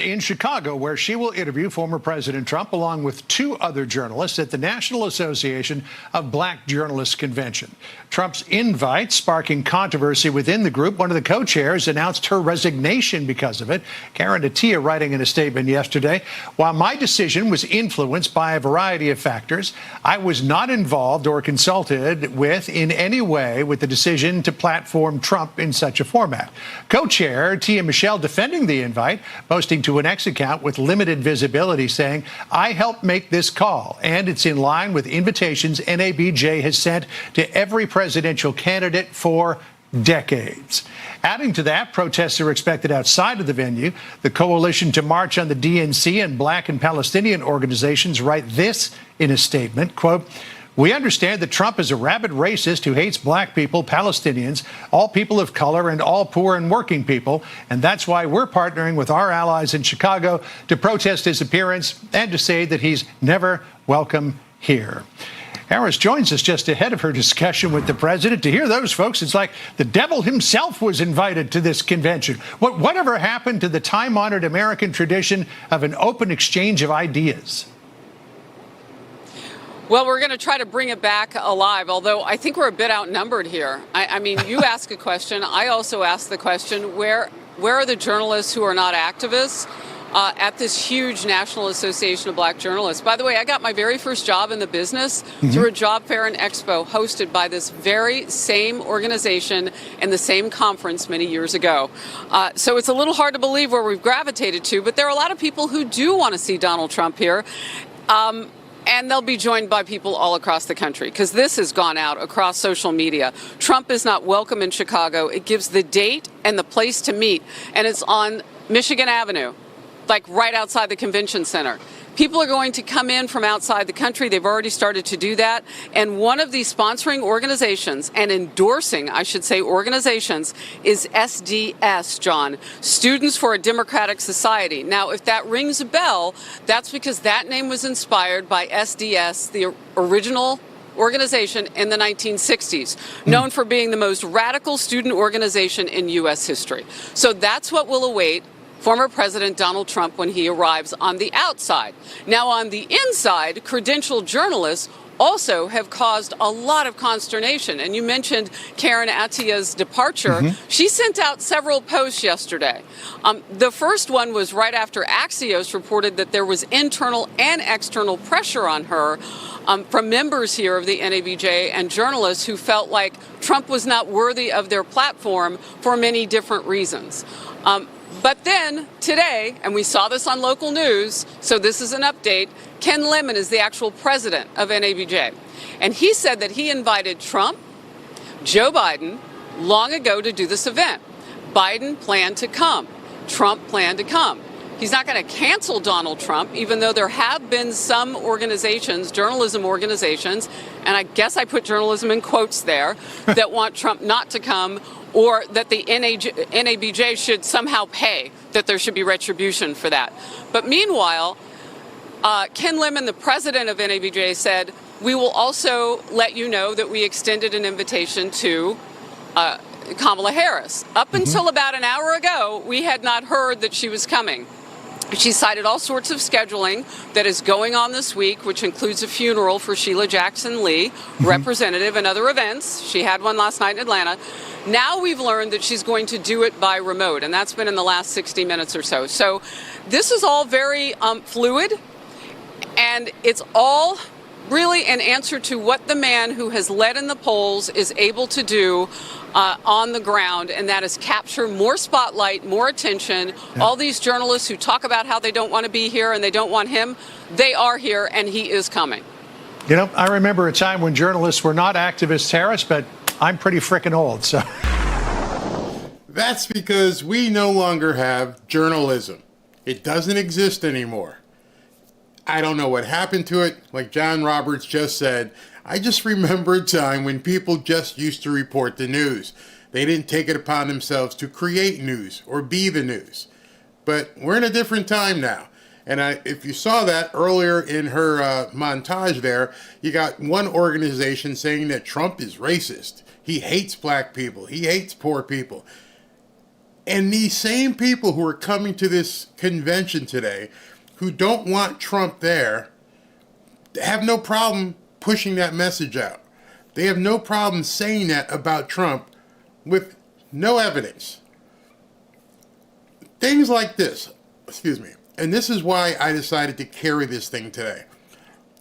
In Chicago, where she will interview former President Trump along with two other journalists at the National Association of Black Journalists Convention. Trump's invite sparking controversy within the group. One of the co-chairs announced her resignation because of it. Karen Attiah writing in a statement yesterday, "While my decision was influenced by a variety of factors, I was not involved or consulted with in any way with the decision to platform Trump in such a format." Co-chair Tia Michelle defending the invite, posting to an X account with limited visibility, saying, "I helped make this call, and it's in line with invitations NABJ has sent to every presidential candidate for decades." Adding to that, protests are expected outside of the venue. The coalition to march on the DNC and Black and Palestinian organizations write this in a statement, quote, "We understand that Trump is a rabid racist who hates black people, Palestinians, all people of color, and all poor and working people. And that's why we're partnering with our allies in Chicago to protest his appearance and to say that he's never welcome here." Harris joins us just ahead of her discussion with the president. To hear those folks, it's like the devil himself was invited to this convention. Whatever happened to the time-honored American tradition of an open exchange of ideas? Well, we're going to try to bring it back alive, although I think we're a bit outnumbered here. I mean, you ask a question. I also ask the question, where are the journalists who are not activists at this huge National Association of Black Journalists? By the way, I got my very first job in the business through a job fair and expo hosted by this very same organization and the same conference many years ago. So it's a little hard to believe where we've gravitated to, but there are a lot of people who do want to see Donald Trump here. And they'll be joined by people all across the country because this has gone out across social media. Trump is not welcome in Chicago. It gives the date and the place to meet, and it's on Michigan Avenue, like right outside the convention center. People are going to come in from outside the country. They've already started to do that. And one of these sponsoring organizations and endorsing, I should say, organizations is SDS, John, Students for a Democratic Society. Now, if that rings a bell, that's because that name was inspired by SDS, the original organization in the 1960s, known for being the most radical student organization in U.S. history. So that's what will await former President Donald Trump when he arrives on the outside. Now, on the inside, credentialed journalists also have caused a lot of consternation. And you mentioned Karen Attiah's departure. She sent out several posts yesterday. The first one was right after Axios reported that there was internal and external pressure on her from members here of the NABJ and journalists who felt like Trump was not worthy of their platform for many different reasons. But then today, and we saw this on local news, so this is an update, Ken Lemon is the actual president of NABJ. And he said that he invited Trump, Joe Biden, long ago to do this event. Biden planned to come. Trump planned to come. He's not going to cancel Donald Trump, even though there have been some organizations, journalism organizations, and I guess I put journalism in quotes there, that want Trump not to come, or that the NABJ should somehow pay, that there should be retribution for that. But meanwhile, Ken Lemon, the president of NABJ, said, "We will also let you know that we extended an invitation to Kamala Harris. Up until about an hour ago, we had not heard that she was coming. She cited all sorts of scheduling that is going on this week, which includes a funeral for Sheila Jackson Lee, representative, and other events. She had one last night in Atlanta. Now we've learned that she's going to do it by remote, and that's been in the last 60 minutes or so. So this is all very fluid, and it's all really an answer to what the man who has led in the polls is able to do on the ground, and that is capture more spotlight, more attention. Yeah. All these journalists who talk about how they don't want to be here and they don't want him, they are here, and he is coming. You know, I remember a time when journalists were not activists, Harris, but I'm pretty frickin' old, so. That's because we no longer have journalism. It doesn't exist anymore. I don't know what happened to it. Like John Roberts just said, I just remember a time when people just used to report the news. They didn't take it upon themselves to create news or be the news. But we're in a different time now. And if you saw that earlier in her montage there, you got one organization saying that Trump is racist. He hates black people. He hates poor people. And these same people who are coming to this convention today, who don't want Trump there, have no problem pushing that message out. They have no problem saying that about Trump with no evidence. Things like this, and this is why I decided to carry this thing today.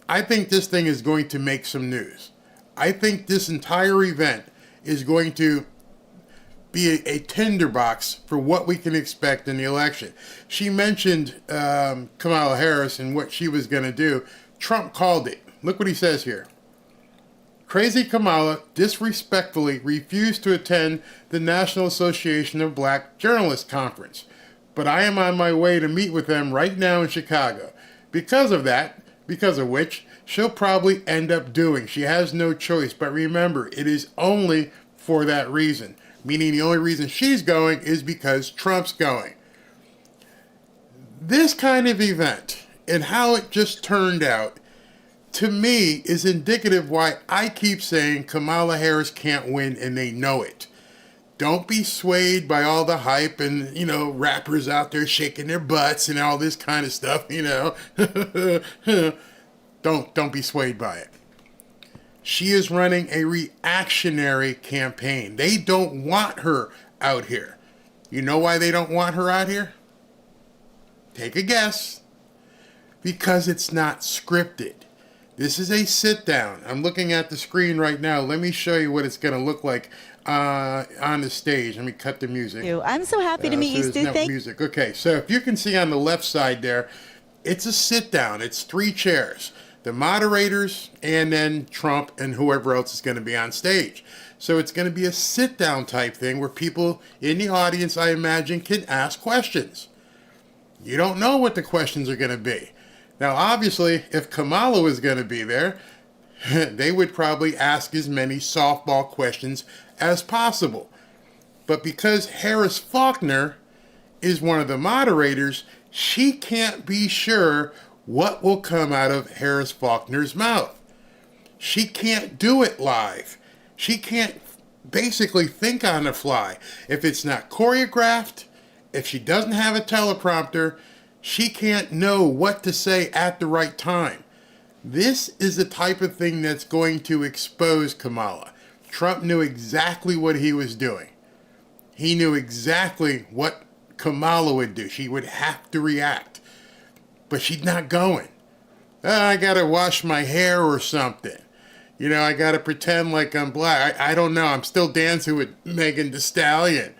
I think this thing is going to make some news. I think this entire event is going to be a tinderbox for what we can expect in the election. She mentioned Kamala Harris and what she was going to do. Trump called it. Look what he says here. Crazy Kamala disrespectfully refused to attend the National Association of Black Journalists Conference, but I am on my way to meet with them right now in Chicago. Because of which, she'll probably end up doing. She has no choice, but remember, it is only for that reason, meaning the only reason she's going is because Trump's going. This kind of event and how it just turned out, to me, is indicative why I keep saying Kamala Harris can't win, and they know it. Don't be swayed by all the hype and, rappers out there shaking their butts and all this kind of stuff, Don't be swayed by it. She is running a reactionary campaign. They don't want her out here. You know why they don't want her out here? Take a guess. Because it's not scripted. This is a sit down. I'm looking at the screen right now. Let me show you what it's going to look like on the stage. Let me cut the music. I'm so happy to meet you, Stu. No music. Okay, so if you can see on the left side there, it's a sit down. It's 3 chairs. The moderators and then Trump and whoever else is going to be on stage. So it's going to be a sit down type thing where people in the audience, I imagine, can ask questions. You don't know what the questions are going to be. Now, obviously, if Kamala was going to be there, they would probably ask as many softball questions as possible. But because Harris Faulkner is one of the moderators, she can't be sure what will come out of Harris Faulkner's mouth. She can't do it live. She can't basically think on the fly. If it's not choreographed, if she doesn't have a teleprompter, she can't know what to say at the right time. This is the type of thing that's going to expose Kamala. Trump knew exactly what he was doing. He knew exactly what Kamala would do. She would have to react. But she's not going. I gotta wash my hair or something. I gotta pretend like I'm black. I don't know. I'm still dancing with Megan Thee Stallion.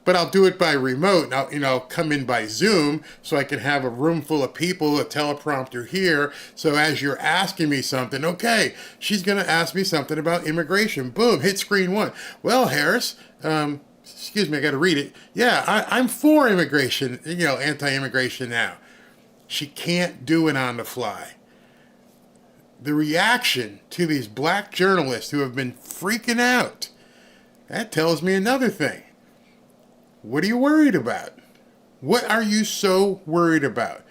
But I'll do it by remote. I'll come in by Zoom so I can have a room full of people, a teleprompter here. So as you're asking me something, okay, she's going to ask me something about immigration. Boom, hit screen 1. Well, Harris, excuse me, I got to read it. Yeah, I'm for immigration, anti-immigration now. She can't do it on the fly. The reaction to these black journalists who have been freaking out, that tells me another thing. What are you worried about? What are you so worried about?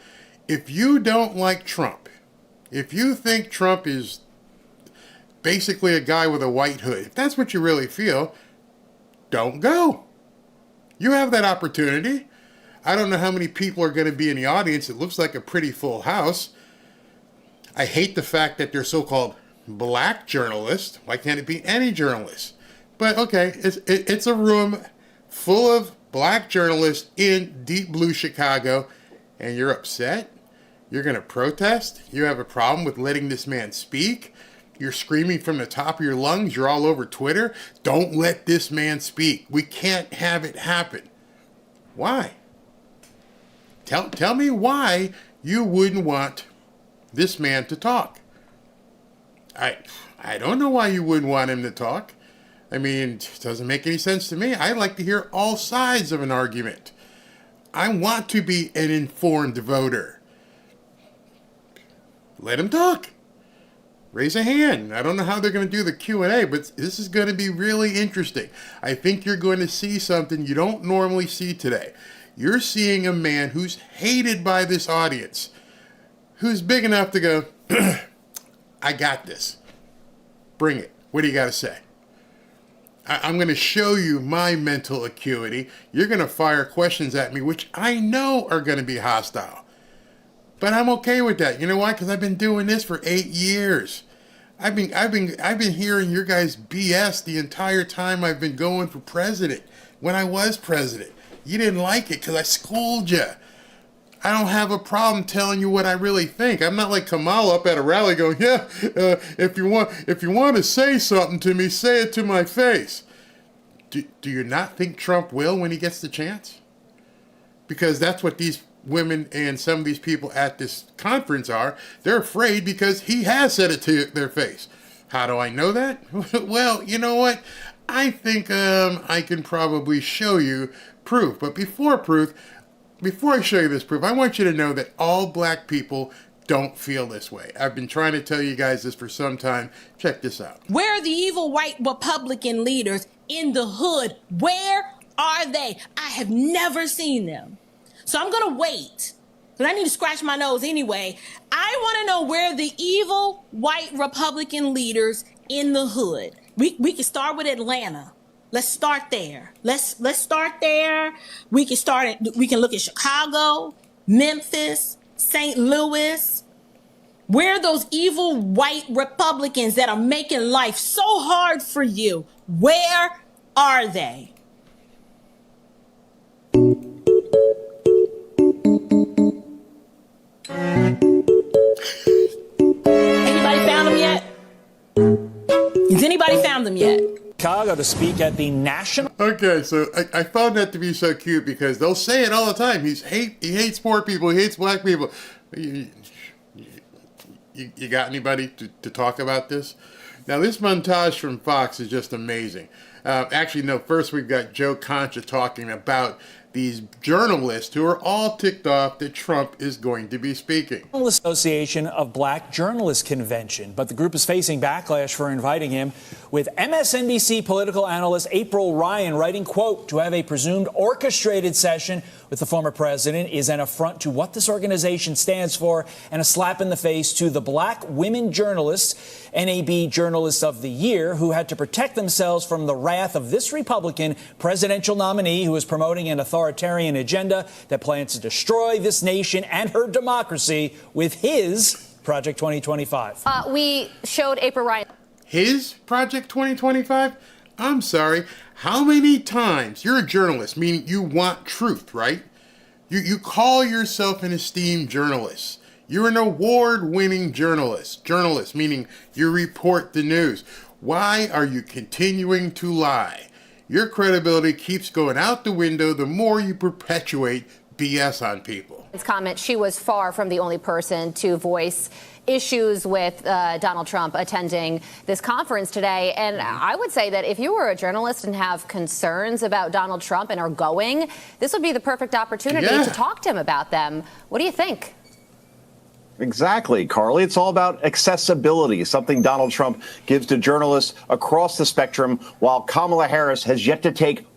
If you don't like Trump, if you think Trump is basically a guy with a white hood, if that's what you really feel, don't go. You have that opportunity. I don't know how many people are going to be in the audience. It looks like a pretty full house. I hate the fact that they're so-called black journalists. Why can't it be any journalist? But okay, it's a room full of black journalists in deep blue Chicago, and you're upset? You're going to protest? You have a problem with letting this man speak? You're screaming from the top of your lungs? You're all over Twitter? Don't let this man speak. We can't have it happen. Why? Tell me why you wouldn't want this man to talk. I don't know why you wouldn't want him to talk. I mean, it doesn't make any sense to me. I like to hear all sides of an argument. I want to be an informed voter. Let him talk. Raise a hand. I don't know how they're going to do the Q&A, but this is going to be really interesting. I think you're going to see something you don't normally see today. You're seeing a man who's hated by this audience, who's big enough to go, I got this. Bring it. What do you got to say? I'm going to show you my mental acuity. You're going to fire questions at me, which I know are going to be hostile. But I'm okay with that. You know why? Because I've been doing this for 8 years. I've been hearing your guys BS the entire time I've been going for president. When I was president, you didn't like it because I schooled you. I don't have a problem telling you what I really think. I'm not like Kamala up at a rally going, yeah, if you want to say something to me, say it to my face. Do you not think Trump will when he gets the chance? Because that's what these women and some of these people at this conference are. They're afraid because he has said it to their face. How do I know that? Well, you know what? I think I can probably show you proof. But before I show you this proof, I want you to know that all black people don't feel this way. I've been trying to tell you guys this for some time. Check this out. Where are the evil white Republican leaders in the hood? Where are they? I have never seen them. So I'm going to wait, because I need to scratch my nose anyway. I want to know where the evil white Republican leaders in the hood. We can start with Atlanta. Let's start there. Let's start there. We can look at Chicago, Memphis, St. Louis. Where are those evil white Republicans that are making life so hard for you? Where are they? Anybody found them yet? Has anybody found them yet? Chicago to speak at the national. Okay, so I found that to be so cute because they'll say it all the time. He hates poor people. He hates black people. You got anybody to talk about this? Now, this montage from Fox is just amazing. Actually, no, first we've got Joe Concha talking about these journalists who are all ticked off that Trump is going to be speaking. Association of Black Journalists Convention, but the group is facing backlash for inviting him, with MSNBC political analyst April Ryan writing, quote, to have a presumed orchestrated session with the former president is an affront to what this organization stands for and a slap in the face to the black women journalists, NAB Journalists of the Year, who had to protect themselves from the wrath of this Republican presidential nominee who is promoting an authoritarian agenda that plans to destroy this nation and her democracy with his Project 2025. We showed April Ryan. His Project 2025? I'm sorry. How many times? You're a journalist, meaning you want truth, right? You call yourself an esteemed journalist. You're an award-winning journalist. Journalist, meaning you report the news. Why are you continuing to lie? Your credibility keeps going out the window the more you perpetuate BS on people. His comment, she was far from the only person to voice issues with Donald Trump attending this conference today. And I would say that if you were a journalist and have concerns about Donald Trump and are going, this would be the perfect opportunity to talk to him about them. What do you think? Exactly, Carly. It's all about accessibility, something Donald Trump gives to journalists across the spectrum, while Kamala Harris has yet to take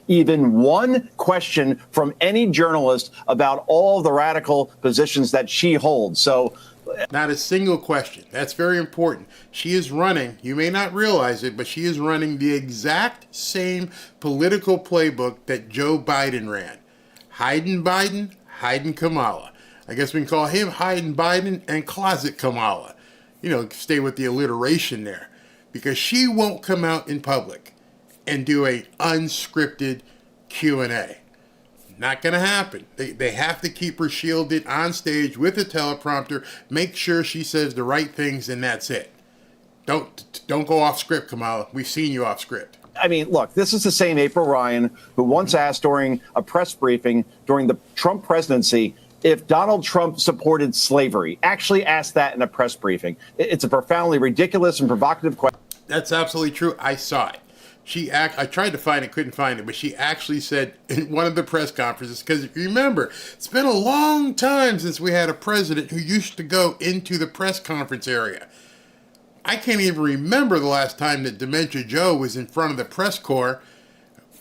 even one question from any journalist about all the radical positions that she holds. So, not a single question. That's very important. She is running, you may not realize it, but she is running the exact same political playbook that Joe Biden ran. Hiding Biden, hiding Kamala. I guess we can call him Hiding Biden and Closet Kamala. You know, stay with the alliteration there. Because she won't come out in public and do a unscripted Q&A. Not going to happen. They have to keep her shielded on stage with a teleprompter, make sure she says the right things, and that's it. Don't go off script, Kamala. We've seen you off script. I mean, look, this is the same April Ryan who once asked during a press briefing during the Trump presidency if Donald Trump supported slavery. Actually asked that in a press briefing. It's a profoundly ridiculous and provocative question. That's absolutely true. I saw it. I tried to find it, couldn't find it, but she actually said in one of the press conferences, because remember, it's been a long time since we had a president who used to go into the press conference area. I can't even remember the last time that Dementia Joe was in front of the press corps.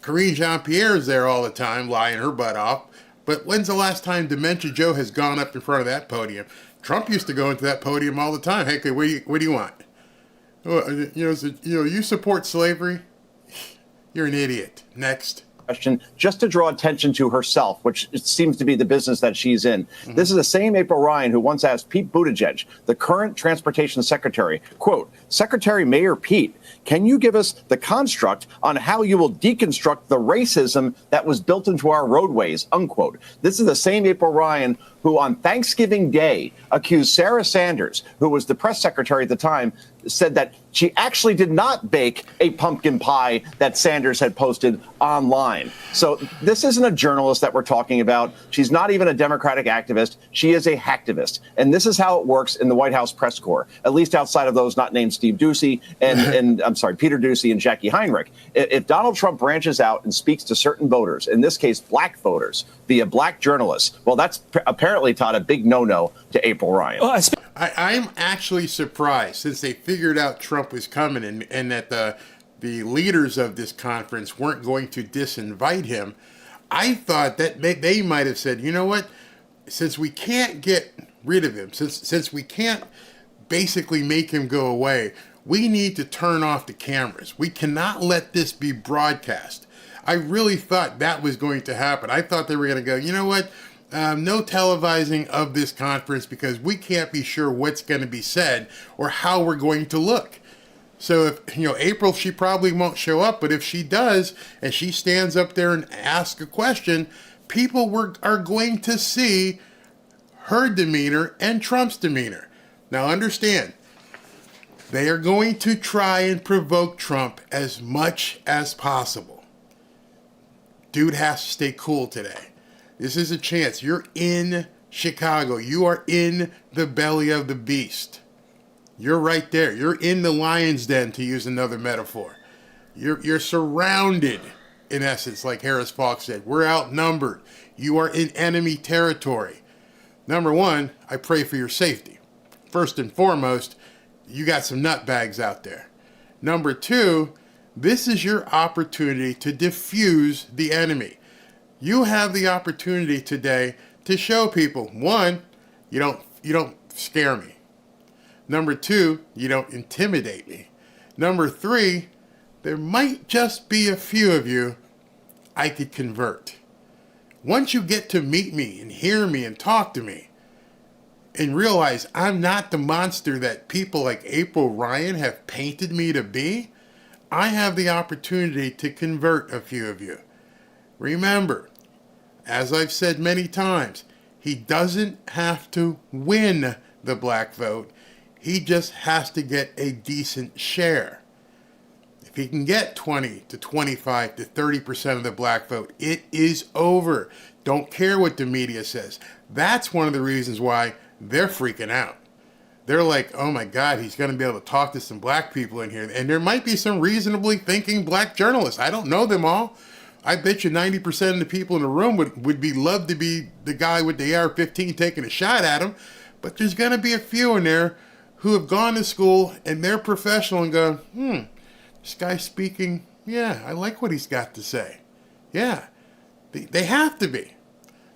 Karine Jean-Pierre is there all the time, lying her butt off. But when's the last time Dementia Joe has gone up in front of that podium? Trump used to go into that podium all the time. Hey, what do you want? You support slavery? You're an idiot. Next. Question just to draw attention to herself, which it seems to be the business that she's in. This is the same April Ryan who once asked Pete Buttigieg, the current transportation secretary, quote, Secretary Mayor Pete, can you give us the construct on how you will deconstruct the racism that was built into our roadways, unquote. This is the same April Ryan who on Thanksgiving Day accused Sarah Sanders, who was the press secretary at the time, said that she actually did not bake a pumpkin pie that Sanders had posted online. So this isn't a journalist that we're talking about. She's not even a Democratic activist. She is a hacktivist. And this is how it works in the White House press corps, at least outside of those not named Steve Doocy and Peter Doocy and Jackie Heinrich. If Donald Trump branches out and speaks to certain voters, in this case, black voters, via black journalists, well, that's apparently, Todd, a big no-no to April Ryan. I'm actually surprised, since they figured out Trump was coming and that the leaders of this conference weren't going to disinvite him. I thought that they might have said, you know what, since we can't get rid of him, since we can't basically make him go away, we need to turn off the cameras. We cannot let this be broadcast. I really thought that was going to happen. I thought they were going to go, you know what, no televising of this conference because we can't be sure what's going to be said or how we're going to look. So if, April, she probably won't show up, but if she does and she stands up there and asks a question, people are going to see her demeanor and Trump's demeanor. Now understand, they are going to try and provoke Trump as much as possible. Dude has to stay cool today. This is a chance. You're in Chicago. You are in the belly of the beast. You're right there. You're in the lion's den, to use another metaphor. You're surrounded, in essence, like Harris Falk said. We're outnumbered. You are in enemy territory. Number one, I pray for your safety. First and foremost, you got some nutbags out there. Number two, this is your opportunity to diffuse the enemy. You have the opportunity today to show people, one, you don't scare me. Number two, you don't intimidate me. Number three, there might just be a few of you I could convert. Once you get to meet me and hear me and talk to me and realize I'm not the monster that people like April Ryan have painted me to be, I have the opportunity to convert a few of you. Remember, as I've said many times, he doesn't have to win the black vote. He just has to get a decent share. If he can get 20 to 25 to 30% of the black vote, it is over. Don't care what the media says. That's one of the reasons why they're freaking out. They're like, oh my God, he's going to be able to talk to some black people in here. And there might be some reasonably thinking black journalists. I don't know them all. I bet you 90% of the people in the room would love to be the guy with the AR-15 taking a shot at him. But there's going to be a few in there who have gone to school and they're professional and go, this guy's speaking, yeah, I like what he's got to say. Yeah, they have to be.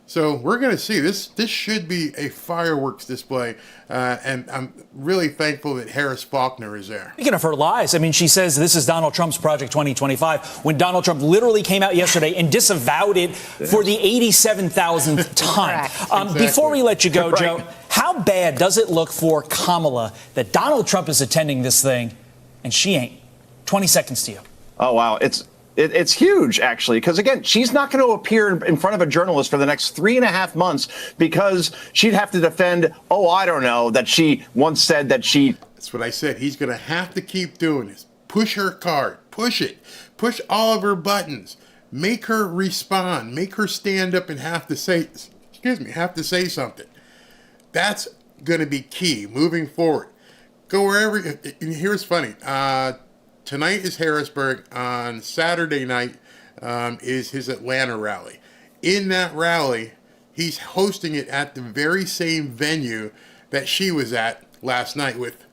So we're going to see this. This should be a fireworks display, and I'm really thankful that Harris Faulkner is there. Speaking of her lies, I mean, she says this is Donald Trump's Project 2025 when Donald Trump literally came out yesterday and disavowed it for the 87,000th time. Exactly. Before we let you go, Right. Joe, how bad does it look for Kamala that Donald Trump is attending this thing and she ain't? 20 seconds to you. Oh, wow. It's huge, actually, because, again, she's not going to appear in front of a journalist for the next 3.5 months because she'd have to defend, I don't know, that she once said that she... That's what I said. He's going to have to keep doing this. Push her card. Push it. Push all of her buttons. Make her respond. Make her stand up and have to say something. That's going to be key moving forward. Go wherever... And here's funny. Tonight is Harrisburg. On Saturday night is his Atlanta rally. In that rally, he's hosting it at the very same venue that she was at last night with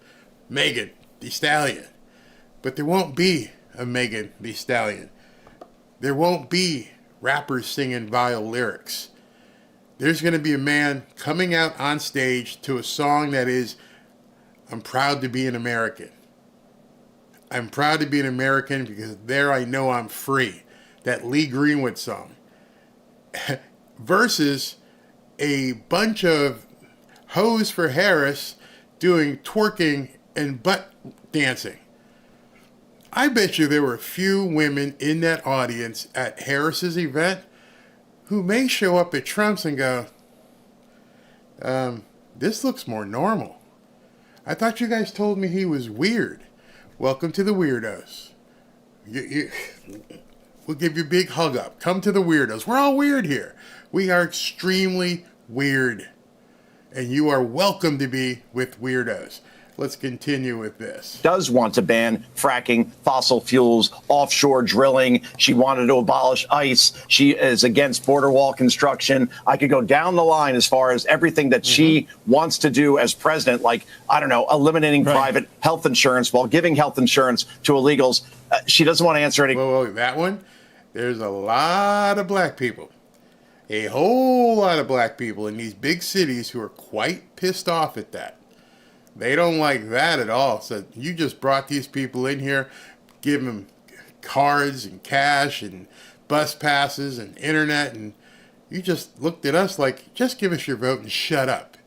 Megan Thee Stallion. But there won't be a Megan Thee Stallion. There won't be rappers singing vile lyrics. There's going to be a man coming out on stage to a song that is, I'm proud to be an American. I'm proud to be an American because there I know I'm free. That Lee Greenwood song. Versus a bunch of hoes for Harris doing twerking and butt dancing. I bet you there were a few women in that audience at Harris's event who may show up at Trump's and go, this looks more normal. I thought you guys told me he was weird. Welcome to the weirdos. We'll give you a big hug up. Come to the weirdos. We're all weird here. We are extremely weird. And you are welcome to be with weirdos. Let's continue with this. Does want to ban fracking, fossil fuels, offshore drilling. She wanted to abolish ICE. She is against border wall construction. I could go down the line as far as everything that she wants to do as president, like, I don't know, eliminating private health insurance while giving health insurance to illegals. She doesn't want to answer any. Whoa, that one? There's a lot of black people. A whole lot of black people in these big cities who are quite pissed off at that. They don't like that at all. So you just brought these people in here, give them cards and cash and bus passes and internet, and you just looked at us like, just give us your vote and shut up.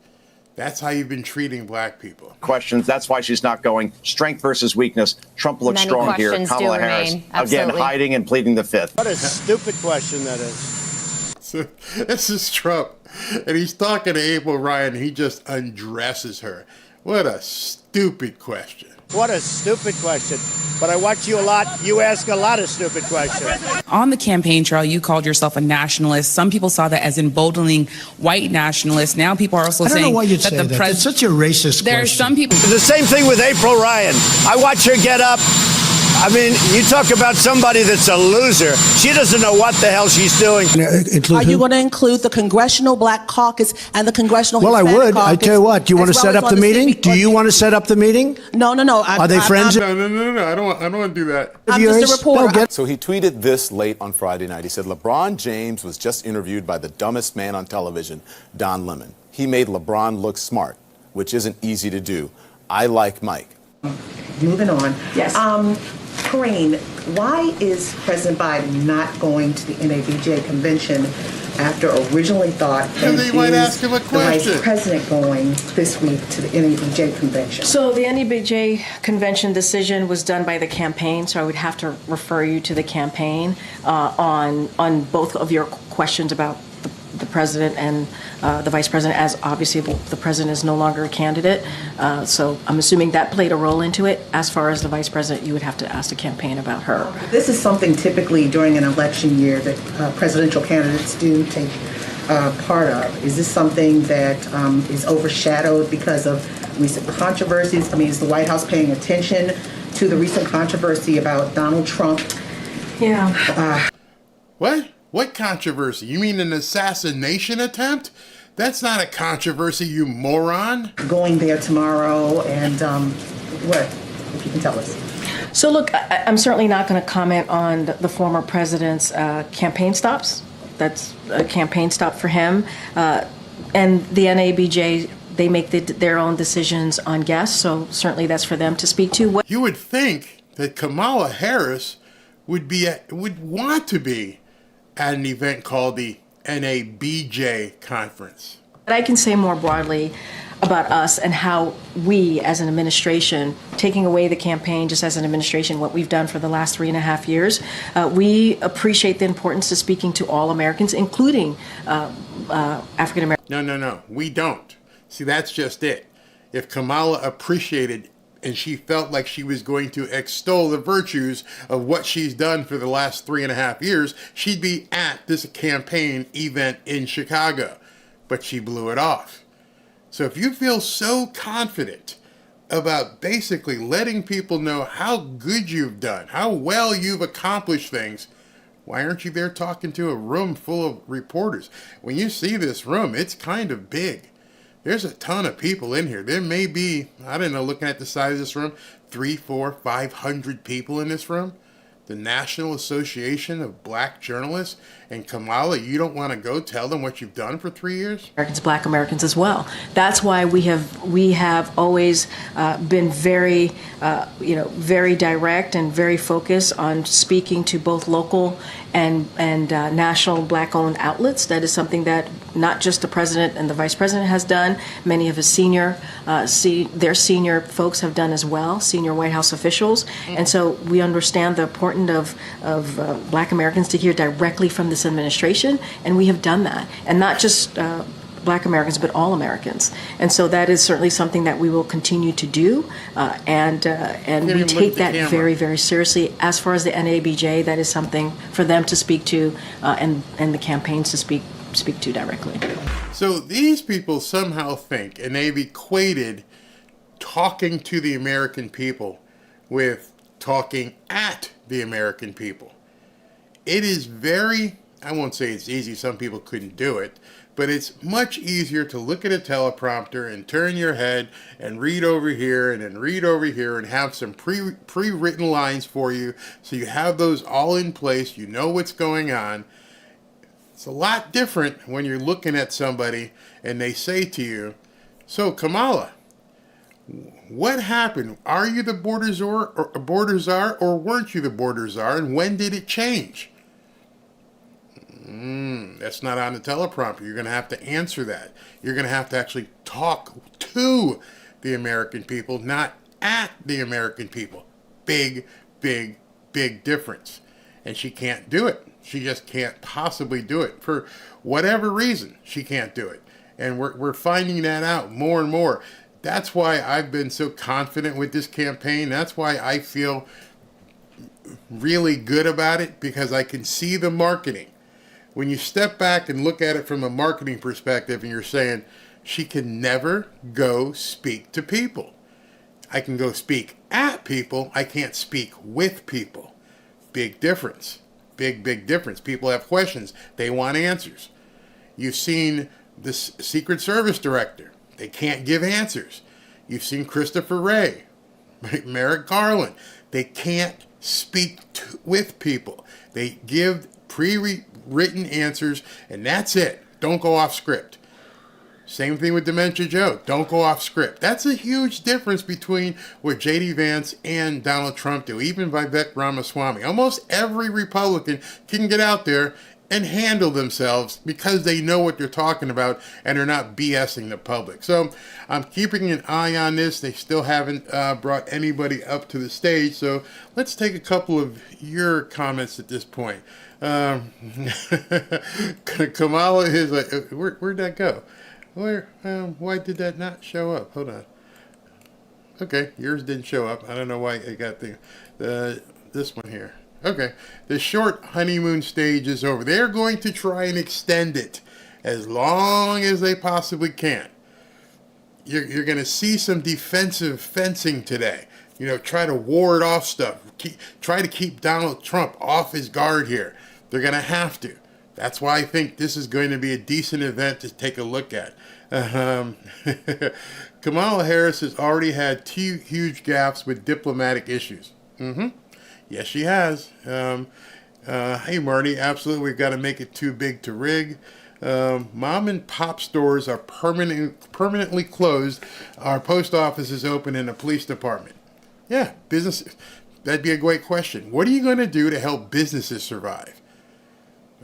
That's how you've been treating black people. Questions. That's why she's not going. Strength versus weakness. Trump looks Many strong here. questions Kamala do Harris, remain. again, Absolutely. hiding and pleading the fifth. What a stupid question that is. So this is Trump, and he's talking to April Ryan, and he just undresses her. What a stupid question. What a stupid question. But I watch you a lot. You ask a lot of stupid questions. On the campaign trail, you called yourself a nationalist. Some people saw that as emboldening white nationalists. Now people are also I don't saying know why you'd that say the that. president. It's such a racist There are question. some people. The same thing with April Ryan. I watch her get up. I mean, you talk about somebody that's a loser. She doesn't know what the hell she's doing. Include Are you who? going to include the Congressional Black Caucus and the Congressional Well, I Hispanic would. I Caucus, tell you what. Do you want to as set well up as the on meeting? civic Do you want to set up the meeting? No. Are they friends? No, I don't want to do that. I'm just a reporter. Don't get- So he tweeted this late on Friday night. He said, LeBron James was just interviewed by the dumbest man on television, Don Lemon. He made LeBron look smart, which isn't easy to do. I like Mike. Moving on. Yes. Corrine, why is President Biden not going to the NABJ convention after originally thought Because they might ask him a the question. Vice President going this week to the NABJ convention? So the NABJ convention decision was done by the campaign, so I would have to refer you to the campaign on both of your questions about the president and the vice president, as obviously the president is no longer a candidate. So I'm assuming that played a role into it. As far as the vice president, you would have to ask the campaign about her. This is something typically during an election year that presidential candidates do take part of. Is this something that is overshadowed because of recent controversies? I mean, is the White House paying attention to the recent controversy about Donald Trump? Yeah. What? What controversy? You mean an assassination attempt? That's not a controversy, you moron. Going there tomorrow, and what, if you can tell us? So look, I'm certainly not going to comment on the former president's campaign stops. That's a campaign stop for him. And the NABJ, they make their own decisions on guests, so certainly that's for them to speak to. You would think that Kamala Harris would want to be at an event called the NABJ conference. But I can say more broadly about us and how we as an administration, taking away the campaign just as an administration, what we've done for the last 3.5 years, we appreciate the importance of speaking to all Americans, including African Americans. No, we don't. See, that's just it. If Kamala appreciated and she felt like she was going to extol the virtues of what she's done for the last 3.5 years, she'd be at this campaign event in Chicago. But she blew it off. So if you feel so confident about basically letting people know how good you've done, how well you've accomplished things, why aren't you there talking to a room full of reporters? When you see this room, it's kind of big. There's a ton of people in here. There may be, I don't know, looking at the size of this room, 300, 400, 500 people in this room. the National Association of Black Journalists, and Kamala, you don't want to go tell them what you've done for 3 years? Americans, Black Americans as well. That's why we have always been very, very direct and very focused on speaking to both local and national Black-owned outlets. That is something that not just the president and the vice president has done. Many of his their senior folks have done as well, senior White House officials. And so we understand the importance of Black Americans to hear directly from this administration, and we have done that. And not just Black Americans, but all Americans. And so that is certainly something that we will continue to do, and we take that very, very seriously. As far as the NABJ, that is something for them to speak to, and the campaigns to speak to directly. So these people somehow think, and they've equated talking to the American people with talking at the American people. It is very, I won't say it's easy, some people couldn't do it, but it's much easier to look at a teleprompter and turn your head and read over here and then read over here and have some pre-written lines for you, so you have those all in place, you know what's going on. It's a lot different when you're looking at somebody and they say to you, "So Kamala, what happened? Are you the border czar or weren't you the border czar, and when did it change?" That's not on the teleprompter. You're going to have to answer that. You're going to have to actually talk to the American people, not at the American people. Big, big, big difference. And she can't do it. She just can't possibly do it. For whatever reason, she can't do it. And we're finding that out more and more. That's why I've been so confident with this campaign. That's why I feel really good about it, because I can see the marketing. When you step back and look at it from a marketing perspective and you're saying, she can never go speak to people. I can go speak at people. I can't speak with people. Big difference. Big, big difference. People have questions. They want answers. You've seen the Secret Service director. They can't give answers. You've seen Christopher Wray, Merrick Garland. They can't speak with people. They give pre-written answers, and that's it. Don't go off script. Same thing with Dementia Joe. Don't go off script. That's a huge difference between what J.D. Vance and Donald Trump do, even Vivek Ramaswamy. Almost every Republican can get out there and handle themselves because they know what they're talking about and they're not BSing the public. So I'm keeping an eye on this. They still haven't brought anybody up to the stage. So let's take a couple of your comments at this point. Kamala is like, where'd that go? Why did that not show up? Hold on. Okay, yours didn't show up. I don't know why it got this one here. Okay, the short honeymoon stage is over. They're going to try and extend it as long as they possibly can. You're going to see some defensive fencing today. Try to ward off stuff. Try to keep Donald Trump off his guard here. They're going to have to. That's why I think this is going to be a decent event to take a look at. Kamala Harris has already had 2 huge gaffes with diplomatic issues. Yes, she has. Hey, Marty, absolutely, we've got to make it too big to rig. Mom and pop stores are permanently closed. Our post office is open and a police department. Yeah, businesses. That'd be a great question. What are you going to do to help businesses survive?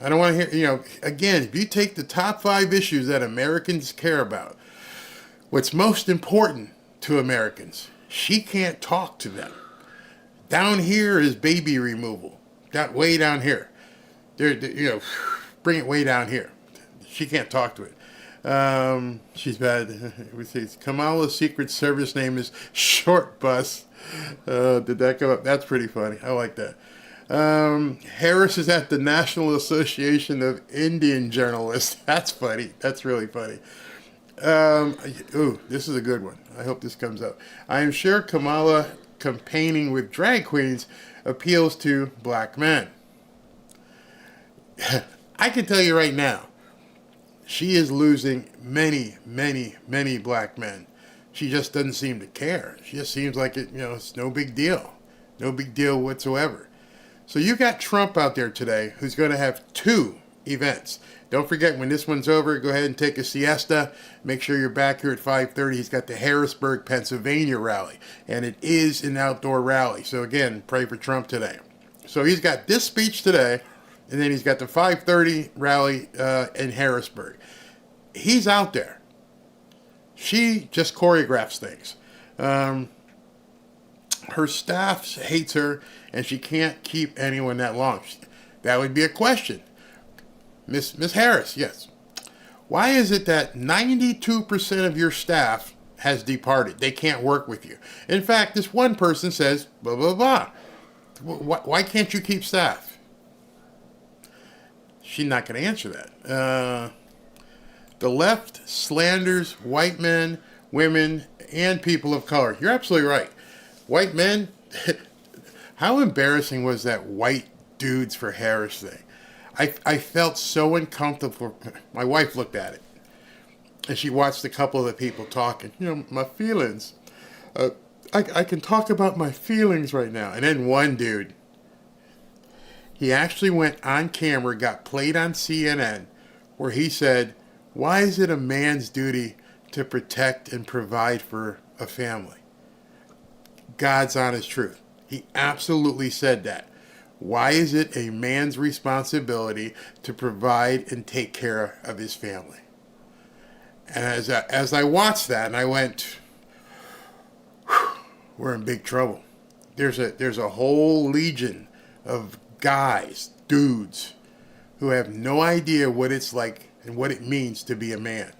I don't want to hear, again, if you take the top 5 issues that Americans care about, what's most important to Americans, she can't talk to them. Down here is baby removal. Way down here. Bring it way down here. She can't talk to it. She's bad. Kamala's Secret Service name is Short Bus. Did that go up? That's pretty funny. I like that. Harris is at the National Association of Indian Journalists. That's funny. That's really funny. This is a good one. I hope this comes up. I am sure Kamala campaigning with drag queens appeals to black men. I can tell you right now, she is losing many, many, many black men. She just doesn't seem to care. She just seems like it's no big deal. No big deal whatsoever. So you got Trump out there today who's going to have 2 events. Don't forget, when this one's over, go ahead and take a siesta. Make sure you're back here at 5:30. He's got the Harrisburg, Pennsylvania rally, and it is an outdoor rally. So again, pray for Trump today. So he's got this speech today, and then he's got the 5:30 rally in Harrisburg. He's out there. She just choreographs things. Her staff hates her, and she can't keep anyone that long. That would be a question. Miss Harris, yes. Why is it that 92% of your staff has departed? They can't work with you. In fact, this one person says, blah, blah, blah. Why can't you keep staff? She's not going to answer that. The left slanders white men, women, and people of color. You're absolutely right. White men, how embarrassing was that white dudes for Harris thing? I felt so uncomfortable. My wife looked at it, and she watched a couple of the people talking. My feelings. I can talk about my feelings right now. And then one dude, he actually went on camera, got played on CNN, where he said, why is it a man's duty to protect and provide for a family? God's honest truth. He absolutely said that. Why is it a man's responsibility to provide and take care of his family? And as I watched that, and I went, we're in big trouble. There's a whole legion of guys, dudes, who have no idea what it's like and what it means to be a man.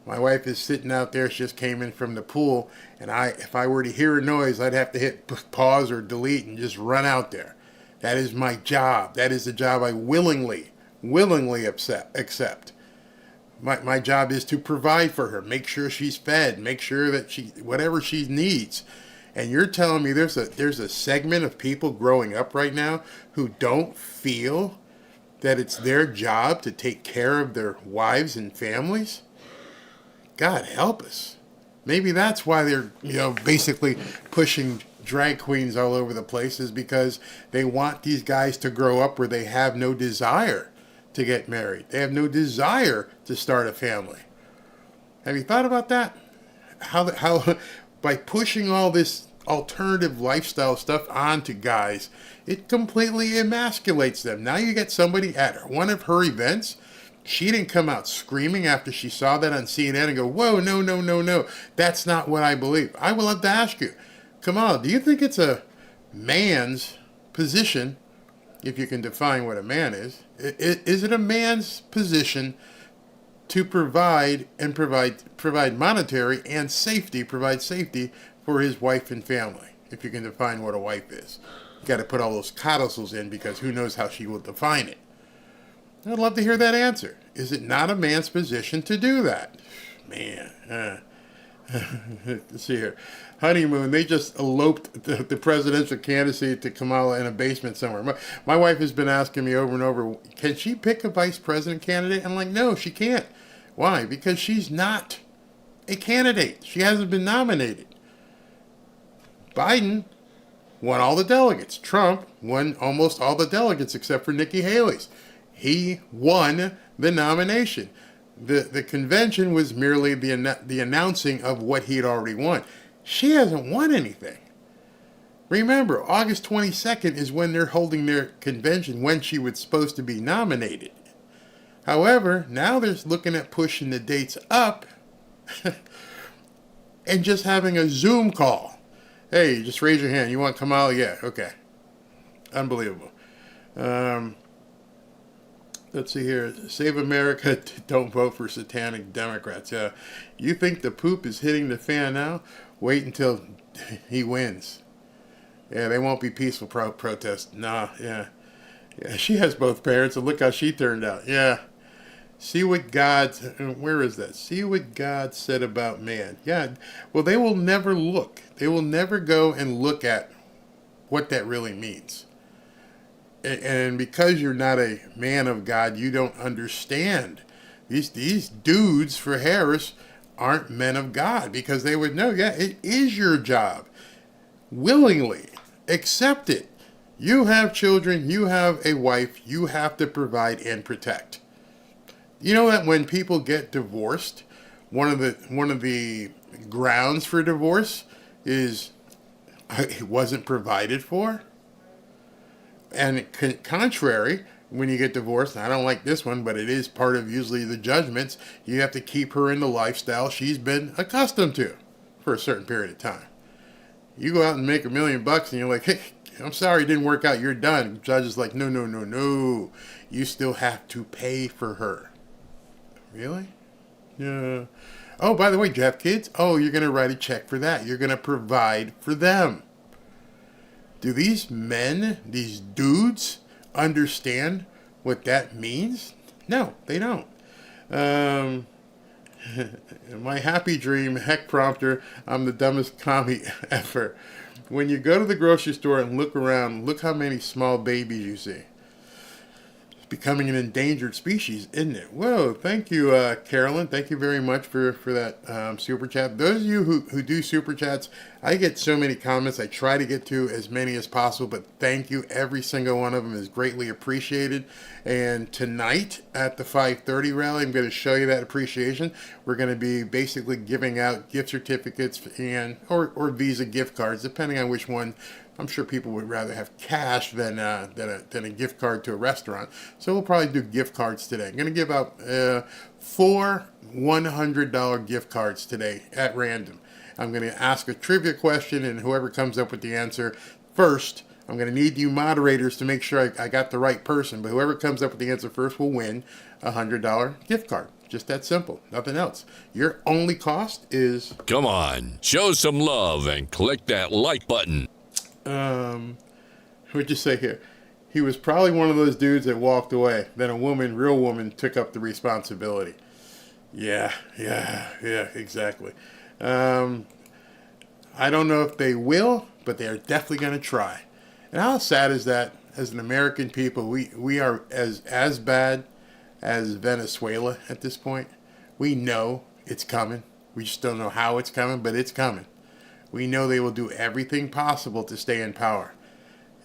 My wife is sitting out there. She just came in from the pool, and if I were to hear a noise, I'd have to hit pause or delete and just run out there. That is my job. That is the job I willingly accept. My job is to provide for her, make sure she's fed, make sure that whatever she needs. And you're telling me there's a segment of people growing up right now who don't feel that it's their job to take care of their wives and families? God help us. Maybe that's why they're, basically pushing drag queens all over the place, is because they want these guys to grow up where they have no desire to get married. They have no desire to start a family. Have you thought about that? How by pushing all this alternative lifestyle stuff onto guys, it completely emasculates them. Now you get somebody at one of her events. She didn't come out screaming after she saw that on CNN and go, whoa, no. That's not what I believe. I will have to ask you, Kamal, do you think it's a man's position, if you can define what a man is it a man's position to provide monetary and provide safety for his wife and family, if you can define what a wife is? You got to put all those codicils in, because who knows how she will define it. I'd love to hear that answer. Is it not a man's position to do that? Man. Let's see here. Honeymoon, they just eloped the presidential candidacy to Kamala in a basement somewhere. My wife has been asking me over and over, can she pick a vice president candidate? I'm like, no, she can't. Why? Because she's not a candidate. She hasn't been nominated. Biden won all the delegates. Trump won almost all the delegates except for Nikki Haley's. He won the nomination. The convention was merely the announcing of what he had already won. She hasn't won anything. Remember, August 22nd is when they're holding their convention, when she was supposed to be nominated. However, now they're looking at pushing the dates up and just having a Zoom call. Hey, just raise your hand. You want Kamala? Yeah, okay. Unbelievable. Let's see here. Save America, don't vote for satanic Democrats. You think the poop is hitting the fan now? Wait until he wins. Yeah, they won't be peaceful protests. Nah, yeah. She has both parents, and look how she turned out. Yeah. See what God, where is that? See what God said about man. Yeah, well, they will never look. They will never go and look at what that really means. And because you're not a man of God, you don't understand. These dudes for Harris aren't men of God, because they would know, yeah, it is your job. Willingly accept it. You have children, you have a wife, you have to provide and protect. You know that when people get divorced, one of the grounds for divorce is it wasn't provided for? And contrary, when you get divorced, and I don't like this one, but it is part of usually the judgments, you have to keep her in the lifestyle she's been accustomed to for a certain period of time. You go out and make $1 million and you're like, hey, I'm sorry it didn't work out, you're done. The judge is like, no. You still have to pay for her. Really? Yeah. Oh, by the way, do you have kids? Oh, you're going to write a check for that. You're going to provide for them. Do these men, these dudes, understand what that means? No, they don't. My happy dream, heck prompter, I'm the dumbest commie ever. When you go to the grocery store and look around, look how many small babies you see. It's becoming an endangered species, isn't it? Whoa, thank you, Carolyn. Thank you very much for that super chat. Those of you who do super chats, I get so many comments. I try to get to as many as possible, but thank you. Every single one of them is greatly appreciated. And tonight at the 5:30 rally, I'm going to show you that appreciation. We're going to be basically giving out gift certificates and or Visa gift cards, depending on which one. I'm sure people would rather have cash than a gift card to a restaurant. So we'll probably do gift cards today. I'm going to give out 4 $100 gift cards today at random. I'm going to ask a trivia question, and whoever comes up with the answer first, I'm going to need you moderators to make sure I got the right person. But whoever comes up with the answer first will win a $100 gift card. Just that simple. Nothing else. Your only cost is... Come on, show some love and click that like button. What'd you say here? He was probably one of those dudes that walked away. Then a woman, real woman, took up the responsibility. Yeah, exactly. I don't know if they will, but they are definitely going to try. And how sad is that? As an American people, we are as bad as Venezuela at this point. We know it's coming. We just don't know how it's coming, but it's coming. We know they will do everything possible to stay in power.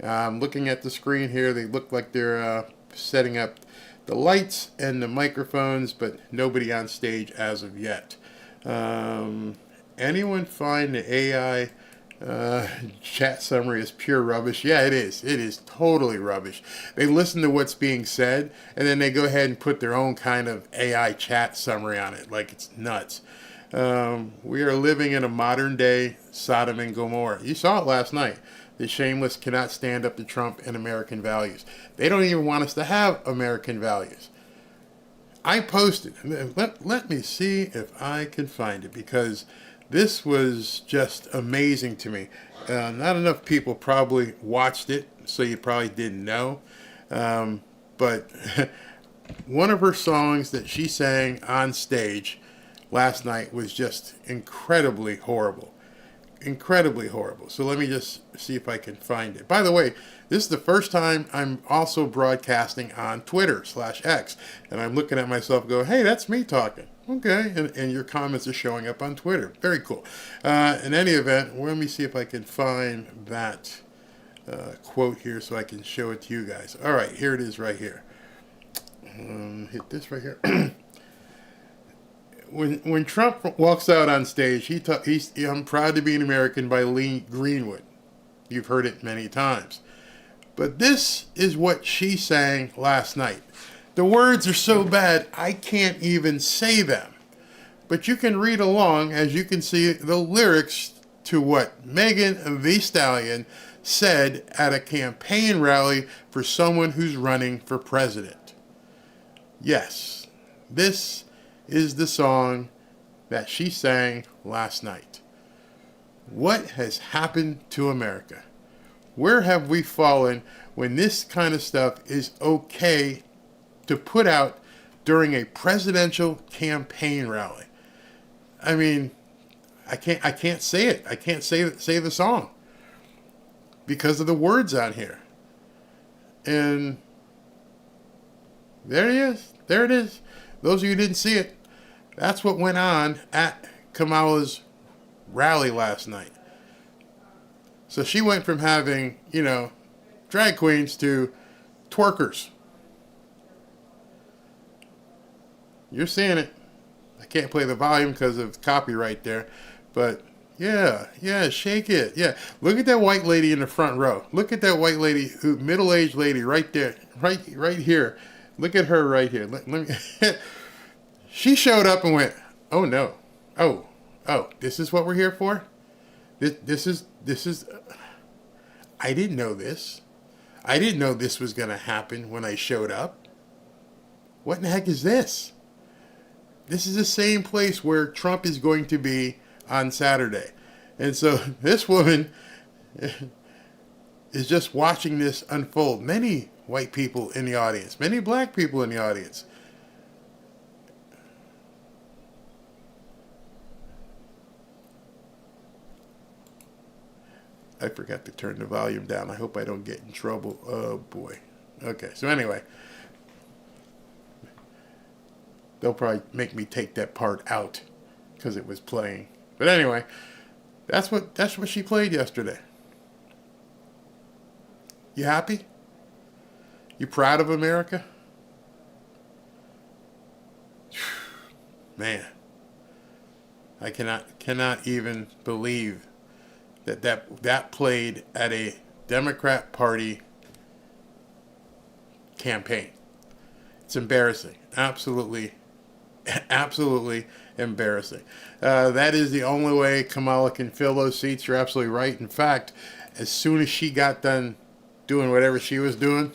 Looking at the screen here, they look like they're setting up the lights and the microphones, but nobody on stage as of yet. Anyone find the AI chat summary is pure rubbish? Yeah, it is. It is totally rubbish. They listen to what's being said, and then they go ahead and put their own kind of AI chat summary on it, like it's nuts. We are living in a modern day Sodom and Gomorrah. You saw it last night. The shameless cannot stand up to Trump and American values. They don't even want us to have American values. I posted, let me see if I can find it, because this was just amazing to me. Not enough people probably watched it, so you probably didn't know. But one of her songs that she sang on stage last night was just incredibly horrible. Incredibly horrible. So let me just see if I can find it. By the way, this is the first time I'm also broadcasting on Twitter/X. And I'm looking at myself and go, hey, that's me talking. Okay. And your comments are showing up on Twitter. Very cool. In any event, let me see if I can find that quote here so I can show it to you guys. All right. Here it is right here. Hit this right here. When Trump walks out on stage, he's I'm proud to be an American by Lee Greenwood. You've heard it many times. But this is what she sang last night. The words are so bad, I can't even say them. But you can read along as you can see the lyrics to what Megan Thee Stallion said at a campaign rally for someone who's running for president. Yes, this is the song that she sang last night. What has happened to America? Where have we fallen when this kind of stuff is okay to put out during a presidential campaign rally? I mean, I can't say it. I can't say the song because of the words on here. And there it is. There it is. Those of you who didn't see it, that's what went on at Kamala's rally last night. So she went from having, drag queens to twerkers. You're seeing it. I can't play the volume because of copyright there, but yeah, shake it. Yeah, look at that white lady in the front row. Look at that white lady, middle-aged lady right there, right here. Look at her right here. Let me. She showed up and went, "Oh no, oh, this is what we're here for. This is. I didn't know this. I didn't know this was gonna happen when I showed up. What in the heck is this? This is the same place where Trump is going to be on Saturday." And so this woman is just watching this unfold. Many white people in the audience, many black people in the audience. I forgot to turn the volume down. I hope I don't get in trouble. Oh boy. Okay, so anyway. They'll probably make me take that part out because it was playing. But anyway, that's what she played yesterday. You happy? You proud of America? Man, I cannot even believe that played at a Democrat Party campaign. It's embarrassing. Absolutely embarrassing. That is the only way Kamala can fill those seats. You're absolutely right. In fact, as soon as she got done doing whatever she was doing,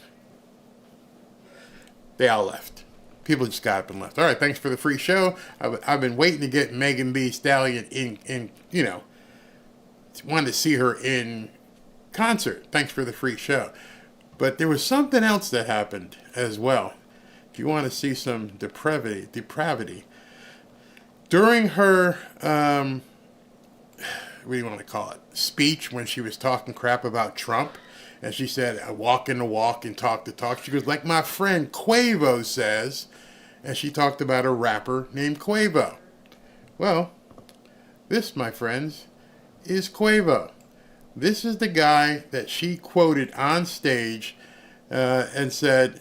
they all left. People just got up and left. All right, thanks for the free show. I've been waiting to get Megan Thee Stallion in wanted to see her in concert. Thanks for the free show. But there was something else that happened as well. If you want to see some depravity, during her, what do you want to call it, speech when she was talking crap about Trump, and she said, "I walk in the walk and talk the talk." She goes, "Like my friend Quavo says," and she talked about a rapper named Quavo. Well, this, my friends, is Quavo. This is the guy that she quoted on stage and said,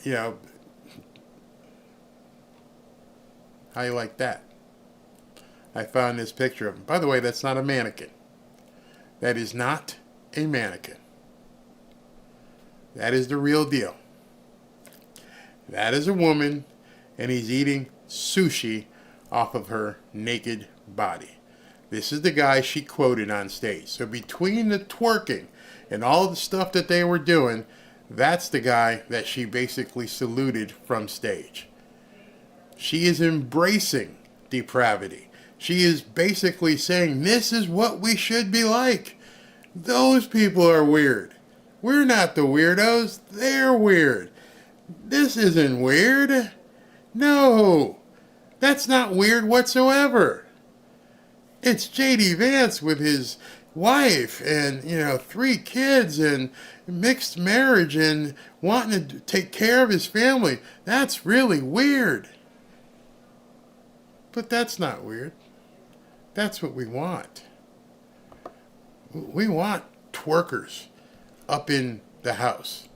how you like that? I found this picture of him. By the way, that's not a mannequin. That is not a mannequin. That is the real deal. That is a woman, and he's eating sushi off of her naked body. This is the guy she quoted on stage. So between the twerking and all the stuff that they were doing, that's the guy that she basically saluted from stage. She is embracing depravity. She is basically saying, this is what we should be like. Those people are weird. We're not the weirdos. They're weird. This isn't weird. No, that's not weird whatsoever. It's J.D. Vance with his wife and, 3 kids and mixed marriage and wanting to take care of his family. That's really weird. But that's not weird. That's what we want. We want twerkers up in the house.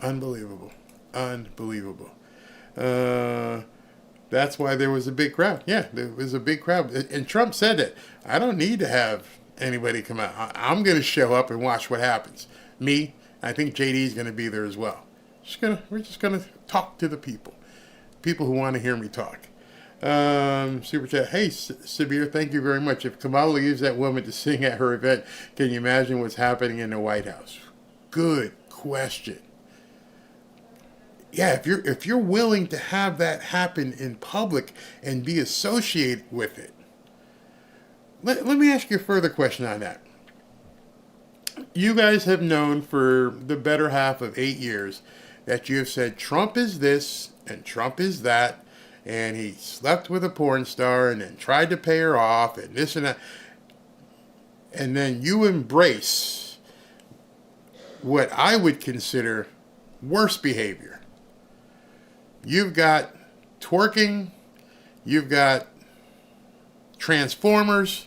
Unbelievable. That's why there was a big crowd. Yeah, there was a big crowd. And Trump said that. I don't need to have anybody come out. I'm going to show up and watch what happens. Me, I think JD's going to be there as well. We're just going to talk to the people who want to hear me talk. Super chat. Hey, Sabir, thank you very much. If Kamala leaves that woman to sing at her event, can you imagine what's happening in the White House? Good question. Yeah, if you're willing to have that happen in public and be associated with it. Let me ask you a further question on that. You guys have known for the better half of 8 years that you have said Trump is this and Trump is that, and he slept with a porn star and then tried to pay her off and this and that. And then you embrace what I would consider worse behavior. You've got twerking, you've got transformers,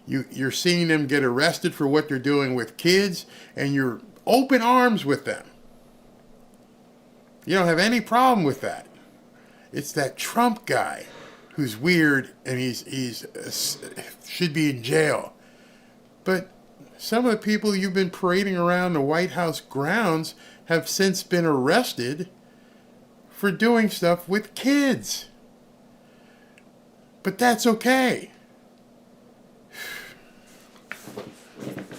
you're seeing them get arrested for what they're doing with kids, and you're open arms with them. You don't have any problem with that. It's that Trump guy who's weird and he's should be in jail. But some of the people you've been parading around the White House grounds have since been arrested for doing stuff with kids. But that's okay.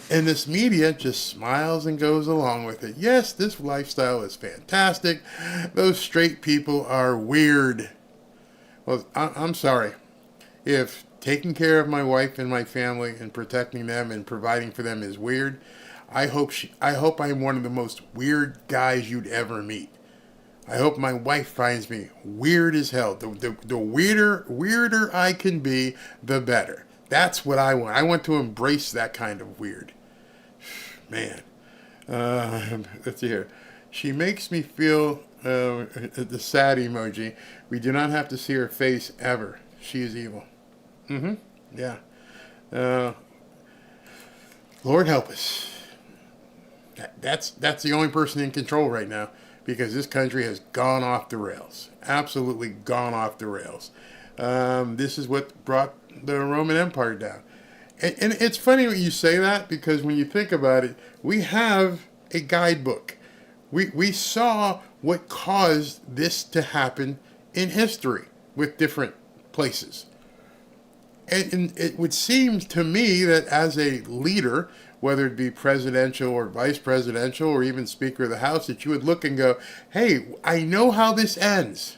And this media just smiles and goes along with it. Yes, this lifestyle is fantastic. Those straight people are weird. Well, I'm sorry. If taking care of my wife and my family and protecting them and providing for them is weird, I hope I'm one of the most weird guys you'd ever meet. I hope my wife finds me weird as hell. The weirder I can be, the better. That's what I want. I want to embrace that kind of weird. Man. Let's see here. She makes me feel, the sad emoji. We do not have to see her face ever. She is evil. Yeah. Lord help us. That's the only person in control right now, because this country has gone off the rails. Absolutely gone off the rails. This is what brought the Roman Empire down. And it's funny when you say that, because when you think about it, we have a guidebook. We saw what caused this to happen in history with different places. And it would seem to me that as a leader, whether it be presidential or vice presidential or even Speaker of the House, that you would look and go, hey, I know how this ends.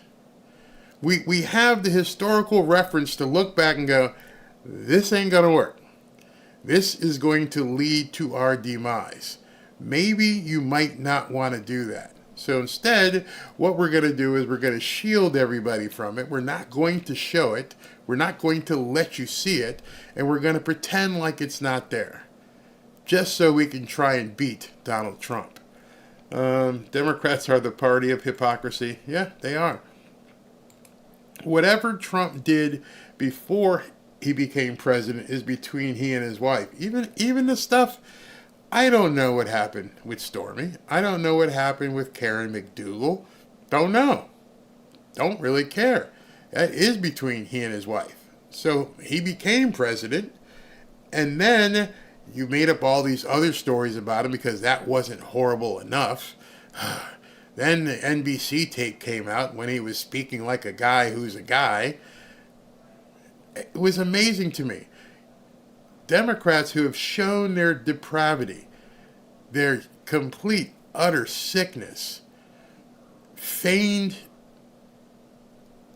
We have the historical reference to look back and go, this ain't going to work. This is going to lead to our demise. Maybe you might not want to do that. So instead, what we're going to do is we're going to shield everybody from it. We're not going to show it. We're not going to let you see it. And we're going to pretend like it's not there, just so we can try and beat Donald Trump. Democrats are the party of hypocrisy. Yeah, they are. Whatever Trump did before he became president is between he and his wife. Even the stuff, I don't know what happened with Stormy. I don't know what happened with Karen McDougal. Don't know. Don't really care. That is between he and his wife. So he became president, and then you made up all these other stories about him because that wasn't horrible enough. Then the NBC tape came out when he was speaking like a guy who's a guy. It was amazing to me. Democrats who have shown their depravity, their complete, utter sickness, feigned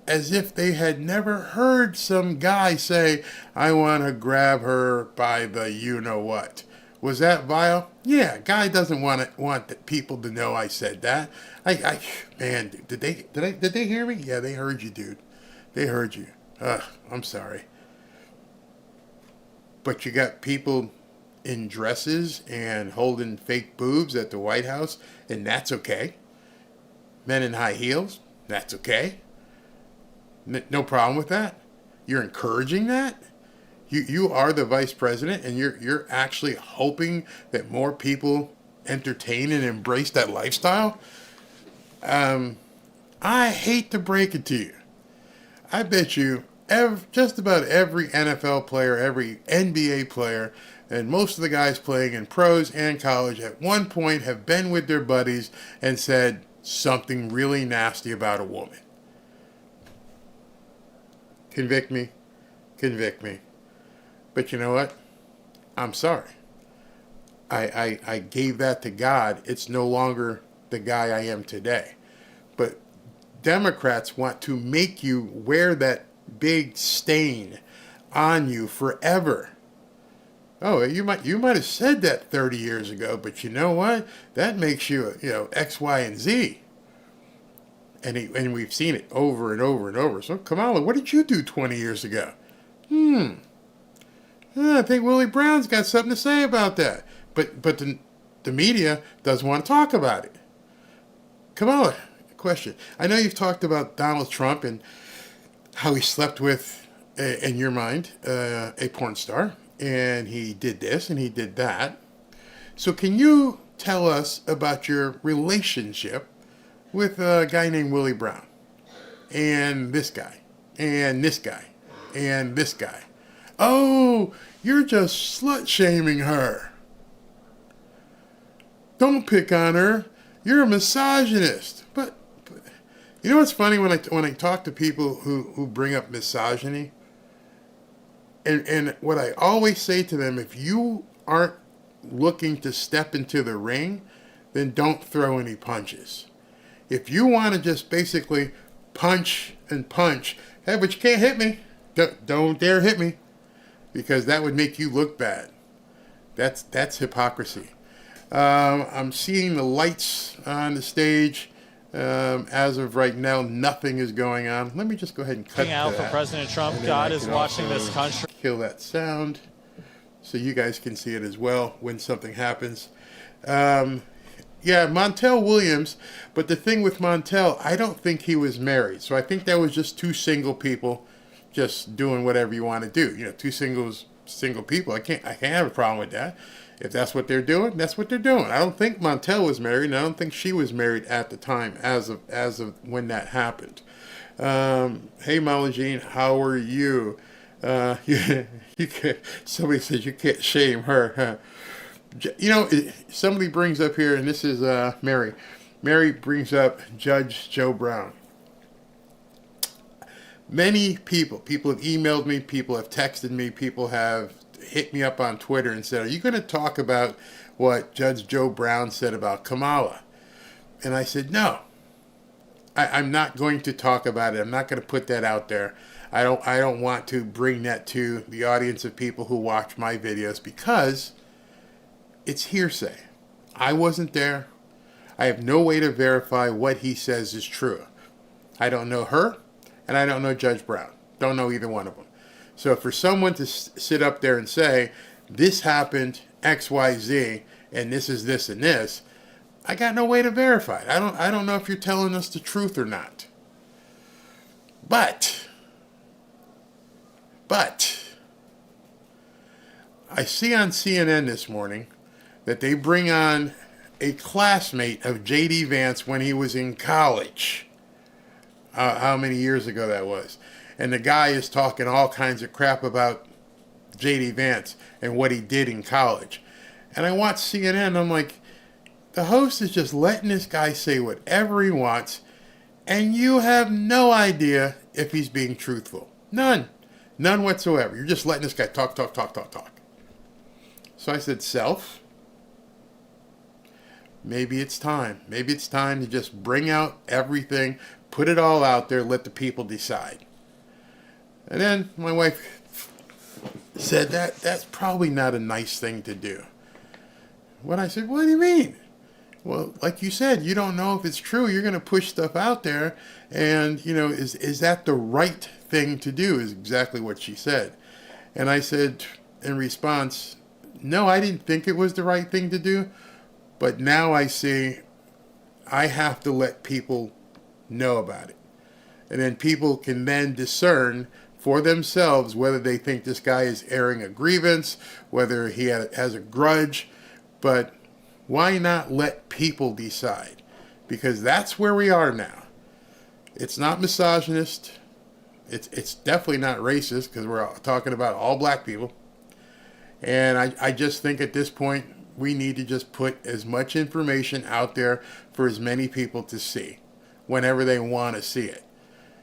as if they had never heard some guy say, I want to grab her by the you-know-what. Was that vile? Yeah, guy doesn't want the people to know I said that. Man, did they hear me? Yeah, they heard you, dude. They heard you. I'm sorry. But you got people in dresses and holding fake boobs at the White House, and that's okay. Men in high heels, that's okay. No problem with that. You're encouraging that. You are the vice president, and you're actually hoping that more people entertain and embrace that lifestyle. I hate to break it to you. I bet you just about every NFL player, every NBA player, and most of the guys playing in pros and college at one point have been with their buddies and said something really nasty about a woman. Convict me. Convict me. But you know what? I'm sorry. I gave that to God. It's no longer the guy I am today. But Democrats want to make you wear that big stain on you forever. Oh, you might have said that 30 years ago, but you know what? That makes you, X, Y, and Z. And we've seen it over and over and over. So, Kamala, what did you do 20 years ago? I think Willie Brown's got something to say about that. But the media doesn't want to talk about it. Kamala, question. I know you've talked about Donald Trump and how he slept with, in your mind, a porn star. And he did this and he did that. So can you tell us about your relationship with a guy named Willie Brown, and this guy, and this guy, and this guy. Oh, you're just slut-shaming her. Don't pick on her. You're a misogynist. But you know what's funny when I talk to people who bring up misogyny? And what I always say to them, if you aren't looking to step into the ring, then don't throw any punches. If you want to just basically punch and punch, hey, but you can't hit me. Don't dare hit me, because that would make you look bad. That's hypocrisy. I'm seeing the lights on the stage. As of right now, nothing is going on. Let me just go ahead and cut out to for that. President Trump. And then God I is can watching also this country. Kill that sound so you guys can see it as well when something happens. Yeah, Montel Williams, but the thing with Montel, I don't think he was married. So I think that was just two single people just doing whatever you want to do. You know, two single people. I can't have a problem with that. If that's what they're doing, that's what they're doing. I don't think Montel was married, and I don't think she was married at the time as of when that happened. Hey, Molly Jean, how are you? You can't, somebody says you can't shame her. Huh? You know, somebody brings up here, and this is Mary. Mary brings up Judge Joe Brown. Many people have emailed me, people have texted me, people have hit me up on Twitter and said, are you going to talk about what Judge Joe Brown said about Kamala? And I said, no. I'm not going to talk about it. I'm not going to put that out there. I don't want to bring that to the audience of people who watch my videos, because it's hearsay. I wasn't there. I have no way to verify what he says is true. I don't know her, and I don't know Judge Brown. Don't know either one of them. So for someone to sit up there and say, this happened, X, Y, Z, and this is this and this, I got no way to verify it. I don't know if you're telling us the truth or not. But I see on CNN this morning that they bring on a classmate of J.D. Vance when he was in college. How many years ago that was. And the guy is talking all kinds of crap about J.D. Vance and what he did in college. And I watch CNN, and I'm like, the host is just letting this guy say whatever he wants, and you have no idea if he's being truthful. None whatsoever. You're just letting this guy talk. So I said, self, maybe it's time. Maybe it's time to just bring out everything, put it all out there, let the people decide. And then my wife said that's probably not a nice thing to do. When I said, what do you mean? Well, like you said, you don't know if it's true. You're going to push stuff out there, and, you know, is that the right thing to do, is exactly what she said. And I said in response, no, I didn't think it was the right thing to do, but now I see I have to let people know about it. And then people can then discern for themselves whether they think this guy is airing a grievance, whether he has a grudge. But why not let people decide? Because that's where we are now. It's not misogynist. It's definitely not racist, because we're talking about all black people. And I just think at this point, we need to just put as much information out there for as many people to see whenever they want to see it.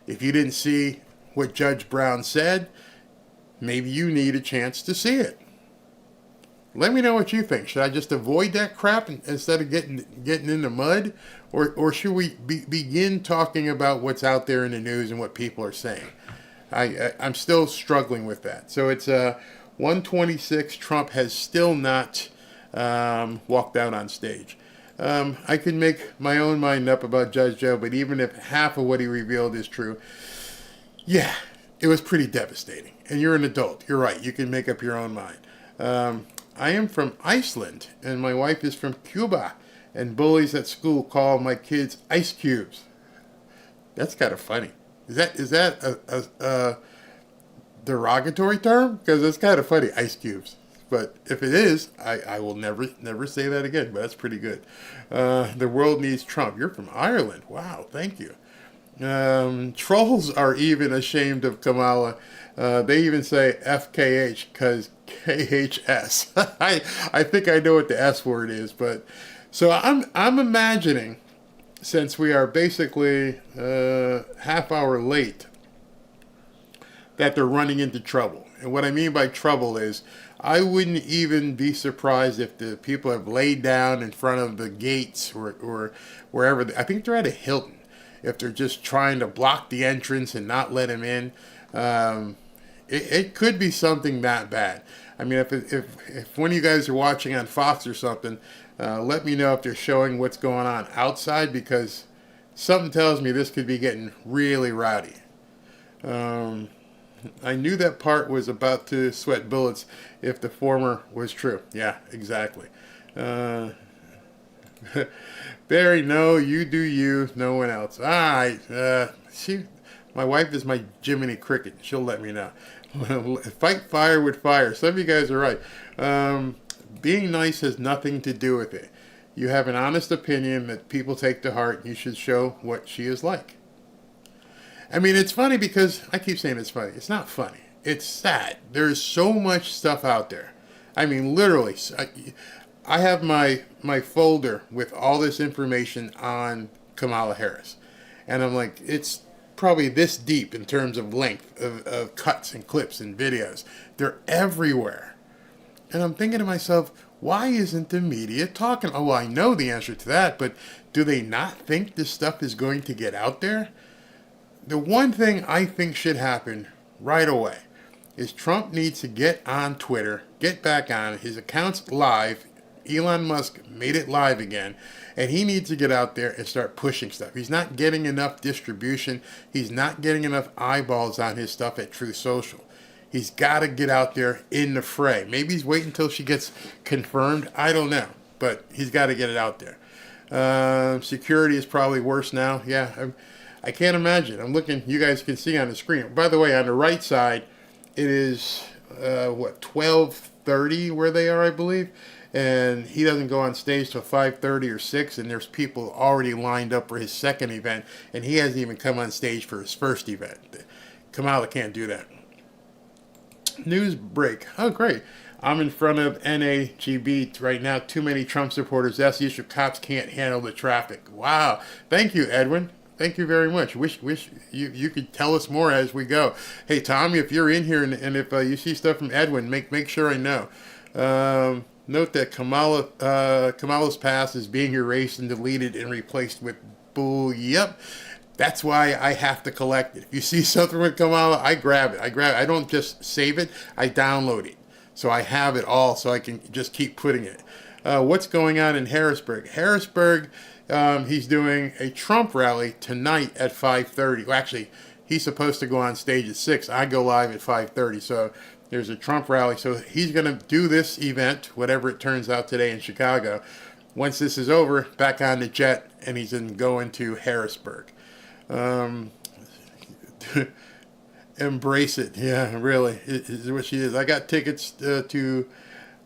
If you didn't see what Judge Brown said, maybe you need a chance to see it. Let me know what you think. Should I just avoid that crap instead of getting in the mud? Or should we begin talking about what's out there in the news and what people are saying? I'm still struggling with that. So it's 126. Trump has still not walked out on stage. I can make my own mind up about Judge Joe, but even if half of what he revealed is true, yeah, it was pretty devastating. And you're an adult. You're right. You can make up your own mind. I am from Iceland, and my wife is from Cuba, and bullies at school call my kids ice cubes. That's kind of funny. Is that a derogatory term? Because it's kind of funny, ice cubes. but if it is, I will never say that again. But that's pretty good. The world needs Trump. You're from Ireland. Wow, thank you. Trolls are even ashamed of Kamala. They even say FKH because KHS. I think I know what the S word is, but so I'm imagining, since we are basically half hour late, that they're running into trouble. And what I mean by trouble is, I wouldn't even be surprised if the people have laid down in front of the gates or wherever. I think they're at a Hilton. If they're just trying to block the entrance and not let him in, it could be something that bad. I mean, if one of you guys are watching on Fox or something, let me know if they're showing what's going on outside, because something tells me this could be getting really rowdy. I knew that part was about to sweat bullets if the former was true. Yeah, exactly. Barry, no, you do you, no one else. All right. My wife is my Jiminy Cricket. She'll let me know. Fight fire with fire. Some of you guys are right. Being nice has nothing to do with it. You have an honest opinion that people take to heart. You should show what she is like. I mean, it's funny because I keep saying it's funny. It's not funny. It's sad. There's so much stuff out there. I mean, literally, I have my folder with all this information on Kamala Harris. And I'm like, it's probably this deep in terms of length of cuts and clips and videos. They're everywhere. And I'm thinking to myself, why isn't the media talking? Oh, well, I know the answer to that, but do they not think this stuff is going to get out there? The one thing I think should happen right away is Trump needs to get on Twitter, get back on his account's live. Elon Musk made it live again, and he needs to get out there and start pushing stuff. He's not getting enough distribution. He's not getting enough eyeballs on his stuff at Truth Social. He's got to get out there in the fray. Maybe he's waiting until she gets confirmed. I don't know, but he's got to get it out there. Security is probably worse now. Yeah, I can't imagine. I'm looking. You guys can see on the screen. By the way, on the right side, it is 12:30 where they are, I believe. And he doesn't go on stage till 5:30 or 6, and there's people already lined up for his second event, and he hasn't even come on stage for his first event. Kamala can't do that. News break. Oh, great. I'm in front of NABJ right now. Too many Trump supporters. That's the issue. Cops can't handle the traffic. Wow. Thank you, Edwin. Thank you very much. Wish you could tell us more as we go. Hey, Tommy, if you're in here and if you see stuff from Edwin, make sure I know. Note that Kamala's past is being erased and deleted and replaced with bull. Yep. That's why I have to collect it. If you see something with Kamala, I grab it. I don't just save it. I download it. So I have it all so I can just keep putting it. What's going on in Harrisburg? Harrisburg, he's doing a Trump rally tonight at 5:30. Well, actually, he's supposed to go on stage at 6. I go live at 5:30. So there's a Trump rally. So he's going to do this event, whatever it turns out today in Chicago. Once this is over, back on the jet, and he's going to Harrisburg. Embrace it. Yeah, really. Is what she is. I got tickets to.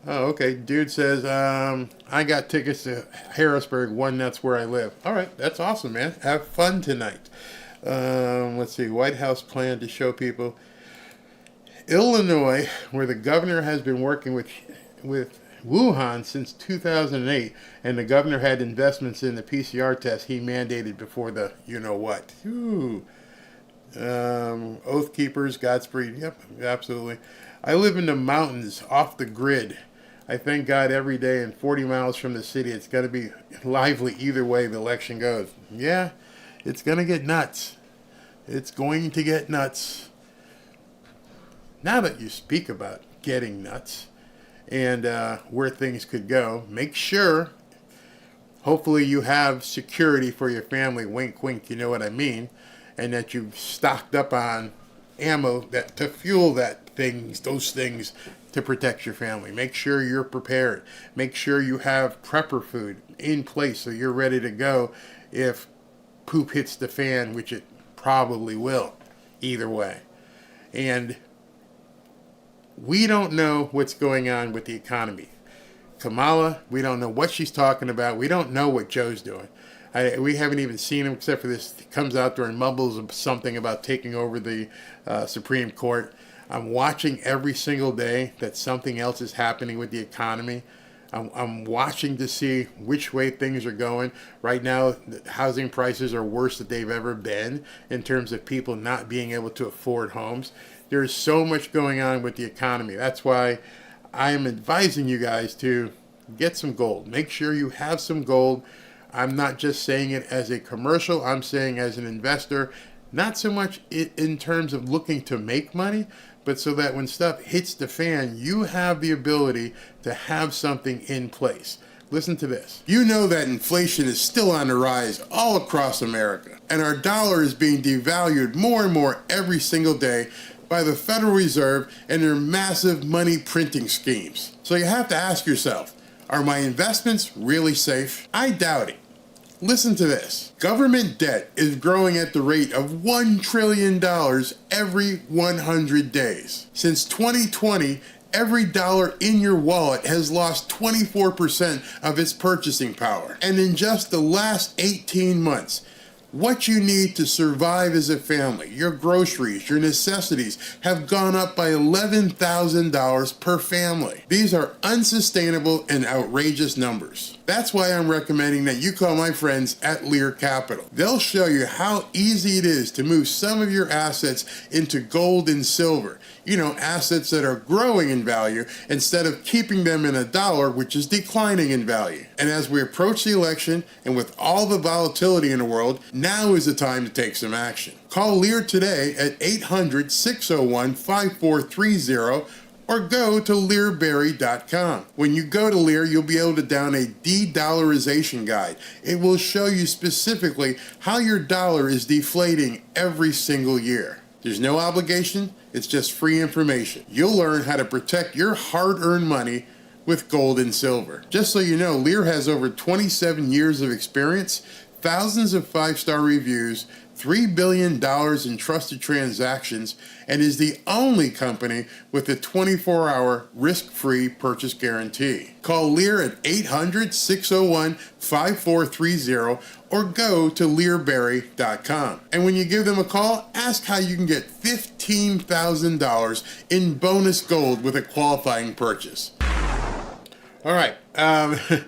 Oh, okay. Dude says, I got tickets to Harrisburg. One, that's where I live. All right. That's awesome, man. Have fun tonight. Let's see. White House plan to show people. Illinois, where the governor has been working with Wuhan since 2008, and the governor had investments in the PCR test he mandated before the you-know-what. Oath Keepers, Godspeed. Yep, absolutely. I live in the mountains, off the grid. I thank God every day, and 40 miles from the city. It's going to be lively either way the election goes. Yeah, it's going to get nuts. It's going to get nuts. Now that you speak about getting nuts and where things could go, make sure, hopefully you have security for your family, wink, wink, you know what I mean, and that you've stocked up on ammo to fuel those things to protect your family. Make sure you're prepared. Make sure you have prepper food in place so you're ready to go if poop hits the fan, which it probably will, either way. And We don't know what's going on with the economy. Kamala, we don't know what she's talking about. We don't know what Joe's doing. We haven't even seen him except for this. He comes out there and mumbles something about taking over the Supreme Court. I'm watching every single day that something else is happening with the economy. I'm watching to see which way things are going. Right now, housing prices are worse than they've ever been in terms of people not being able to afford homes. There's so much going on with the economy. That's why I am advising you guys to get some gold. Make sure you have some gold. I'm not just saying it as a commercial. I'm saying as an investor, not so much in terms of looking to make money, but so that when stuff hits the fan, you have the ability to have something in place. Listen to this. You know that inflation is still on the rise all across America, and our dollar is being devalued more and more every single day by the Federal Reserve and their massive money printing schemes. So you have to ask yourself, are my investments really safe? I doubt it. Listen to this. Government debt is growing at the rate of $1 trillion every 100 days. Since 2020, every dollar in your wallet has lost 24% of its purchasing power. And in just the last 18 months, what you need to survive as a family, your groceries, your necessities, have gone up by $11,000 per family. These are unsustainable and outrageous numbers. That's why I'm recommending that you call my friends at Lear Capital. They'll show you how easy it is to move some of your assets into gold and silver. You know, assets that are growing in value instead of keeping them in a dollar, which is declining in value. And as we approach the election and with all the volatility in the world, now is the time to take some action. Call Lear today at 800-601-5430 or go to learberry.com. When you go to Lear, you'll be able to download a de-dollarization guide. It will show you specifically how your dollar is deflating every single year. There's no obligation, it's just free information. You'll learn how to protect your hard-earned money with gold and silver. Just so you know, Lear has over 27 years of experience, thousands of 5-star reviews, $3 billion in trusted transactions, and is the only company with a 24-hour risk-free purchase guarantee. Call Lear at 800-601-5430 or go to learberry.com. And when you give them a call, ask how you can get $15,000 in bonus gold with a qualifying purchase. All right. I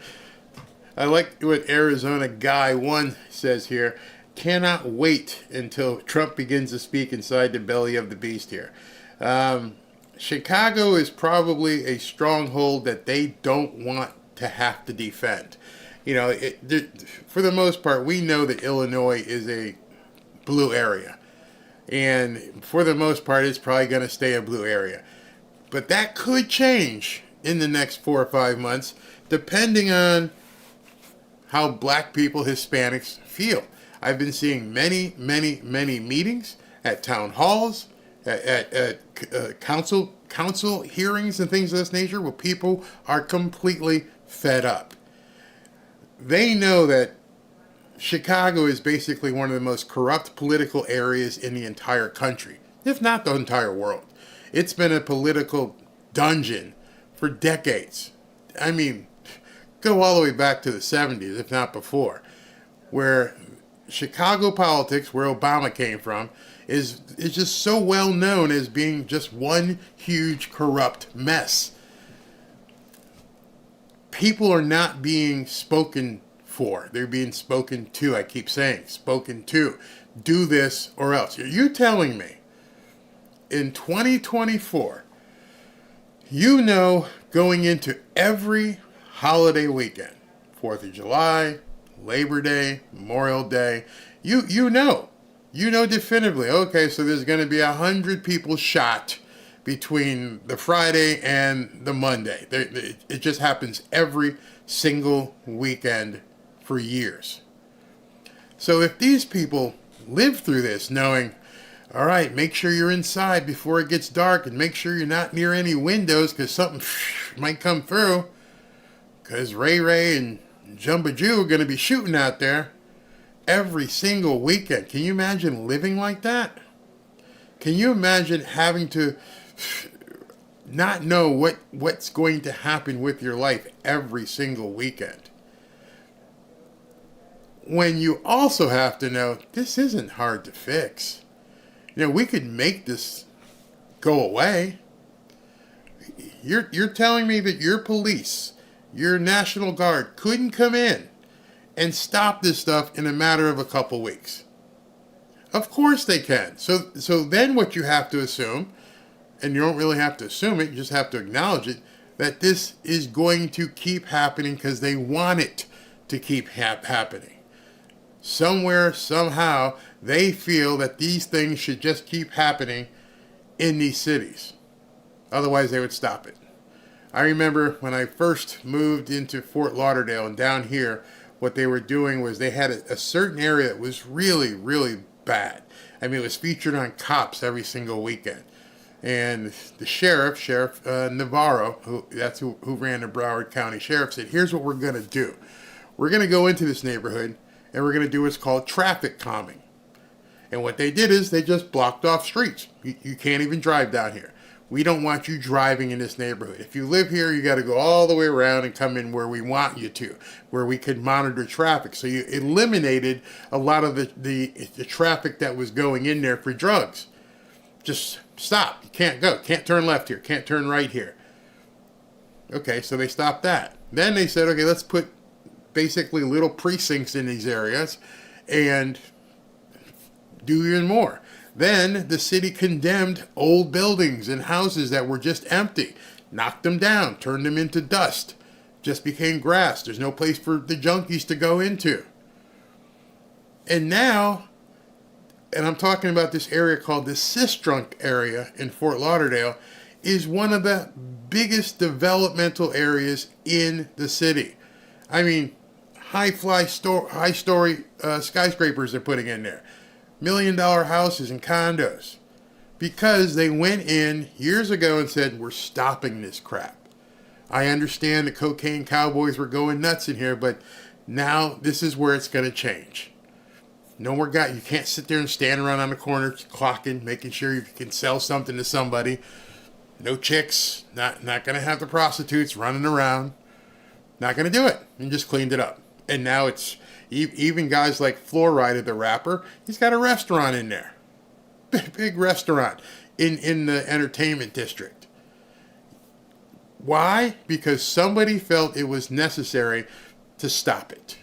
like what Arizona Guy 1 says here. Cannot wait until Trump begins to speak inside the belly of the beast here. Chicago is probably a stronghold that they don't want to have to defend. You know, for the most part, we know that Illinois is a blue area. And for the most part, it's probably going to stay a blue area. But that could change in the next 4 or 5 months, depending on how black people, Hispanics feel. I've been seeing many meetings at town halls, at council hearings and things of this nature where people are completely fed up. They know that Chicago is basically one of the most corrupt political areas in the entire country, if not the entire world. It's been a political dungeon for decades. I mean, go all the way back to the 70s, if not before, where Chicago politics, where Obama came from, is just so well known as being just one huge corrupt mess. People are not being spoken for. They're being spoken to. I keep saying, spoken to. Do this or else. Are you telling me in 2024, you know, going into every holiday weekend, 4th of July, Labor Day, Memorial Day, you know definitively, okay, so there's going to be 100 people shot between the Friday and the Monday. It just happens every single weekend for years. So if these people live through this knowing, all right, make sure you're inside before it gets dark and make sure you're not near any windows because something might come through because Ray and Jumba Jew are going to be shooting out there every single weekend. Can you imagine living like that? Can you imagine having to not know what's going to happen with your life every single weekend. When you also have to know this isn't hard to fix. We could make this go away. You're telling me that your police, your National Guard couldn't come in and stop this stuff in a matter of a couple weeks? Of course they can. So then what you have to assume, and you don't really have to assume it, you just have to acknowledge it, that this is going to keep happening because they want it to keep happening. Somewhere, somehow, they feel that these things should just keep happening in these cities. Otherwise, they would stop it. I remember when I first moved into Fort Lauderdale and down here, what they were doing was they had a certain area that was really, really bad. I mean, it was featured on Cops every single weekend. And the Sheriff Navarro, who ran the Broward County Sheriff, said, here's what we're going to do. We're going to go into this neighborhood and we're going to do what's called traffic calming. And what they did is they just blocked off streets. You can't even drive down here. We don't want you driving in this neighborhood. If you live here, you got to go all the way around and come in where we want you to, where we could monitor traffic. So you eliminated a lot of the traffic that was going in there for drugs. Just stop. You can't go. Can't turn left here. Can't turn right here. Okay, so they stopped that. Then they said, okay, let's put basically little precincts in these areas and do even more. Then the city condemned old buildings and houses that were just empty, knocked them down, turned them into dust, just became grass. There's no place for the junkies to go into. And now, and I'm talking about this area called the Sistrunk area in Fort Lauderdale, is one of the biggest developmental areas in the city. I mean, high-story skyscrapers they're putting in there. $1 million houses and condos. Because they went in years ago and said, we're stopping this crap. I understand the cocaine cowboys were going nuts in here, but now this is where it's going to change. No more you can't sit there and stand around on the corner clocking, making sure you can sell something to somebody. No chicks, not going to have the prostitutes running around. Not going to do it. And just cleaned it up. And now it's even guys like Fluoride, the rapper, he's got a restaurant in there. Big restaurant in the entertainment district. Why? Because somebody felt it was necessary to stop it.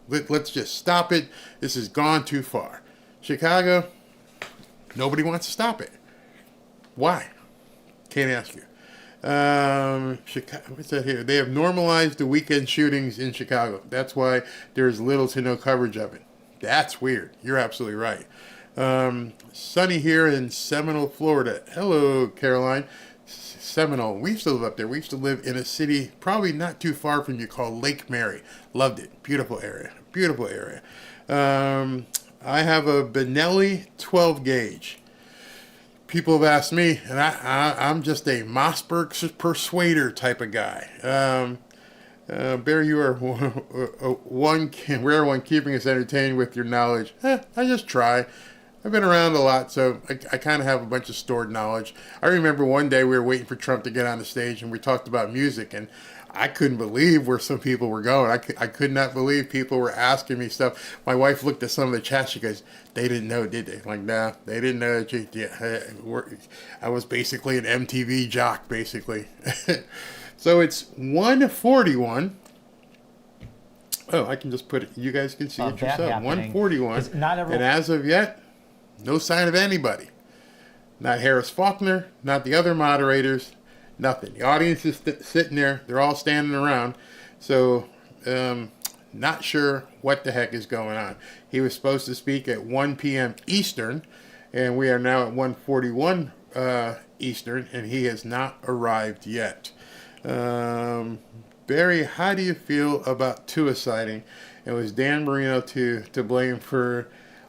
Let's just stop it. This has gone too far. Chicago, nobody wants to stop it. Why? Can't ask you. Chicago, what's that here? They have normalized the weekend shootings in Chicago. That's why there's little to no coverage of it. That's weird. You're absolutely right. Sunny here in Seminole, Florida. Hello, Caroline. Seminole. We used to live up there. We used to live in a city probably not too far from you called Lake Mary. Loved it. Beautiful area. Beautiful area. I have a Benelli 12 gauge. People have asked me, and I'm just a Mossberg persuader type of guy. Barry, you are one rare one keeping us entertained with your knowledge. I just try. I've been around a lot, so I kind of have a bunch of stored knowledge. I remember one day we were waiting for Trump to get on the stage, and we talked about music, and I couldn't believe where some people were going. I could not believe people were asking me stuff. My wife looked at some of the chats. She goes, they didn't know, did they? Like, no, they didn't know. I was basically an MTV jock, basically. So it's 1:41. Oh, I can just put it. You guys can see it yourself. 1:41. And as of yet, no sign of anybody. Not Harris Faulkner, not the other moderators. Nothing. The audience is sitting there. They're all standing around. So, not sure what the heck is going on. He was supposed to speak at 1 p.m. Eastern, and we are now at 1:41 Eastern, and he has not arrived yet. Barry, how do you feel about Tua sighting? And was Dan Marino to blame for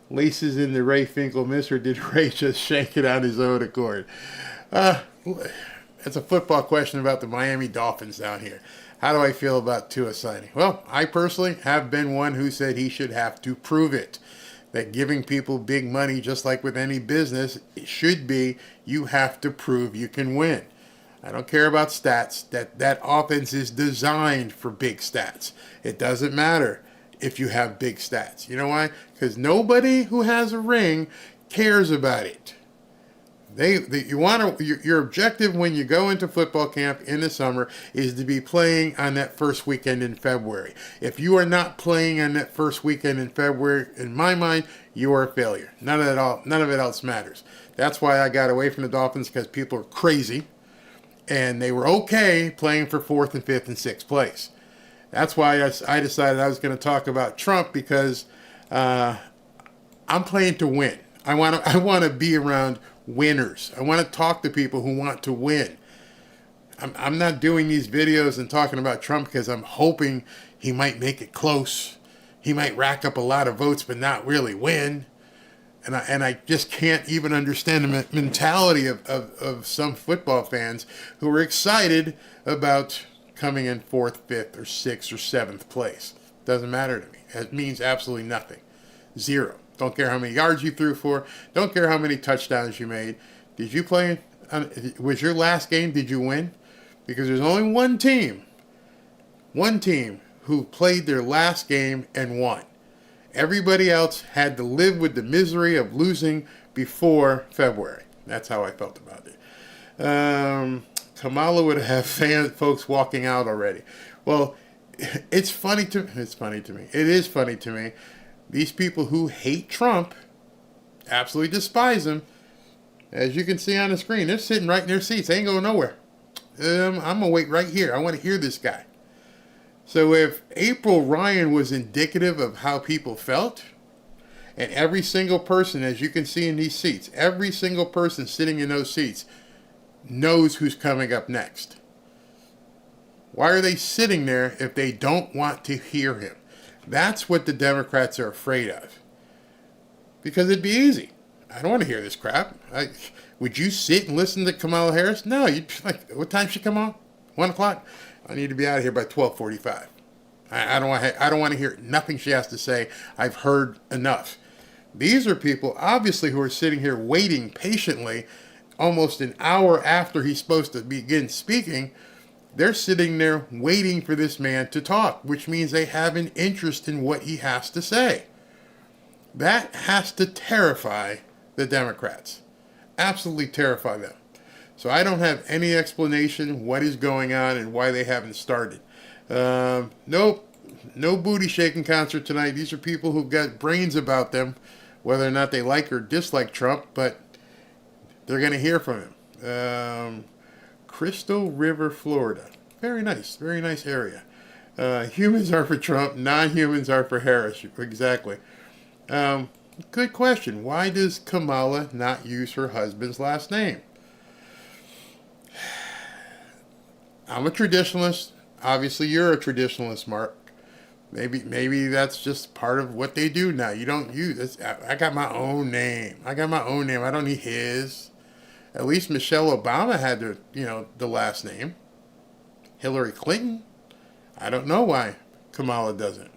laces in the Ray Finkel miss, or did Ray just shank it on his own accord? That's a football question about the Miami Dolphins down here. How do I feel about Tua signing? Well, I personally have been one who said he should have to prove it. That giving people big money, just like with any business, it should be you have to prove you can win. I don't care about stats. That offense is designed for big stats. It doesn't matter if you have big stats. You know why? Because nobody who has a ring cares about it. Your objective when you go into football camp in the summer is to be playing on that first weekend in February. If you are not playing on that first weekend in February, in my mind, you are a failure. None of it else matters. That's why I got away from the Dolphins, because people are crazy, and they were okay playing for 4th and 5th and 6th place. That's why I decided I was going to talk about Trump, because I'm playing to win. I want to be around winners. I want to talk to people who want to win. I'm not doing these videos and talking about Trump because I'm hoping he might make it close. He might rack up a lot of votes but not really win. And I just can't even understand the mentality of some football fans who are excited about coming in 4th, 5th, or 6th, or 7th place. Doesn't matter to me. It means absolutely nothing. Zero. Don't care how many yards you threw for. Don't care how many touchdowns you made. Did you play? Was your last game, did you win? Because there's only one team who played their last game and won. Everybody else had to live with the misery of losing before February. That's how I felt about it. Kamala would have folks walking out already. Well, it's funny to me. It is funny to me. These people who hate Trump absolutely despise him. As you can see on the screen, they're sitting right in their seats. They ain't going nowhere. I'm going to wait right here. I want to hear this guy. So if April Ryan was indicative of how people felt, and every single person, as you can see in these seats, every single person sitting in those seats knows who's coming up next. Why are they sitting there if they don't want to hear him? That's what the Democrats are afraid of. Because it'd be easy. I don't want to hear this crap. Would you sit and listen to Kamala Harris? No. You'd be like, what time she come on? 1 o'clock? I need to be out of here by 12:45. I don't want to hear nothing she has to say. I've heard enough. These are people, obviously, who are sitting here waiting patiently almost an hour after he's supposed to begin speaking. They're sitting there waiting for this man to talk, which means they have an interest in what he has to say. That has to terrify the Democrats. Absolutely terrify them. So I don't have any explanation what is going on and why they haven't started. Nope. No booty shaking concert tonight. These are people who've got brains about them, whether or not they like or dislike Trump, but they're going to hear from him. Crystal River, Florida. Very nice area. Humans are for Trump, non-humans are for Harris. Exactly. Good question. Why does Kamala not use her husband's last name? I'm a traditionalist. Obviously, you're a traditionalist, Mark. Maybe that's just part of what they do now. You don't use this. I got my own name. I don't need his. At least Michelle Obama had the last name. Hillary Clinton, I don't know why Kamala doesn't.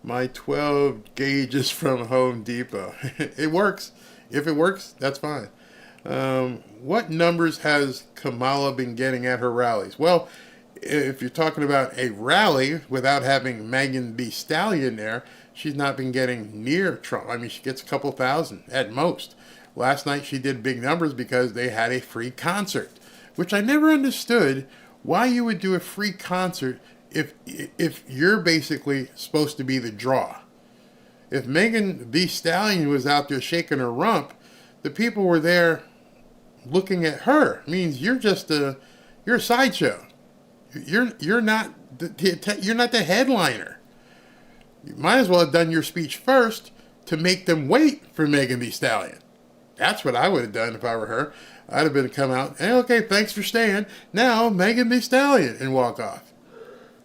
My 12 gauges from Home Depot. It works. If it works, that's fine. What numbers has Kamala been getting at her rallies? Well, if you're talking about a rally without having Megan Thee Stallion there, she's not been getting near Trump. I mean, she gets a couple thousand at most. Last night she did big numbers because they had a free concert, which I never understood why you would do a free concert if you're basically supposed to be the draw. If Megan Thee Stallion was out there shaking her rump, the people were there looking at her. It means you're a sideshow. You're not the headliner. You might as well have done your speech first to make them wait for Megan Thee Stallion. That's what I would have done if I were her. I'd have been come out, hey, okay, thanks for staying. Now, Megan Thee Stallion, and walk off.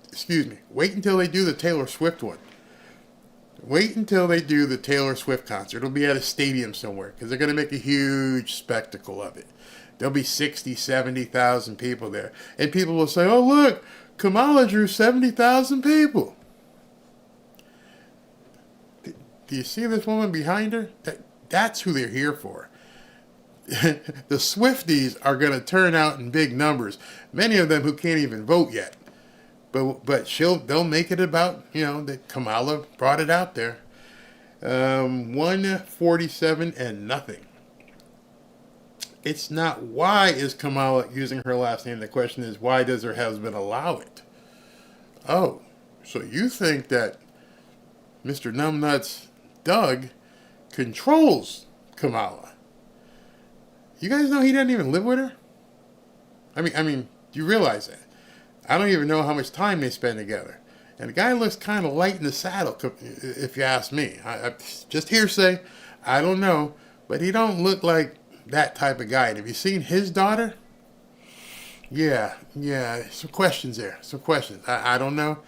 Excuse me. Wait until they do the Taylor Swift one. Wait until they do the Taylor Swift concert. It'll be at a stadium somewhere because they're going to make a huge spectacle of it. There'll be 60, 70,000 people there. And people will say, oh, look, Kamala drew 70,000 people. Do you see this woman behind her? That's who they're here for. the Swifties are going to turn out in big numbers. Many of them who can't even vote yet. But they'll make it about, that Kamala brought it out there. 147 and nothing. It's not why is Kamala using her last name. The question is, why does her husband allow it? Oh, so you think that Mr. Numbnuts Doug controls Kamala? You guys know he doesn't even live with her? I mean, do you realize that? I don't even know how much time they spend together. And the guy looks kind of light in the saddle, if you ask me. I just hearsay. I don't know. But he don't look like that type of guy. And have you seen his daughter? Yeah. Some questions there. Some questions. I don't know.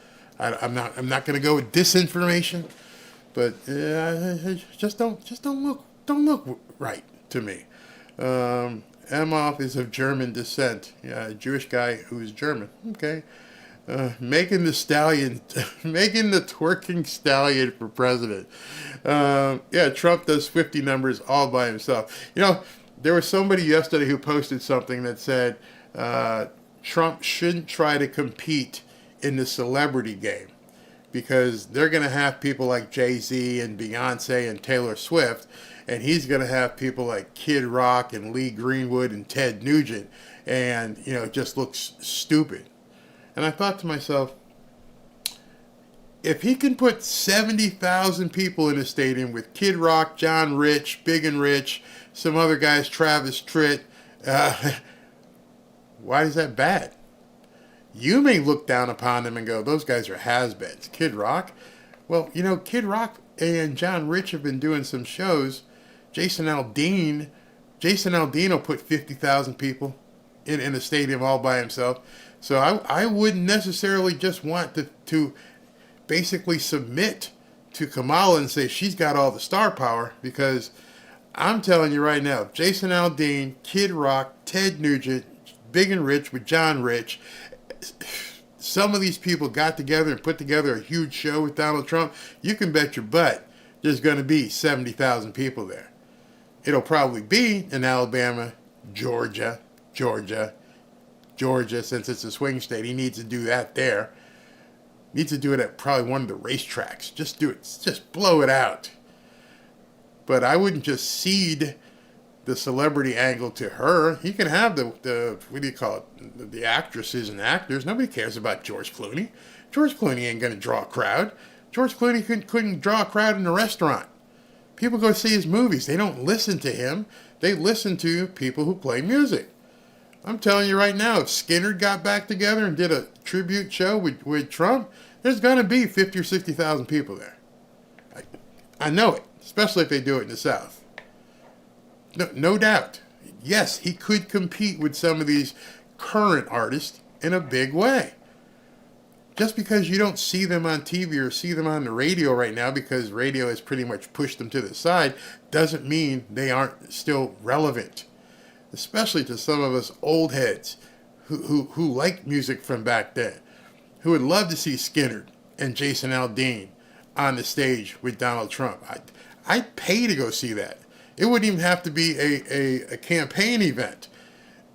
I'm not going to go with disinformation. But just don't look right to me. Emhoff is of German descent. Yeah, a Jewish guy who's German. Okay. Making the twerking stallion for president. Trump does 50 numbers all by himself. There was somebody yesterday who posted something that said Trump shouldn't try to compete in the celebrity game because they're going to have people like Jay-Z and Beyonce and Taylor Swift, and he's going to have people like Kid Rock and Lee Greenwood and Ted Nugent, and, it just looks stupid. And I thought to myself, if he can put 70,000 people in a stadium with Kid Rock, John Rich, Big and Rich, some other guys, Travis Tritt, why is that bad? You may look down upon them and go, those guys are has-beens. Kid Rock? Well, Kid Rock and John Rich have been doing some shows. Jason Aldean will put 50,000 people in a stadium all by himself. So I wouldn't necessarily just want to basically submit to Kamala and say she's got all the star power, because I'm telling you right now, Jason Aldean, Kid Rock, Ted Nugent, Big and Rich with John Rich, some of these people got together and put together a huge show with Donald Trump. You can bet your butt there's going to be 70,000 people there. It'll probably be in Alabama, Georgia, since it's a swing state. He needs to do that there. Needs to do it at probably one of the racetracks. Just do it. Just blow it out. But I wouldn't just cede the celebrity angle to her. He can have the what do you call it? The actresses and actors. Nobody cares about George Clooney. George Clooney ain't going to draw a crowd. George Clooney couldn't draw a crowd in a restaurant. People go see his movies. They don't listen to him. They listen to people who play music. I'm telling you right now, if Skinner got back together and did a tribute show with Trump, there's going to be 50 or 60,000 people there. I know it, especially if they do it in the South. No doubt. Yes, he could compete with some of these current artists in a big way. Just because you don't see them on TV or see them on the radio right now, because radio has pretty much pushed them to the side, doesn't mean they aren't still relevant. Especially to some of us old heads who like music from back then, who would love to see Skinner and Jason Aldean on the stage with Donald Trump. I'd pay to go see that. It wouldn't even have to be a campaign event.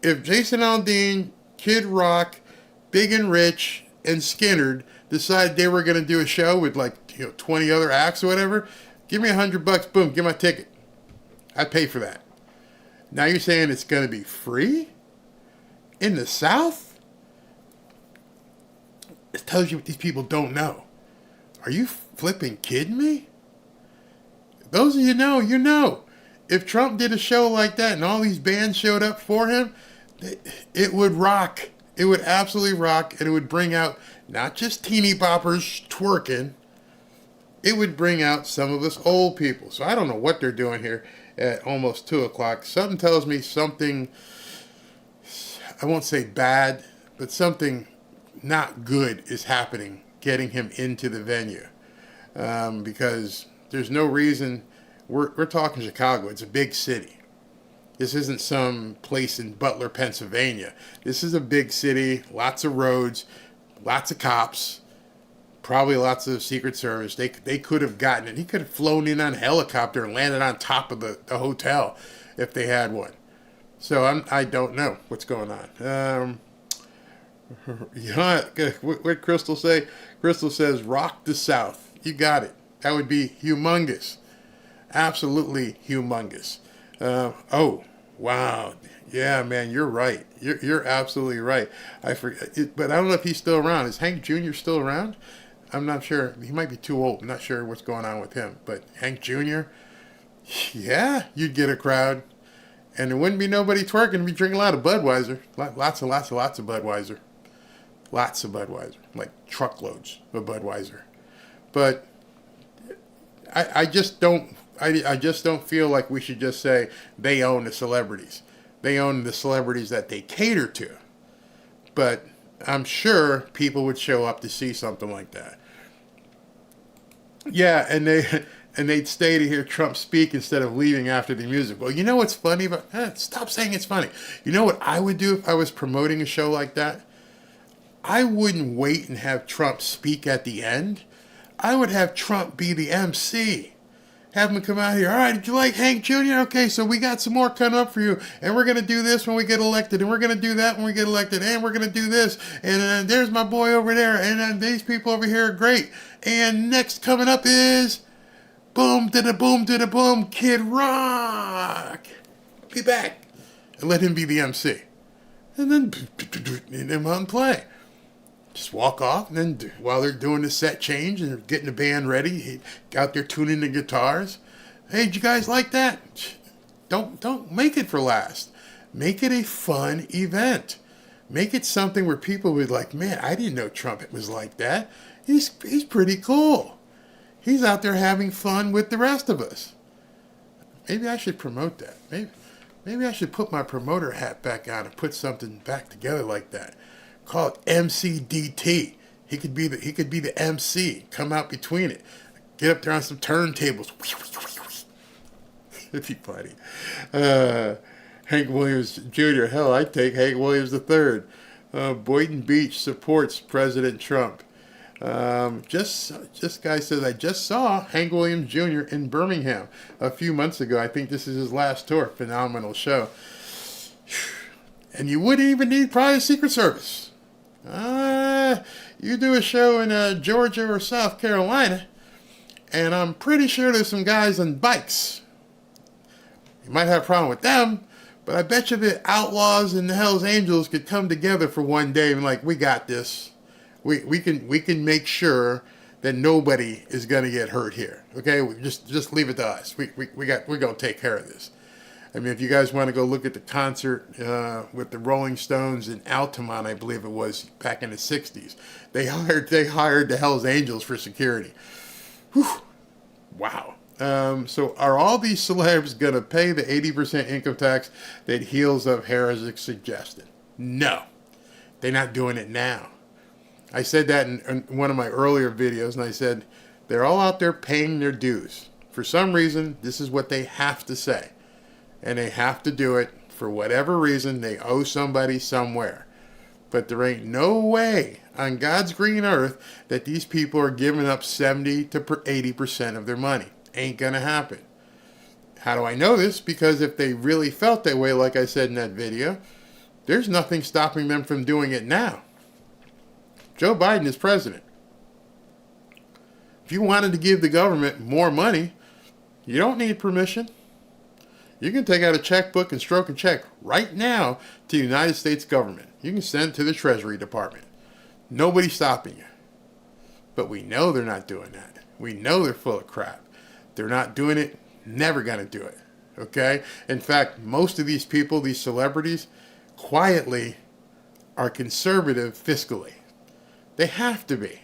If Jason Aldean, Kid Rock, Big and Rich, and Skinner decided they were going to do a show with 20 other acts or whatever, give me $100, boom, get my ticket. I'd pay for that. Now you're saying it's going to be free? In the South? It tells you what these people don't know. Are you flipping kidding me? Those of you know, you know. If Trump did a show like that and all these bands showed up for him, it would rock. It would absolutely rock, and it would bring out not just teeny boppers twerking. It would bring out some of us old people. So I don't know what they're doing here at almost 2 o'clock. Something tells me something, I won't say bad, but something not good is happening, getting him into the venue. Because there's no reason, we're talking Chicago, it's a big city. This isn't some place in Butler, Pennsylvania. This is a big city, lots of roads, lots of cops, probably lots of Secret Service. They could have gotten it. He could have flown in on a helicopter and landed on top of the hotel if they had one. So I don't know what's going on. You know what Crystal say? Crystal says, rock the South. You got it. That would be humongous. Absolutely humongous. Oh, wow. Yeah, man, you're right. You're absolutely right. I forget, but I don't know if he's still around. Is Hank Jr. still around? I'm not sure. He might be too old. I'm not sure what's going on with him. But Hank Jr., yeah, you'd get a crowd. And there wouldn't be nobody twerking. It'd be drinking a lot of Budweiser. Lots of Budweiser. Lots of Budweiser. Like truckloads of Budweiser. But I just don't feel like we should just say they own the celebrities. They own the celebrities that they cater to. But I'm sure people would show up to see something like that. Yeah, and they'd stay to hear Trump speak instead of leaving after the music. Well, you know what's funny about stop saying it's funny. You know what I would do if I was promoting a show like that? I wouldn't wait and have Trump speak at the end. I would have Trump be the MC. Have him come out here. All right, did you like Hank Jr.? Okay, so we got some more coming up for you. And we're going to do this when we get elected. And we're going to do that when we get elected. And we're going to do this. And there's my boy over there. And these people over here are great. And next coming up is boom, to the boom, to the boom, Kid Rock. Be back. And let him be the MC. And then him on play. Just walk off, and then while they're doing the set change and getting the band ready, he out there tuning the guitars. Hey, did you guys like that? Don't make it for last. Make it a fun event. Make it something where people would like, man, I didn't know Trump was like that. He's pretty cool. He's out there having fun with the rest of us. Maybe I should promote that. Maybe I should put my promoter hat back on and put something back together like that. Call it MCDT. He could be the MC. Come out between it. Get up there on some turntables. It'd be funny. Hank Williams Jr. Hell, I'd take Hank Williams III. Boynton Beach supports President Trump. Just guy says, I just saw Hank Williams Jr. in Birmingham a few months ago. I think this is his last tour. Phenomenal show. And you wouldn't even need probably Secret Service. You do a show in Georgia or South Carolina, and I'm pretty sure there's some guys on bikes. You might have a problem with them, but I bet you the Outlaws and the Hells Angels could come together for one day and like, we got this. We can make sure that nobody is going to get hurt here. Okay, just leave it to us. We're going to take care of this. I mean, if you guys want to go look at the concert with the Rolling Stones in Altamont, I believe it was back in the '60s, they hired the Hells Angels for security. Whew. Wow. So are all these celebs going to pay the 80% income tax that Heels of Harris suggested? No, they're not doing it now. I said that in one of my earlier videos, and I said they're all out there paying their dues. For some reason, this is what they have to say. And they have to do it for whatever reason. They owe somebody somewhere. But there ain't no way on God's green earth that these people are giving up 70 to 80% of their money. Ain't going to happen. How do I know this? Because if they really felt that way, like I said in that video, there's nothing stopping them from doing it now. Joe Biden is president. If you wanted to give the government more money, you don't need permission. You can take out a checkbook and stroke a check right now to the United States government. You can send it to the Treasury Department. Nobody's stopping you. But we know they're not doing that. We know they're full of crap. They're not doing it, never going to do it. Okay? In fact, most of these people, these celebrities, quietly are conservative fiscally. They have to be.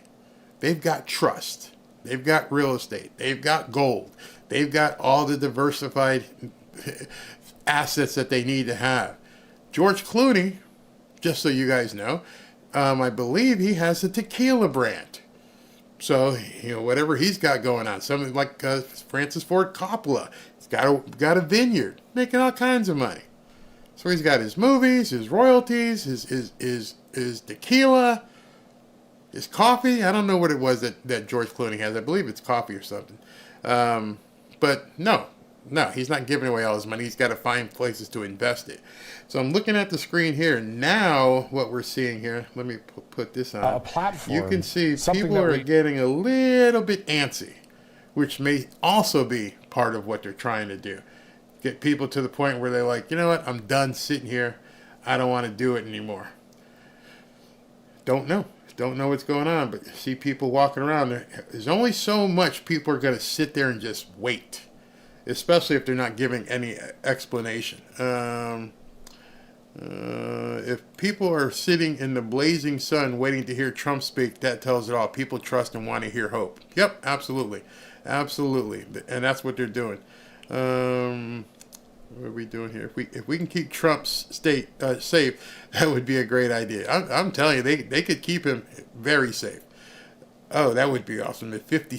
They've got trust. They've got real estate. They've got gold. They've got all the diversified assets that they need to have. George Clooney, just so you guys know, I believe he has a tequila brand. So, whatever he's got going on, something like Francis Ford Coppola, he's got a vineyard, making all kinds of money. So he's got his movies, his royalties, his tequila, his coffee. I don't know what it was that George Clooney has. I believe it's coffee or something. But no, No, he's not giving away all his money. He's got to find places to invest it. So I'm looking at the screen here. Now what we're seeing here, let me put this on. A platform. You can see Something people that are getting a little bit antsy, which may also be part of what they're trying to do. Get people to the point where they're like, you know what, I'm done sitting here. I don't want to do it anymore. Don't know what's going on, but see people walking around. There's only so much people are going to sit there and just wait, especially if they're not giving any explanation. If people are sitting in the blazing sun waiting to hear Trump speak, that tells it all. People trust and want to hear hope. Yep, absolutely. Absolutely. And that's what they're doing. What are we doing here? If we can keep Trump's state safe, that would be a great idea. I'm telling you, they could keep him very safe. Oh, that would be awesome. If 50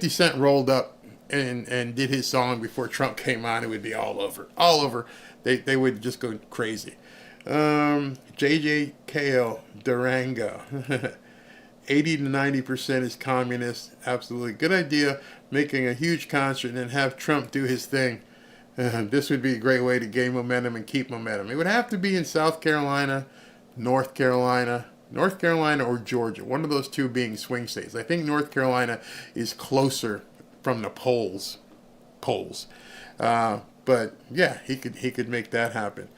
Cent rolled up and did his song before Trump came on, it would be all over. All over. They would just go crazy. JJKL Durango. 80 to 90% is communist. Absolutely. Good idea. Making a huge concert and then have Trump do his thing. This would be a great way to gain momentum and keep momentum. It would have to be in South Carolina, North Carolina or Georgia. One of those two being swing states. I think North Carolina is closer from the polls. But yeah, he could make that happen.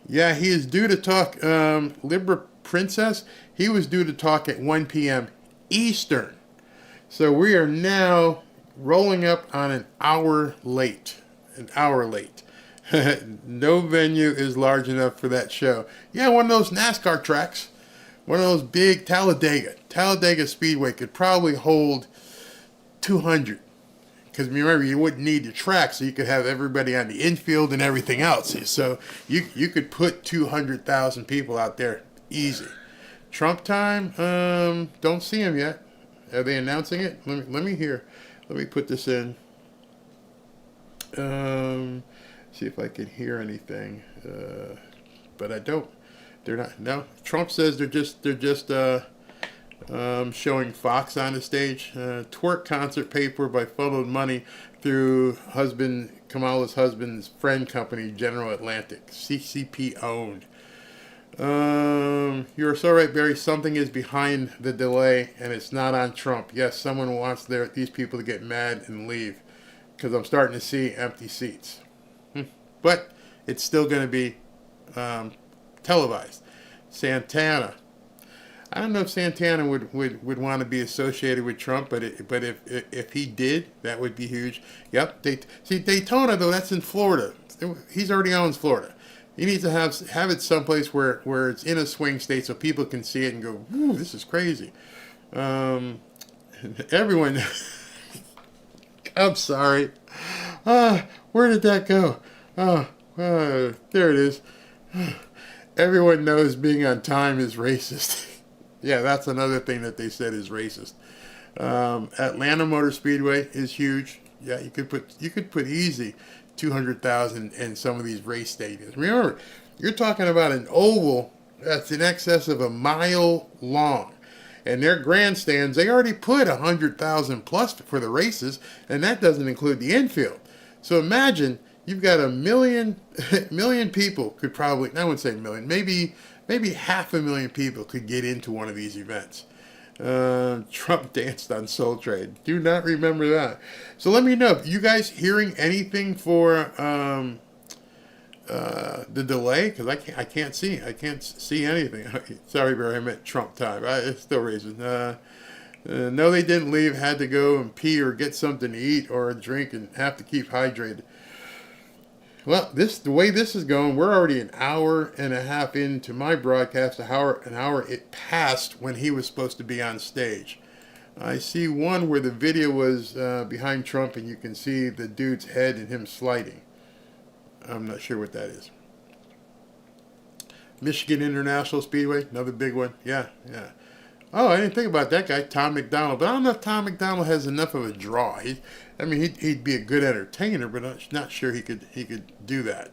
Yeah, he is due to talk. Libra Princess, he was due to talk at 1 p.m. Eastern. So we are now rolling up on an hour late. No venue is large enough for that show. Yeah, one of those NASCAR tracks. One of those big Talladega Speedway could probably hold 200. Because remember, you wouldn't need the track, so you could have everybody on the infield and everything else. So you could put 200,000 people out there easy. Trump time, don't see him yet. Are they announcing it? Let me hear. Let me put this in. See if I can hear anything. But I don't. They're not. No. Trump says they're just showing Fox on the stage. Twerk concert paid for by funneled money through Kamala's husband's friend company, General Atlantic, CCP owned. You're so right, Barry. Something is behind the delay, and it's not on Trump. Yes, someone wants these people to get mad and leave, because I'm starting to see empty seats. But it's still going to be televised. Santana. I don't know if Santana would want to be associated with Trump, but if he did, that would be huge. Yep. Daytona, though, that's in Florida. He's already owns Florida. He needs to have it someplace where it's in a swing state so people can see it and go, "Ooh, this is crazy." Everyone, I'm sorry. Where did that go? There it is. Everyone knows being on time is racist. Yeah, that's another thing that they said is racist. Atlanta Motor Speedway is huge. Yeah, you could put easy 200,000 in some of these race stadiums. Remember, you're talking about an oval that's in excess of a mile long. And their grandstands, they already put 100,000 plus for the races, and that doesn't include the infield. So imagine you've got a million people could probably, I wouldn't say a million, maybe 500,000 people could get into one of these events. Trump danced on Soul Train. Do not remember that. So let me know. You guys hearing anything for the delay? Because I can't see anything. Sorry, Barry, I meant Trump time. It's still racist. No, they didn't leave. Had to go and pee or get something to eat or a drink and have to keep hydrated. Well, the way this is going, we're already an hour and a half into my broadcast. An hour it passed when he was supposed to be on stage. I see one where the video was behind Trump, and you can see the dude's head and him sliding. I'm not sure what that is. Michigan International Speedway, another big one. Yeah. Oh, I didn't think about that guy, Tom McDonald. But I don't know if Tom McDonald has enough of a draw. He'd be a good entertainer, but I'm not sure he could do that.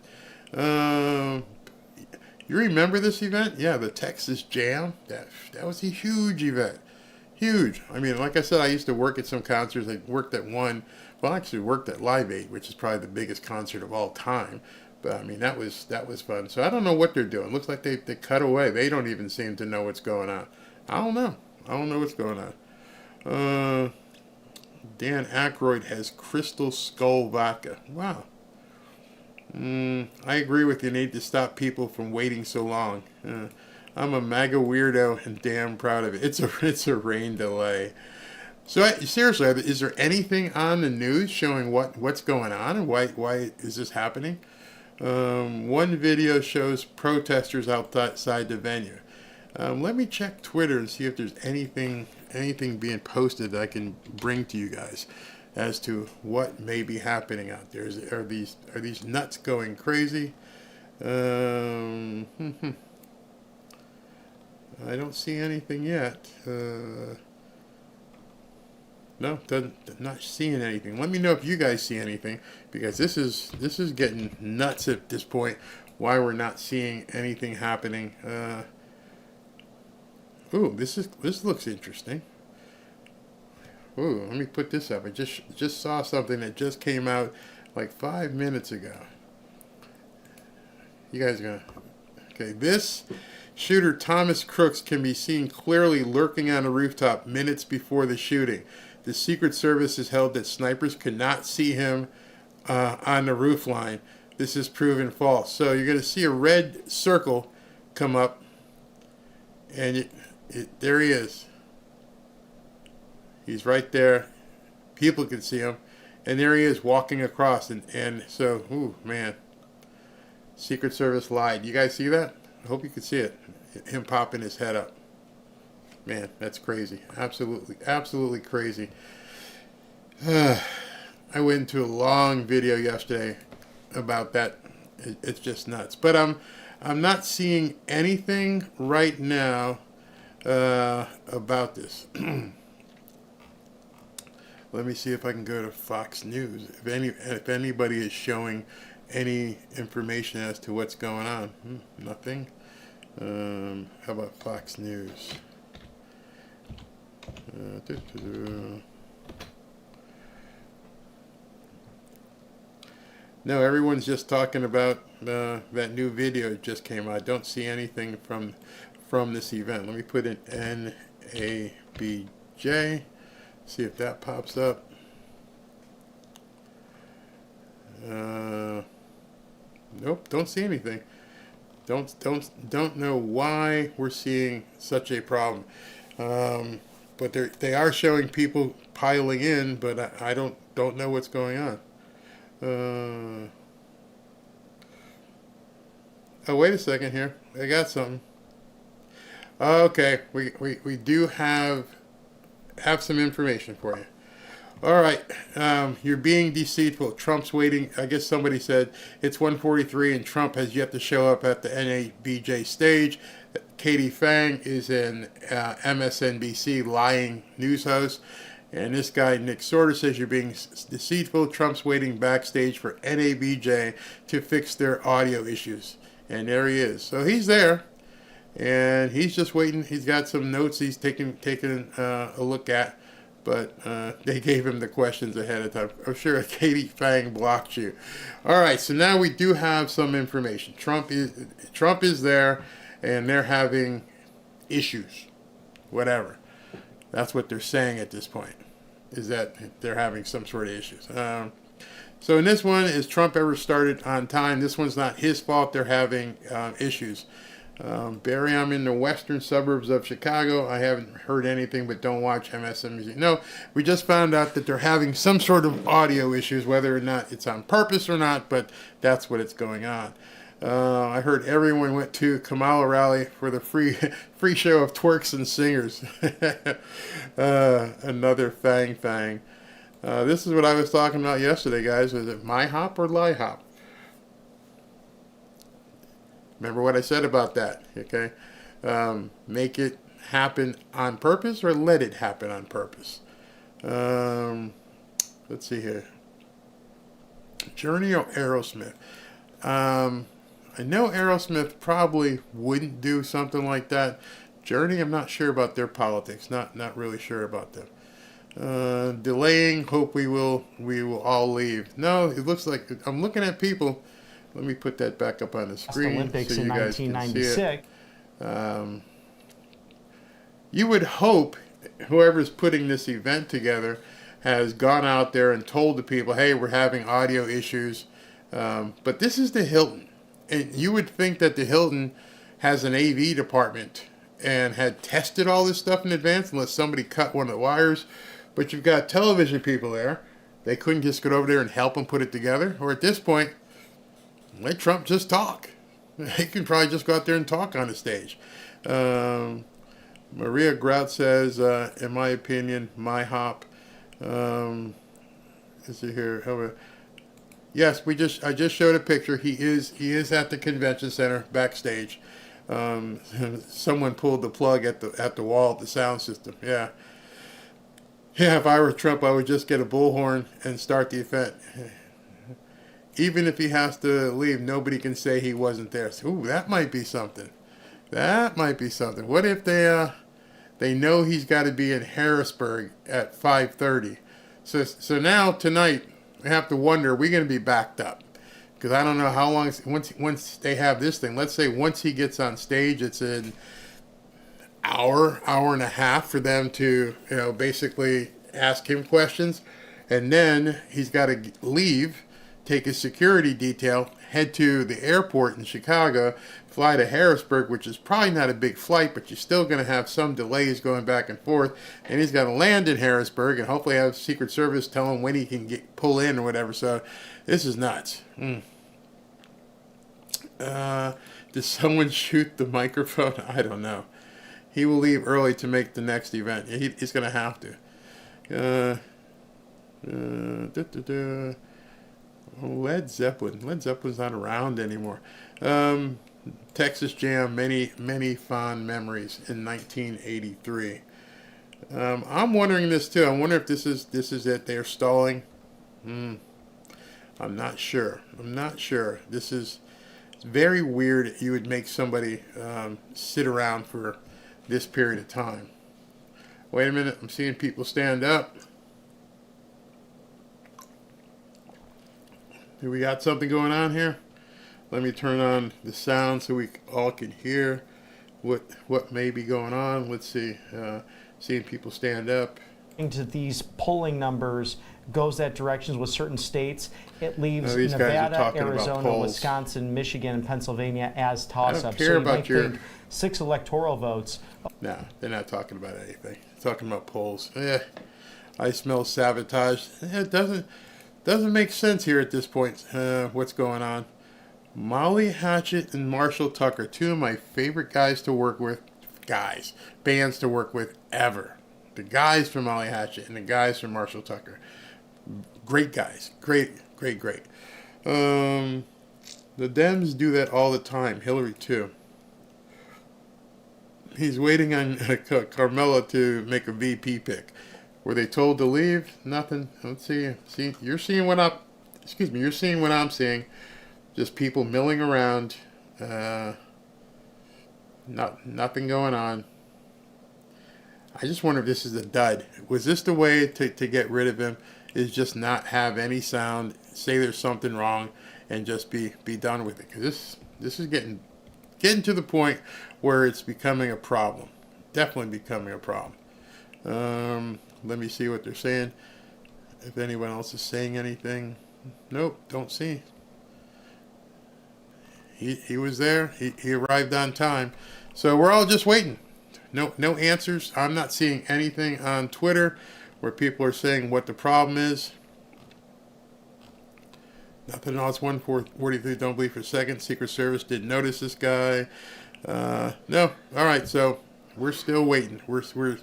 You remember this event? Yeah, the Texas Jam. That was a huge event. Huge. I mean, like I said, I used to work at some concerts. I worked at one well, actually worked at Live Aid, which is probably the biggest concert of all time. But I mean, that was fun. So I don't know what they're doing. Looks like they cut away. They don't even seem to know what's going on. I don't know. I don't know what's going on. Dan Aykroyd has Crystal Skull vodka. Wow. I agree with you. Need to stop people from waiting so long. I'm a MAGA weirdo and damn proud of it. It's a rain delay. So seriously, is there anything on the news showing what's going on and why is this happening? One video shows protesters outside the venue. Let me check Twitter and see if there's anything being posted that I can bring to you guys as to what may be happening out there. Are these nuts going crazy? I don't see anything yet. No, not seeing anything. Let me know if you guys see anything, because this is getting nuts at this point. Why we're not seeing anything happening? Ooh, this looks interesting. Ooh, let me put this up. I just saw something that just came out like 5 minutes ago. You guys are gonna... Okay, this shooter, Thomas Crooks, can be seen clearly lurking on a rooftop minutes before the shooting. The Secret Service has held that snipers could not see him on the roof line. This is proven false. So you're going to see a red circle come up, and there he is. He's right there. People can see him. And there he is walking across. And so, ooh, man. Secret Service lied. You guys see that? I hope you can see it. Him popping his head up. Man, that's crazy. Absolutely, absolutely crazy. I went into a long video yesterday about that. It's just nuts. But I'm not seeing anything right now about this. Let me see if I can go to Fox News. If anybody is showing any information as to what's going on. Nothing. How about Fox News? No, everyone's just talking about that new video that just came out. I don't see anything from this event. Let me put in NABJ. See if that pops up. Nope, don't see anything. Don't know why we're seeing such a problem. But they are showing people piling in, but I don't know what's going on. Oh, wait a second here. I got something. Okay, we do have some information for you. All right, you're being deceitful. Trump's waiting. I guess somebody said it's 1:43 and Trump has yet to show up at the NABJ stage. Katie Fang is an MSNBC lying news host. And this guy, Nick Sorter, says you're being deceitful. Trump's waiting backstage for NABJ to fix their audio issues. And there he is. So he's there. And he's just waiting. He's got some notes he's taking a look at. But they gave him the questions ahead of time. I'm sure Katie Fang blocked you. All right, so now we do have some information. Trump is there, and they're having issues, whatever. That's what they're saying at this point, is that they're having some sort of issues. So in this one, is Trump ever started on time? This one's not his fault. They're having issues. Barry, I'm in the western suburbs of Chicago. I haven't heard anything, but don't watch MSNBC. No, we just found out that they're having some sort of audio issues, whether or not it's on purpose or not, but that's what it's going on. I heard everyone went to Kamala rally for the free show of twerks and singers. Another Fang. This is what I was talking about yesterday, guys. Was it my hop or lie hop? Remember what I said about that, okay? Make it happen on purpose or let it happen on purpose. Let's see here. Journey or Aerosmith? I know Aerosmith probably wouldn't do something like that. Journey, I'm not sure about their politics. Not really sure about them. Delaying. Hope we will all leave. No, it looks like I'm looking at people. Let me put that back up on the screen Olympics so in you guys can see 1996. it. You would hope whoever's putting this event together has gone out there and told the people, hey, we're having audio issues. But this is the Hilton. And you would think that the Hilton has an AV department and had tested all this stuff in advance unless somebody cut one of the wires. But you've got television people there. They couldn't just get over there and help them put it together. Or at this point, let Trump just talk. He can probably just go out there and talk on the stage. Maria Grout says, in my opinion, my hop. Is it here? Yes, I just showed a picture. He is at the convention center backstage. Someone pulled the plug at the wall of the sound system. Yeah. If I were Trump, I would just get a bullhorn and start the event. Even if he has to leave, nobody can say he wasn't there. So, ooh, that might be something. That might be something. What if they know he's got to be in Harrisburg at 5:30? So now tonight we have to wonder, are we going to be backed up? Because I don't know how long once they have this thing. Let's say once he gets on stage, it's an hour and a half for them to basically ask him questions, and then he's got to leave, take his security detail, head to the airport in Chicago, fly to Harrisburg, which is probably not a big flight, but you're still going to have some delays going back and forth. And he's got to land in Harrisburg and hopefully have Secret Service tell him when he can pull in or whatever. So this is nuts. Did someone shoot the microphone? I don't know. He will leave early to make the next event. He's going to have to. Led Zeppelin. Led Zeppelin's not around anymore. Texas Jam, many fond memories in 1983. I'm wondering this too. I wonder if this is it. They're stalling. I'm not sure. This is very weird. You would make somebody sit around for this period of time. Wait a minute. I'm seeing people stand up. Do we got something going on here? Let me turn on the sound so we all can hear what may be going on. Let's see. Seeing people stand up. To these polling numbers goes that direction with certain states. It leaves these guys are Nevada, talking about Arizona, polls. Wisconsin, Michigan, and Pennsylvania as toss-ups. I don't care about you might think 6 electoral votes. No, they're not talking about anything. They're talking about polls. I smell sabotage. It doesn't make sense here at this point. What's going on? Molly Hatchet and Marshall Tucker, two of my favorite guys to work with. Bands to work with ever. The guys from Molly Hatchet and the guys from Marshall Tucker. Great guys. Great. The Dems do that all the time. Hillary too. He's waiting on Carmella to make a VP pick. Were they told to leave? Nothing. Let's see. You're seeing what I'm seeing. Just people milling around. Nothing going on. I just wonder if this is a dud. Was this the way to get rid of him? Is just not have any sound, say there's something wrong, and just be done with it? Because this is getting to the point where it's becoming a problem. Definitely becoming a problem. Let me see what they're saying. If anyone else is saying anything. Nope, don't see. He was there. He arrived on time. So we're all just waiting. No answers. I'm not seeing anything on Twitter where people are saying what the problem is. Nothing else. 143. Don't believe for a second. Secret Service didn't notice this guy. No. All right. So we're still waiting. We're.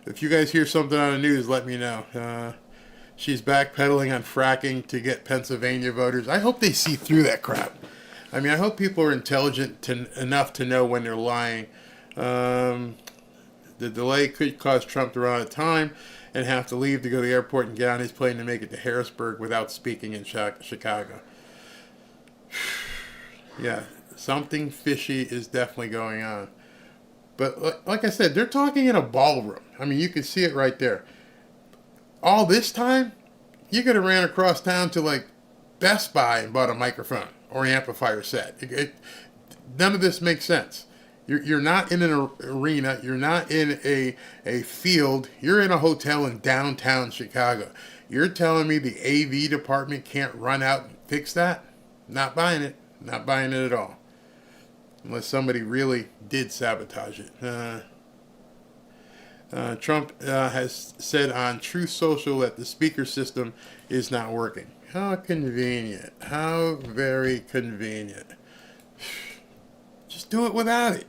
If you guys hear something on the news, let me know. She's backpedaling on fracking to get Pennsylvania voters. I hope they see through that crap. I mean, I hope people are intelligent enough to know when they're lying. The delay could cause Trump to run out of time and have to leave to go to the airport and get on his plane to make it to Harrisburg without speaking in Chicago. Yeah, something fishy is definitely going on. But like I said, they're talking in a ballroom. I mean, you can see it right there. All this time, you could have ran across town to like Best Buy and bought a microphone or an amplifier set. None of this makes sense. You're not in an arena. You're not in a field. You're in a hotel in downtown Chicago. You're telling me the AV department can't run out and fix that? Not buying it. Not buying it at all. Unless somebody really did sabotage it. Trump has said on Truth Social that the speaker system is not working. How convenient. How very convenient. Just do it without it.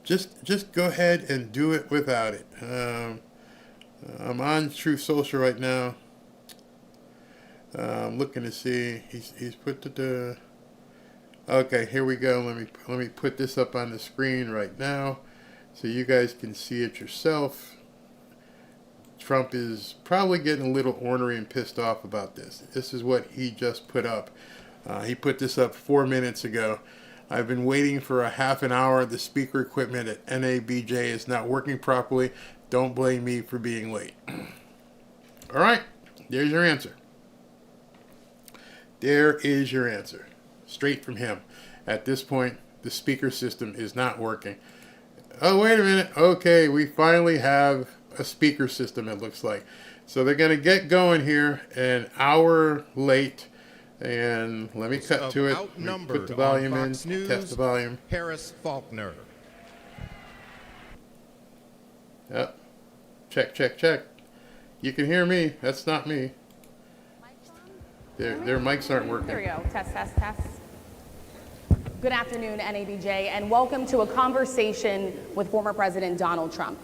Just go ahead and do it without it. I'm on Truth Social right now. I'm looking to see. He's put the. Okay, here we go. Let me put this up on the screen right now, so you guys can see it yourself. Trump is probably getting a little ornery and pissed off about this. This is what he just put up. He put this up 4 minutes ago. I've been waiting for a half an hour. The speaker equipment at NABJ is not working properly. Don't blame me for being late. All right, there's your answer. There is your answer. Straight from him. At this point, the speaker system is not working. Oh, wait a minute. Okay, we finally have a speaker system, it looks like. So they're going to get going here an hour late. And let me cut to it. Put the volume in, test the volume. Harris Faulkner. Yep. Check, check, check. You can hear me. That's not me. Their mics aren't working. There we go. Test, test, test. Good afternoon, NABJ, and welcome to a conversation with former President Donald Trump.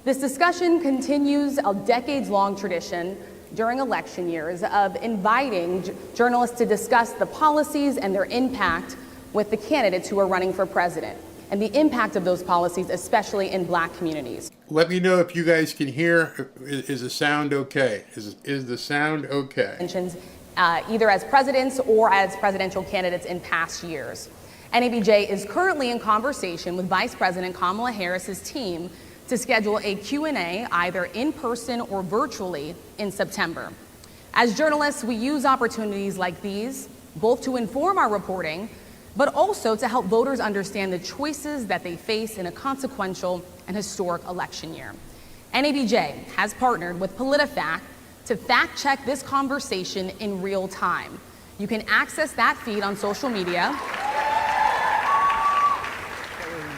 This discussion continues a decades-long tradition during election years of inviting journalists to discuss the policies and their impact with the candidates who are running for president and the impact of those policies, especially in black communities. Let me know if you guys can hear. Is the sound okay? Is the sound okay? Either as presidents or as presidential candidates in past years. NABJ is currently in conversation with Vice President Kamala Harris's team to schedule a Q&A either in person or virtually in September. As journalists, we use opportunities like these both to inform our reporting, but also to help voters understand the choices that they face in a consequential and historic election year. NABJ has partnered with PolitiFact to fact-check this conversation in real time. You can access that feed on social media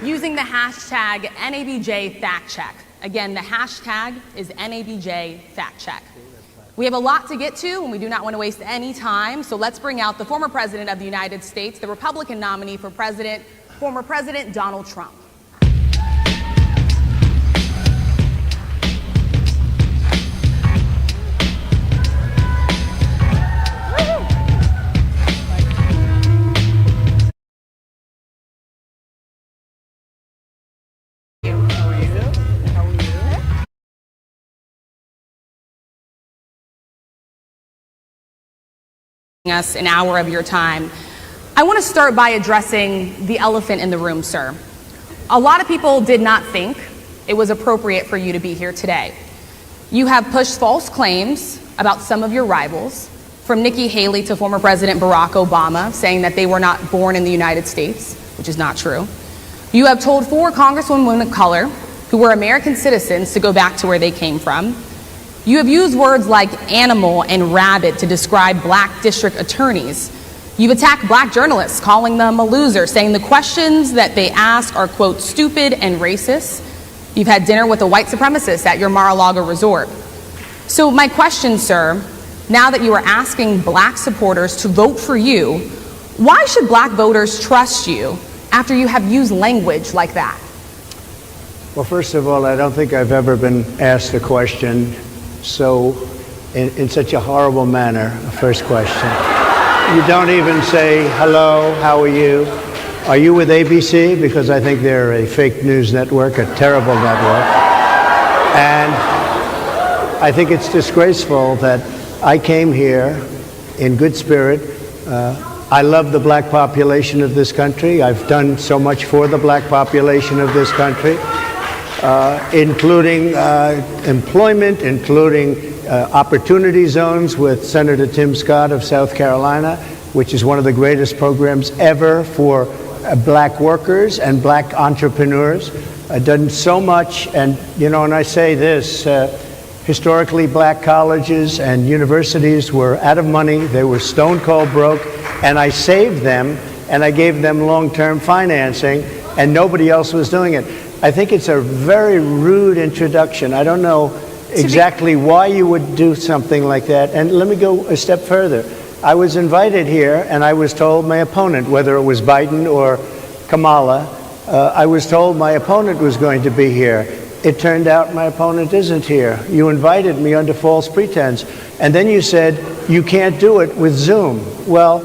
using the hashtag NABJFactCheck. Again, the hashtag is NABJFactCheck. We have a lot to get to, and we do not want to waste any time, so let's bring out the former President of the United States, the Republican nominee for president, former President Donald Trump. Us an hour of your time. I want to start by addressing the elephant in the room, sir. A lot of people did not think it was appropriate for you to be here today. You have pushed false claims about some of your rivals, from Nikki Haley to former President Barack Obama, saying that they were not born in the United States, which is not true. You have told 4 congresswomen of color who were American citizens to go back to where they came from. You have used words like animal and rabbit to describe black district attorneys. You've attacked black journalists, calling them a loser, saying the questions that they ask are, quote, stupid and racist. You've had dinner with a white supremacist at your Mar-a-Lago resort. So my question, sir, now that you are asking black supporters to vote for you, why should black voters trust you after you have used language like that? Well, first of all, I don't think I've ever been asked a question in such a horrible manner. First question. You don't even say, hello, how are you? Are you with ABC? Because I think they're a fake news network, a terrible network. And I think it's disgraceful that I came here in good spirit. I love the black population of this country. I've done so much for the black population of this country. Including employment, including opportunity zones with Senator Tim Scott of South Carolina, which is one of the greatest programs ever for black workers and black entrepreneurs. I've done so much, and and I say this, historically black colleges and universities were out of money, they were stone cold broke, and I saved them, and I gave them long-term financing, and nobody else was doing it. I think it's a very rude introduction. I don't know exactly why you would do something like that, and let me go a step further. I was invited here, and I was told my opponent, whether it was Biden or Kamala, I was told my opponent was going to be here. It turned out my opponent isn't here. You invited me under false pretense, and then you said you can't do it with Zoom. Well,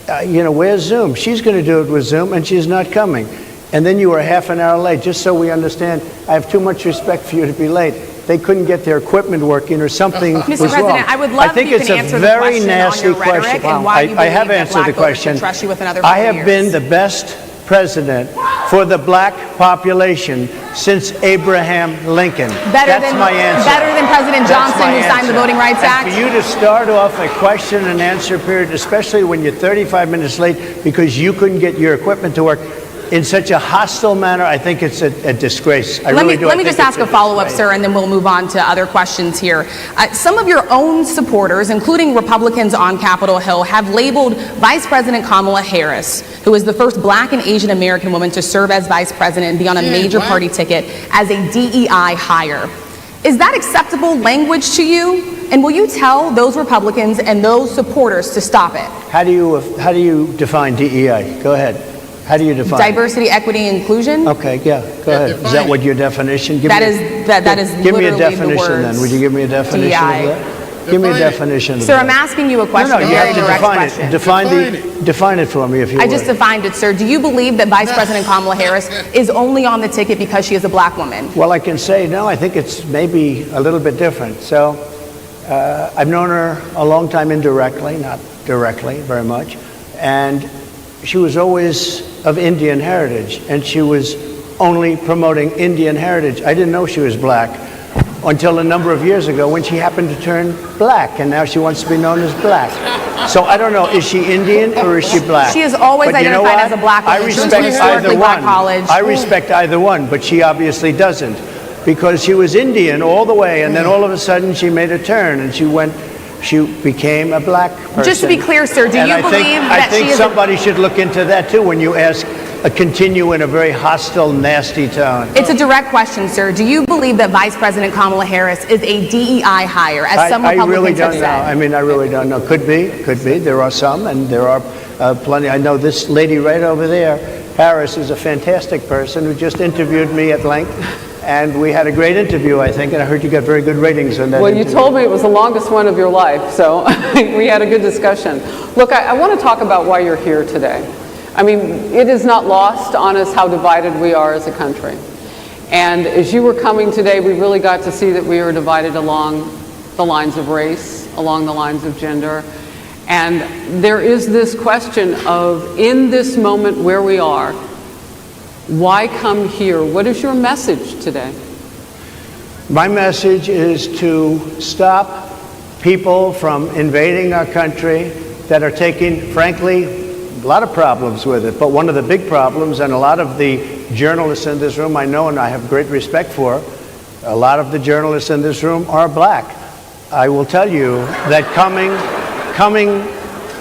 where's Zoom? She's going to do it with Zoom, and she's not coming. And then you were half an hour late. Just so we understand, I have too much respect for you to be late. They couldn't get their equipment working, or something was Mr. President, wrong. I would love think if you can answer the question on your rhetoric and why you I believe have that answered black the voters question. should trust you with another 4 I have years. been the best president for the black population since Abraham Lincoln. That's my answer. Better than President Johnson, who signed the Voting Rights Act? And for you to start off a question and answer period, especially when you're 35 minutes late because you couldn't get your equipment to work, in such a hostile manner, I think it's a disgrace. Let me just ask a follow-up, sir, and then we'll move on to other questions here. Some of your own supporters, including Republicans on Capitol Hill, have labeled Vice President Kamala Harris, who is the first black and Asian American woman to serve as vice president and be on a major party ticket, as a DEI hire. Is that acceptable language to you? And will you tell those Republicans and those supporters to stop it? How do you define DEI? Go ahead. How do you define diversity, equity, inclusion? Okay, yeah, go ahead. Is that what your definition? That is give me a literally definition the words then. Would you give me a definition DEI. of that? Give me a definition of Sir, that. I'm asking you a question, No, a you very have to direct define question. it. Define it for me, if you would. I just defined it, sir. Do you believe that Vice President Kamala Harris is only on the ticket because she is a black woman? Well, I can say no. I think it's maybe a little bit different. So I've known her a long time indirectly, not directly very much, and she was always of Indian heritage, and she was only promoting Indian heritage. I didn't know she was black until a number of years ago when she happened to turn black, and now she wants to be known as black. So I don't know, is she Indian or is she black? She is always identified as a black woman. I respect either one. I respect either one, but she obviously doesn't, because she was Indian all the way, and then all of a sudden she made a turn and she became a black person. Just to be clear, sir, do you believe that she is... I think somebody should look into that, too, when you ask, continue in a very hostile, nasty tone. It's a direct question, sir. Do you believe that Vice President Kamala Harris is a DEI hire, as some Republicans really don't have know. said? I mean, I really don't know. Could be. There are some, and there are plenty. I know this lady right over there, Harris, is a fantastic person who just interviewed me at length. And we had a great interview, I think, and I heard you got very good ratings on that Well, interview. you told me it was the longest one of your life, so we had a good discussion. Look, I want to talk about why you're here today. I mean, it is not lost on us how divided we are as a country. And as you were coming today, we really got to see that we are divided along the lines of race, along the lines of gender. And there is this question of, in this moment where we are, why come here? What is your message today? My message is to stop people from invading our country that are taking, frankly, a lot of problems with it. But one of the big problems, and a lot of the journalists in this room I know and I have great respect for, a lot of the journalists in this room are black. I will tell you that coming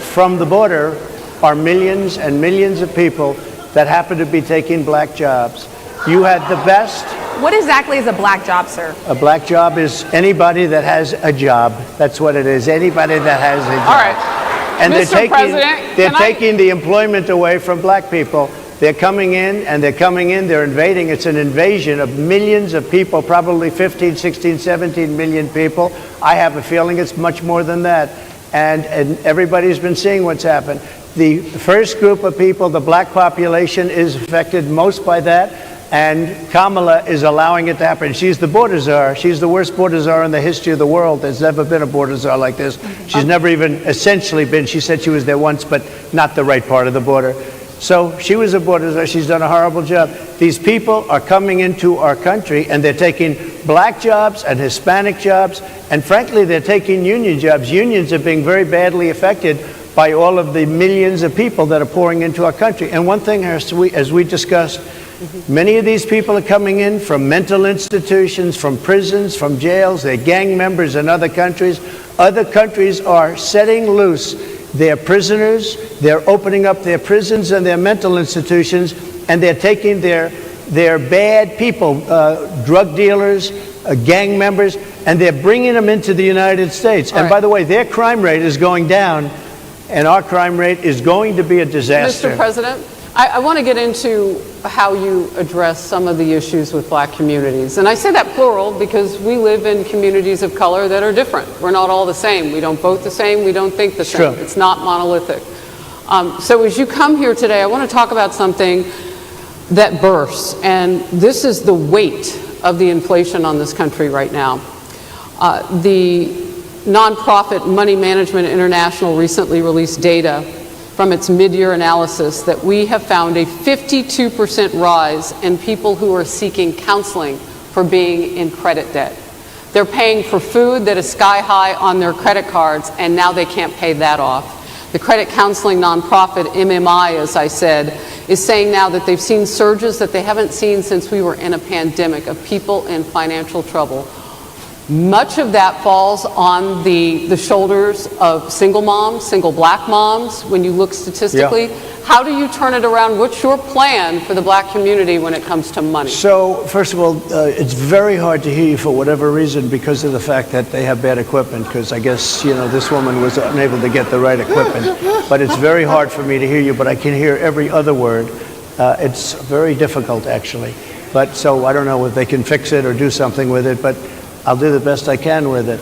from the border are millions and millions of people that happen to be taking black jobs. You had the best. What exactly is a black job, sir? A black job is anybody that has a job. That's what it is. Anybody that has a job. All right. And Mr. President, they're taking the employment away from black people. They're coming in, they're invading. It's an invasion of millions of people, probably 15, 16, 17 million people. I have a feeling it's much more than that. And everybody's been seeing what's happened. The first group of people, the black population, is affected most by that, and Kamala is allowing it to happen. She's the border czar. She's the worst border czar in the history of the world. There's never been a border czar like this. She's never even essentially been. She said she was there once, but not the right part of the border. So she was a border czar. She's done a horrible job. These people are coming into our country, and they're taking black jobs and Hispanic jobs And frankly, they're taking union jobs. Unions are being very badly affected by all of the millions of people that are pouring into our country. And one thing, as we discussed, many of these people are coming in from mental institutions, from prisons, from jails. They're gang members in other countries. Other countries are setting loose their prisoners. They're opening up their prisons and their mental institutions, and they're taking their bad people, drug dealers, gang members, and they're bringing them into the United States. And by the way, their crime rate is going down, and our crime rate is going to be a disaster. Mr. President, I want to get into how you address some of the issues with black communities. And I say that plural because we live in communities of color that are different. We're not all the same. We don't vote the same. We don't think the same. True. It's not monolithic. So as you come here today, I want to talk about something that bursts, and this is the weight of the inflation on this country right now. The nonprofit Money Management International recently released data from its mid-year analysis that we have found a 52% rise in people who are seeking counseling for being in credit debt. They're paying for food that is sky high on their credit cards, and now they can't pay that off. The credit counseling nonprofit MMI, as I said, is saying now that they've seen surges that they haven't seen since we were in a pandemic of people in financial trouble. Much of that falls on the shoulders of single moms, single black moms, when you look statistically. Yeah. How do you turn it around? What's your plan for the black community when it comes to money? So, first of all, it's very hard to hear you for whatever reason because of the fact that they have bad equipment, because I guess, this woman was unable to get the right equipment. But it's very hard for me to hear you, but I can hear every other word. It's very difficult, actually. But so I don't know if they can fix it or do something with it, but I'll do the best I can with it.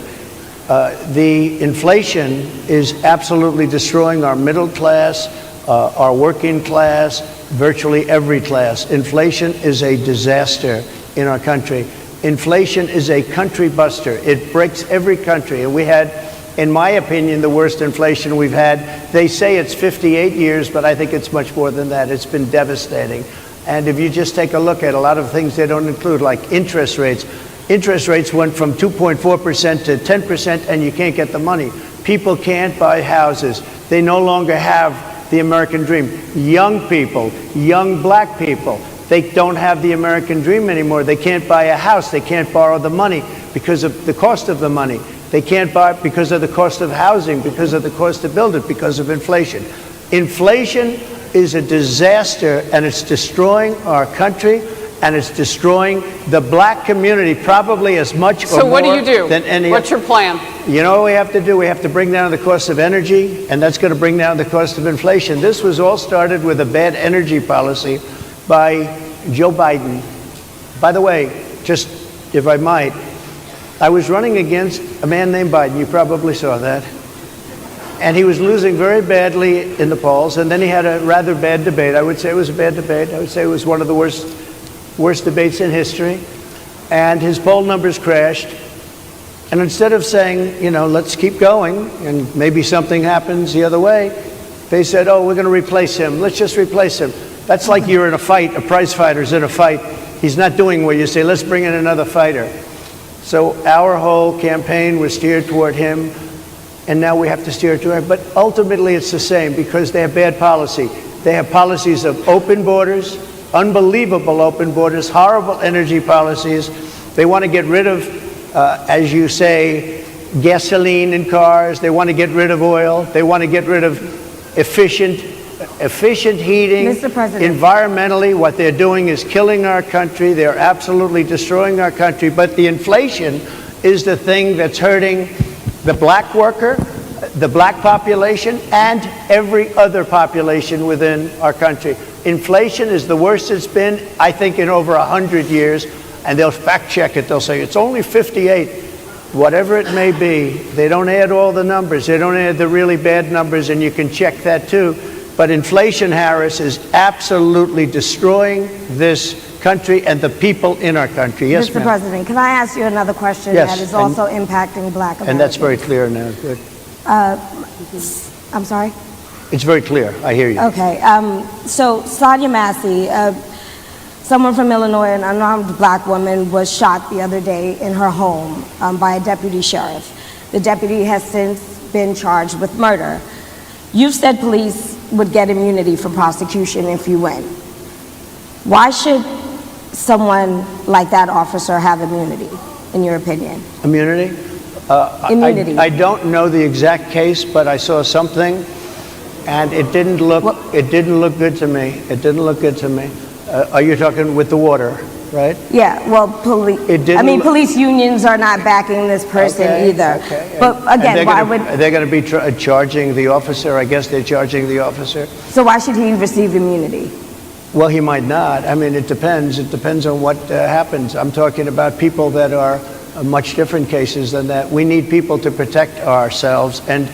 The inflation is absolutely destroying our middle class, our working class, virtually every class. Inflation is a disaster in our country. Inflation is a country buster. It breaks every country. And we had, in my opinion, the worst inflation we've had. They say it's 58 years, but I think it's much more than that. It's been devastating. And if you just take a look at a lot of things they don't include, like interest rates. Interest rates went from 2.4% to 10%, and you can't get the money. People can't buy houses. They no longer have the American dream. Young people, young black people, they don't have the American dream anymore. They can't buy a house. They can't borrow the money because of the cost of the money. They can't buy because of the cost of housing, because of the cost to build it, because of inflation. Inflation is a disaster, and it's destroying our country. And it's destroying the black community probably as much or more than any. What's your plan? You know what we have to do? We have to bring down the cost of energy, and that's going to bring down the cost of inflation. This was all started with a bad energy policy by Joe Biden. By the way, just if I might, I was running against a man named Biden. You probably saw that. And he was losing very badly in the polls, and then he had a rather bad debate. I would say it was a bad debate. I would say it was one of the worst debates in history, and his poll numbers crashed. And instead of saying, let's keep going and maybe something happens the other way, they said, oh, we're going to replace him. Let's just replace him. That's like you're in a fight, a prize fighter's in a fight. He's not doing what you say, let's bring in another fighter. So our whole campaign was steered toward him, and now we have to steer toward him. But ultimately it's the same because they have bad policy. They have policies of open borders, unbelievable open borders, horrible energy policies. They want to get rid of, as you say, gasoline in cars. They want to get rid of oil. They want to get rid of efficient heating. Mr. President. Environmentally, what they're doing is killing our country. They're absolutely destroying our country. But the inflation is the thing that's hurting the black worker, the black population, and every other population within our country. Inflation is the worst it's been, I think, in over 100 years, and they'll fact check it. They'll say it's only 58. Whatever it may be, they don't add all the numbers. They don't add the really bad numbers, and you can check that too. But inflation, Harris, is absolutely destroying this country and the people in our country. Yes, Mr. President, can I ask you another question Yes, that is also impacting black Americans? And that's very clear now. Good. I'm sorry? It's very clear. I hear you. Okay. So Sonia Massey, Someone from Illinois, an unarmed black woman, was shot the other day in her home by a deputy sheriff. The deputy has since been charged with murder. You've said police would get immunity from prosecution if you win. Why should someone like that officer have immunity, in your opinion? Immunity? Immunity. I don't know the exact case, but I saw something, and it didn't look good to me. It didn't look good to me. Are you talking with the water, right? Yeah, well, police unions are not backing this person either. Okay. But again, why would... They're going to be charging the officer. I guess they're charging the officer. So why should he receive immunity? Well, he might not. I mean, it depends. It depends on what happens. I'm talking about people that are much different cases than that. We need people to protect ourselves. And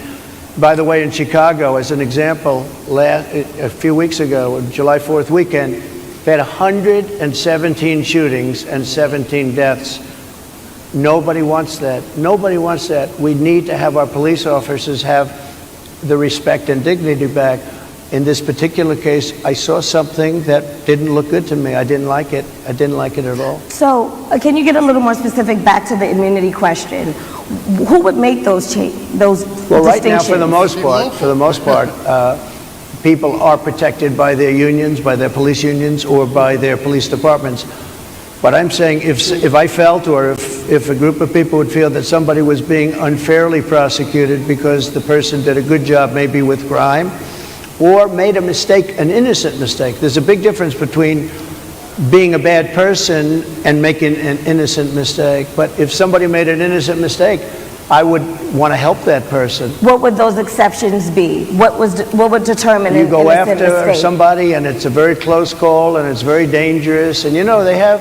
by the way, in Chicago, as an example, a few weeks ago, July 4th weekend, they had 117 shootings and 17 deaths. Nobody wants that. Nobody wants that. We need to have our police officers have the respect and dignity back. In this particular case, I saw something that didn't look good to me. I didn't like it. I didn't like it at all. So can you get a little more specific back to the immunity question? Who would make those Well, right now, for the most part, people are protected by their unions, by their police unions, or by their police departments. But I'm saying if I felt, or if a group of people would feel that somebody was being unfairly prosecuted because the person did a good job maybe with crime, or made a mistake, an innocent mistake. There's a big difference between being a bad person and making an innocent mistake. But if somebody made an innocent mistake, I would want to help that person. What would those exceptions be? What would determine an innocent mistake? You go after somebody and it's a very close call and it's very dangerous. And you know, they have,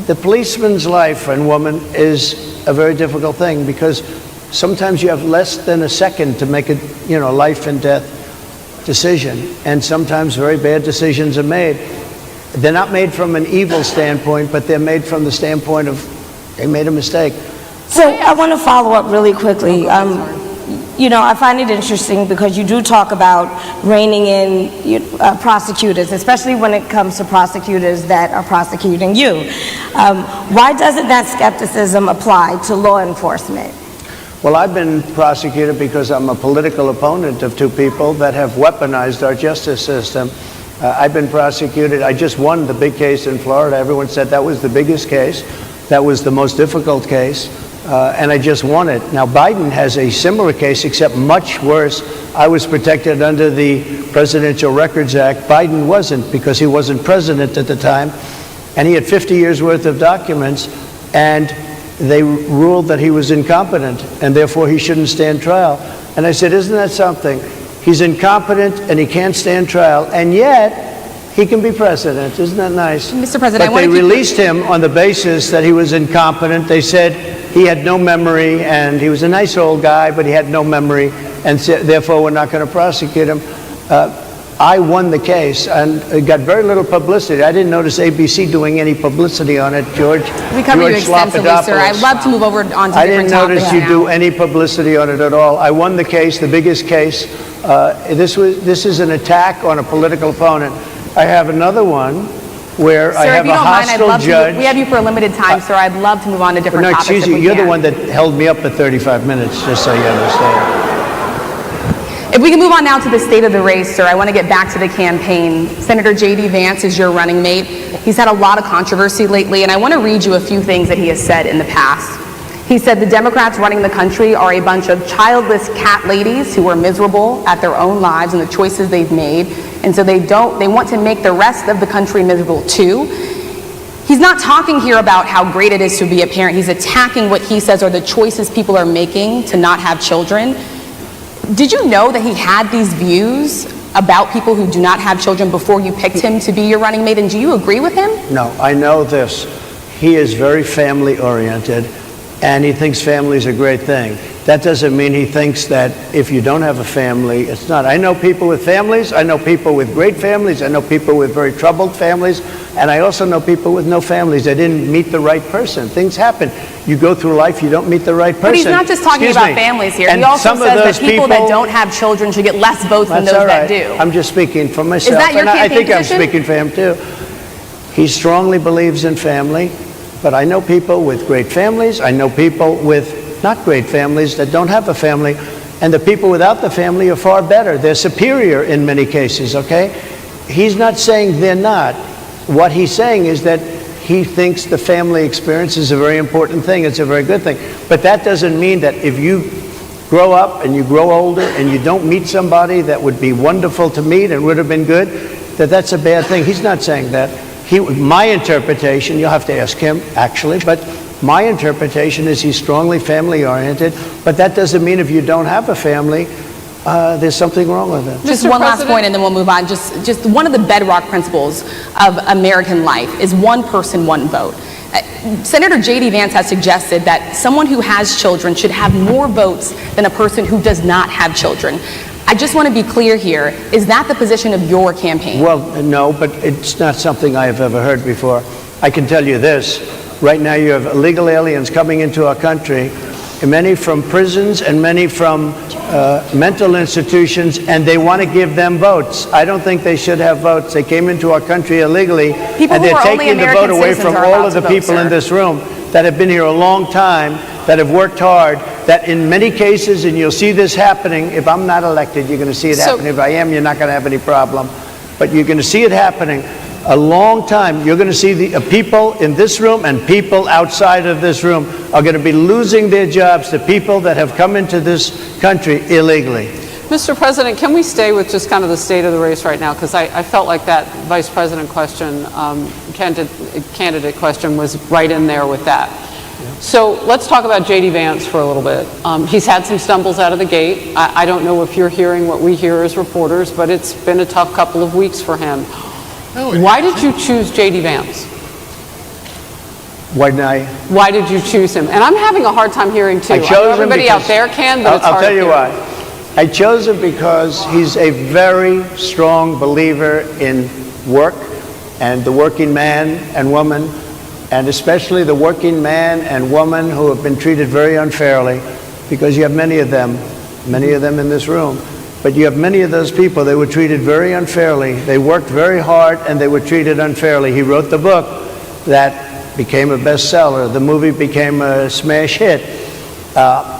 the policeman's life and woman is a very difficult thing because sometimes you have less than a second to make a life and death decision. And sometimes very bad decisions are made. They're not made from an evil standpoint, but they're made from the standpoint of they made a mistake. So I want to follow up really quickly. I find it interesting because you do talk about reining in prosecutors, especially when it comes to prosecutors that are prosecuting you. Why doesn't that skepticism apply to law enforcement? Well, I've been prosecuted because I'm a political opponent of two people that have weaponized our justice system. I've been prosecuted. I just won the big case in Florida. Everyone said that was the biggest case. That was the most difficult case. And I just won it. Now, Biden has a similar case, except much worse. I was protected under the Presidential Records Act. Biden wasn't, because he wasn't president at the time. And he had 50 years worth of documents. And they ruled that he was incompetent, and therefore he shouldn't stand trial. And I said, isn't that something? He's incompetent, and he can't stand trial, and yet he can be president. Isn't that nice? Mr. President, but they released him on the basis that he was incompetent. They said he had no memory, and he was a nice old guy, but he had no memory, and therefore we're not going to prosecute him. I won the case, and it got very little publicity. I didn't notice ABC doing any publicity on it, George. We covered you extensively, sir. I'd love to move over on to different topics. I didn't notice you do any publicity on it at all. I won the case, the biggest case. This is an attack on a political opponent. I have another one where I have a hostile judge. We have you for a limited time, sir. I'd love to move on to different topics. No, excuse me. You're the one that held me up for 35 minutes, just so you understand. If we can move on now to the state of the race, sir, I want to get back to the campaign. Senator J.D. Vance is your running mate. He's had a lot of controversy lately, and I want to read you a few things that he has said in the past. He said the Democrats running the country are a bunch of childless cat ladies who are miserable at their own lives and the choices they've made, and so they want to make the rest of the country miserable too. He's not talking here about how great it is to be a parent. He's attacking what he says are the choices people are making to not have children. Did you know that he had these views about people who do not have children before you picked him to be your running mate, and do you agree with him? No, I know this. He is very family oriented, and he thinks family is a great thing. That doesn't mean he thinks that if you don't have a family, it's not. I know people with families. I know people with great families. I know people with very troubled families. And I also know people with no families. They didn't meet the right person. Things happen. You go through life, you don't meet the right person. But he's not just talking about families here. He also says that people that don't have children should get less votes than those that do. I'm just speaking for myself. Is that your campaign I think position? I'm speaking for him too. He strongly believes in family, but I know people with great families. I know people with not great families that don't have a family, and the people without the family are far better. They're superior in many cases, okay? He's not saying they're not. What he's saying is that he thinks the family experience is a very important thing. It's a very good thing. But that doesn't mean that if you grow up and you grow older and you don't meet somebody that would be wonderful to meet and would have been good, that that's a bad thing. He's not saying that. My interpretation, you'll have to ask him actually, but my interpretation is he's strongly family oriented, but that doesn't mean if you don't have a family, there's something wrong with it. Just one last point and then we'll move on. Just one of the bedrock principles of American life is one person, one vote. Senator J.D. Vance has suggested that someone who has children should have more votes than a person who does not have children. I just want to be clear here. Is that the position of your campaign? Well, no, but it's not something I have ever heard before. I can tell you this. Right now you have illegal aliens coming into our country, many from prisons and many from mental institutions, and they want to give them votes. I don't think they should have votes. They came into our country illegally, and they're taking the vote away from all of the people in this room that have been here a long time, that have worked hard, that in many cases, and you'll see this happening, if I'm not elected, you're going to see it happening. If I am, you're not going to have any problem. But you're going to see it happening a long time. You're going to see the people in this room and people outside of this room are going to be losing their jobs to people that have come into this country illegally. Mr. President, can we stay with just kind of the state of the race right now? Because I felt like that vice president question, candidate question was right in there with that. So let's talk about J.D. Vance for a little bit. He's had some stumbles out of the gate. I don't know if you're hearing what we hear as reporters, but it's been a tough couple of weeks for him. Why did you choose J.D. Vance? Why did you choose him? And I'm having a hard time hearing too. I know everybody out there can, but it's hard I'll tell you to hear. why. I chose him because he's a very strong believer in work and the working man and woman, and especially the working man and woman who have been treated very unfairly, because you have many of them in this room. But you have many of those people, they were treated very unfairly. They worked very hard and they were treated unfairly. He wrote the book that became a bestseller. The movie became a smash hit.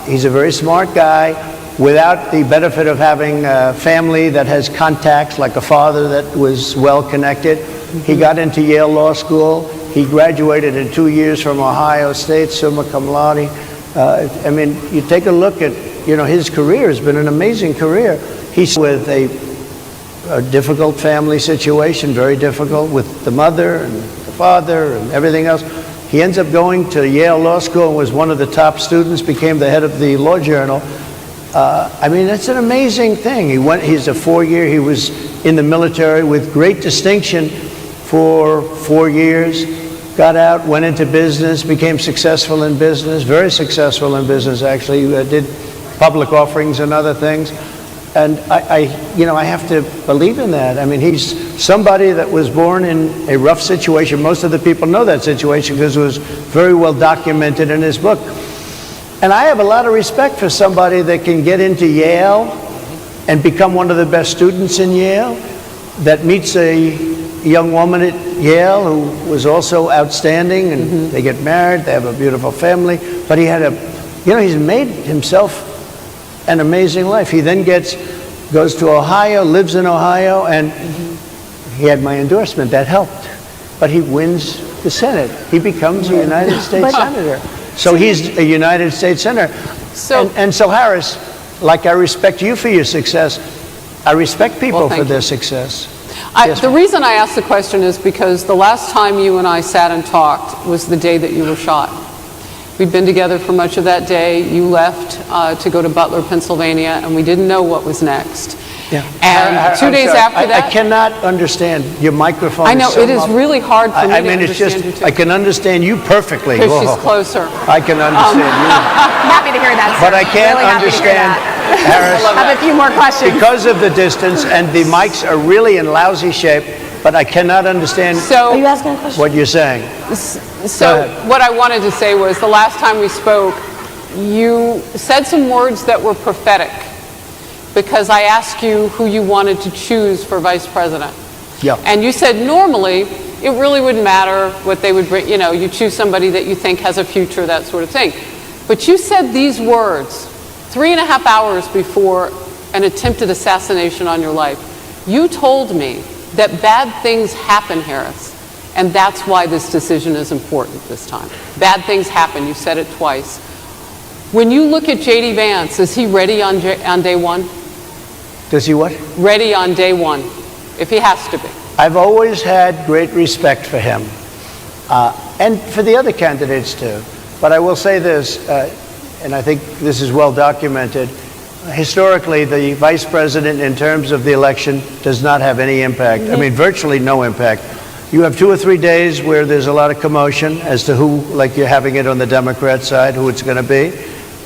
He's a very smart guy. Without the benefit of having a family that has contacts, like a father that was well connected, he got into Yale Law School. He graduated in 2 years from Ohio State, summa cum laude. I mean, you take a look at, his career has been an amazing career. He's with a difficult family situation, very difficult, with the mother and the father and everything else. He ends up going to Yale Law School and was one of the top students, became the head of the Law Journal. I mean, it's an amazing thing. He's a 4-year, he was in the military with great distinction for 4 years, got out, went into business, became successful in business, very successful in business actually, did public offerings and other things. And I have to believe in that. I mean, he's somebody that was born in a rough situation. Most of the people know that situation because it was very well documented in his book. And I have a lot of respect for somebody that can get into Yale and become one of the best students in Yale, that meets a young woman at Yale who was also outstanding, and they get married, they have a beautiful family, but he had he's made himself an amazing life. He then goes to Ohio, lives in Ohio, and he had my endorsement. That helped. But he wins the Senate. He becomes a United States Senator. So he's a United States Senator. And so, Harris, like I respect you for your success, I respect people for their success. The reason I asked the question is because the last time you and I sat and talked was the day that you were shot. We'd been together for much of that day. You left to go to Butler, Pennsylvania, and we didn't know what was next. Yeah. And 2 days after that, I cannot understand your microphone. I know, it is really hard for me to understand you too. I can understand you perfectly. Because she's closer. I can understand you. Happy to hear that, sir. But I can't Really understand, Harris. I have a few more questions. Because of the distance, and the mics are really in lousy shape, but I cannot understand Are you asking a question? what you're saying. So what I wanted to say was the last time we spoke, you said some words that were prophetic, because I asked you who you wanted to choose for vice president. Yeah. And you said normally it really wouldn't matter what they would bring. You know, you choose somebody that you think has a future, that sort of thing. But you said these words 3.5 hours before an attempted assassination on your life. You told me that bad things happen, Harris, and that's why this decision is important this time. Bad things happen. You said it twice. When you look at J.D. Vance, is he ready on day one? Does he what? Ready on day one, if he has to be. I've always had great respect for him, and for the other candidates too. But I will say this, and I think this is well documented. Historically, the vice president, in terms of the election, does not have any impact. I mean, virtually no impact. You have 2 or 3 days where there's a lot of commotion as to who, like you're having it on the Democrat side, who it's going to be.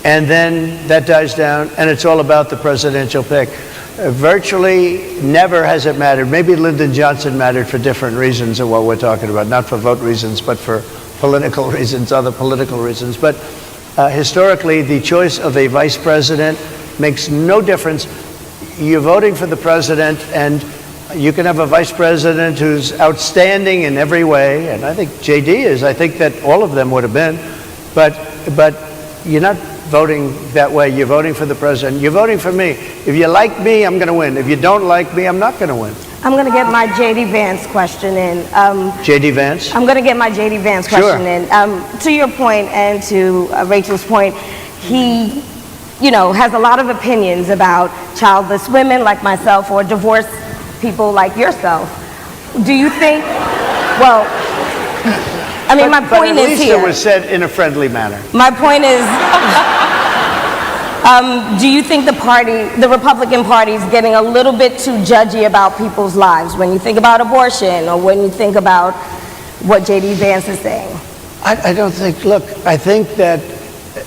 And then that dies down, and it's all about the presidential pick. Virtually never has it mattered. Maybe Lyndon Johnson mattered for different reasons of what we're talking about, not for vote reasons, but for political reasons, other political reasons. But historically, the choice of a vice president makes no difference. You're voting for the president, and you can have a vice president who's outstanding in every way, and I think JD is. I think that all of them would have been, but you're not voting that way. You're voting for the president. You're voting for me. If you like me, I'm going to win. If you don't like me, I'm not going to win. I'm going to get my J.D. Vance question in. J.D. Vance? I'm going to get my J.D. Vance question in. To your point and to Rachel's point, he, you know, has a lot of opinions about childless women like myself or divorced people like yourself. Do you think, well, I mean, my point is here. At least it was said in a friendly manner. My point is, do you think the Republican Party is getting a little bit too judgy about people's lives when you think about abortion or when you think about what J.D. Vance is saying? I don't think, look, I think that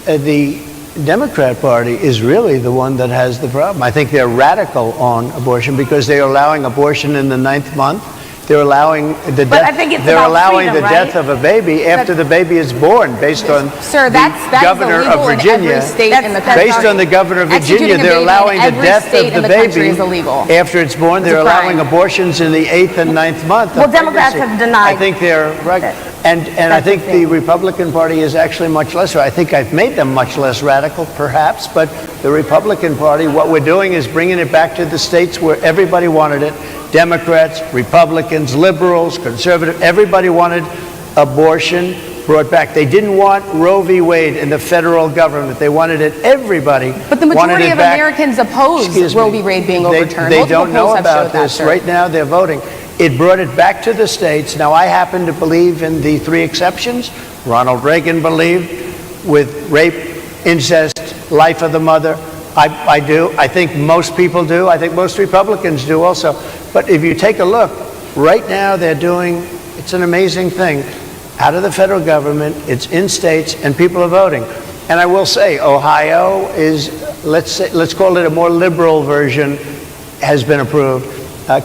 the Democrat Party is really the one that has the problem. I think they're radical on abortion because they're allowing abortion in the 9th month. They're allowing the death of a baby after the baby is born, based on the governor of Virginia. Based on the governor of Virginia, they're allowing the death of the baby after it's born. They're allowing abortions in the 8th and 9th month. Well, Democrats have denied. I think they're right, and I think the Republican Party is actually much less. I think I've made them much less radical, perhaps, but the Republican Party, what we're doing is bringing it back to the states where everybody wanted it. Democrats, Republicans, liberals, conservatives, everybody wanted abortion brought back. They didn't want Roe v. Wade in the federal government. They wanted it, everybody wanted it back. But the majority of Americans oppose Roe v. Wade being overturned. They don't know about this. Right now they're voting. It brought it back to the states. Now, I happen to believe in the 3 exceptions. Ronald Reagan believed with rape, incest, life of the mother. I do. I think most people do. I think most Republicans do also. But if you take a look, right now they're doing, it's an amazing thing, out of the federal government, it's in states, and people are voting. And I will say, Ohio is, let's call it a more liberal version, has been approved.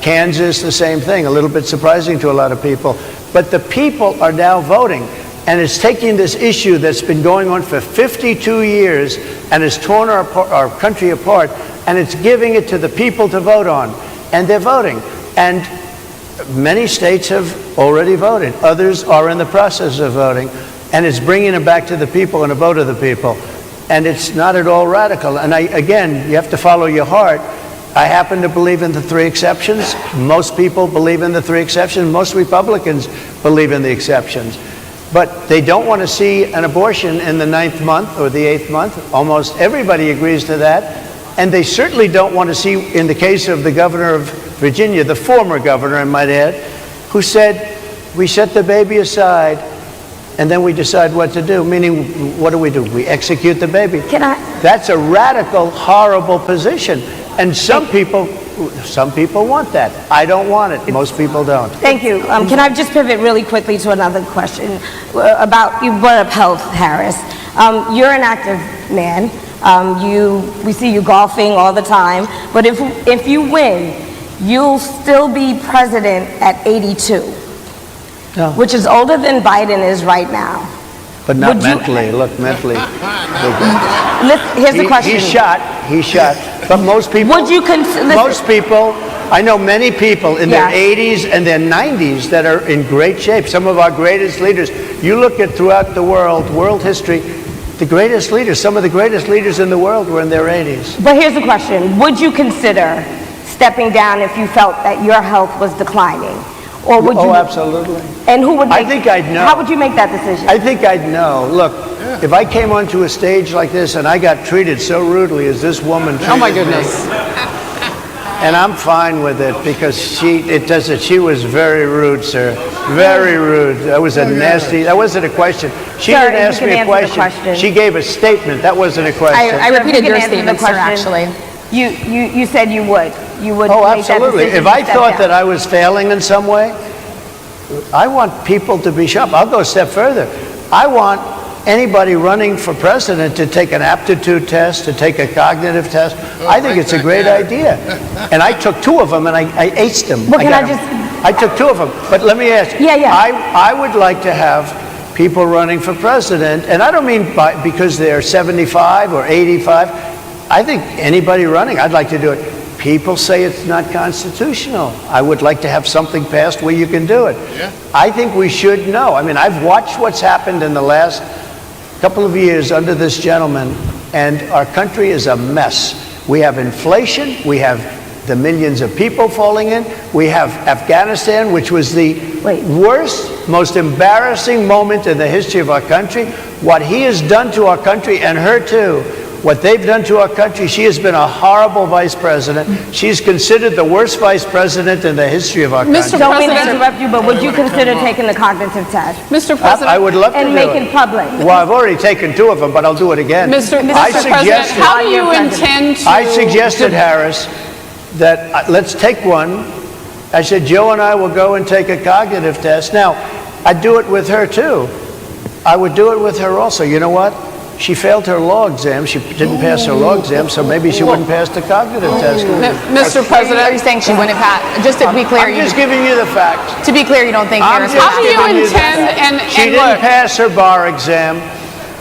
Kansas, the same thing, a little bit surprising to a lot of people. But the people are now voting. And it's taking this issue that's been going on for 52 years and has torn our country apart, and it's giving it to the people to vote on. And they're voting. And many states have already voted. Others are in the process of voting. And it's bringing it back to the people and a vote of the people. And it's not at all radical. And again, you have to follow your heart. I happen to believe in the 3 exceptions. Most people believe in the 3 exceptions. Most Republicans believe in the exceptions. But they don't want to see an abortion in the 9th month or the 8th month. Almost everybody agrees to that. And they certainly don't want to see, in the case of the governor of Virginia, the former governor, I might add, who said, we set the baby aside and then we decide what to do. Meaning, what do? We execute the baby. That's a radical, horrible position. And some people want that. I don't want it. Most people don't. Thank you. Can I just pivot really quickly to another question about, you brought up health, Harris. You're an active man. We see you golfing all the time. But if you win, you'll still be president at 82, which is older than Biden is right now. But not mentally. Look, mentally. Here's the question. He's shot. But most people. Most people I know many people in their 80s and their 90s that are in great shape. Some of our greatest leaders. You look at throughout the world history, the greatest leaders, some of the greatest leaders in the world were in their 80s. But here's the question. Would you consider stepping down if you felt that your health was declining? Or would you? Oh, absolutely. And who would make, I think I'd know. How would you make that decision? I think I'd know. Look, if I came onto a stage like this and I got treated so rudely as this woman treated Oh my goodness. me, and I'm fine with it because she was very rude, sir. Very rude. That was a nasty, that wasn't a question. She Sir, didn't ask me a question. She gave a statement. That wasn't a question. I repeated your answer the statement, sir, question. actually. You said you would. You would Oh, make that absolutely. decision If I to step thought down. that I was failing in some way, I want people to be sharp. I'll go a step further. I want anybody running for president to take an aptitude test, to take a cognitive test. I think it's a great idea. And I took 2 of them and I aced them. Well, can I got just- 'em. I took 2 of them. But let me ask you. Yeah. I would like to have people running for president, and I don't mean because they're 75 or 85. I think anybody running, I'd like to do it. People say it's not constitutional. I would like to have something passed where you can do it. Yeah. I think we should know. I mean, I've watched what's happened in the last couple of years under this gentleman, and our country is a mess. We have inflation. We have the millions of people falling in. We have Afghanistan, which was the worst, most embarrassing moment in the history of our country. What he has done to our country, and her too, what they've done to our country. She has been a horrible vice president. She's considered the worst vice president in the history of our country. Don't mean to interrupt you, but would you consider taking the cognitive test? Mr. President. I would love to and do make it. it public. Well, I've already taken 2 of them, but I'll do it again. Mr. I President, suggested, how do you intend to... I suggested, Harris, that let's take one. I said, Joe and I will go and take a cognitive test. Now, I'd do it with her too. I would do it with her also. You know what? She failed her law exam. She didn't pass her law exam, so maybe she wouldn't pass the cognitive test. Mr. President, are you saying she wouldn't pass? Just to be clear, I'm just giving you the facts. To be clear, you don't think I'm Harris just would How do you giving the intend, facts. She and didn't look, pass her bar exam,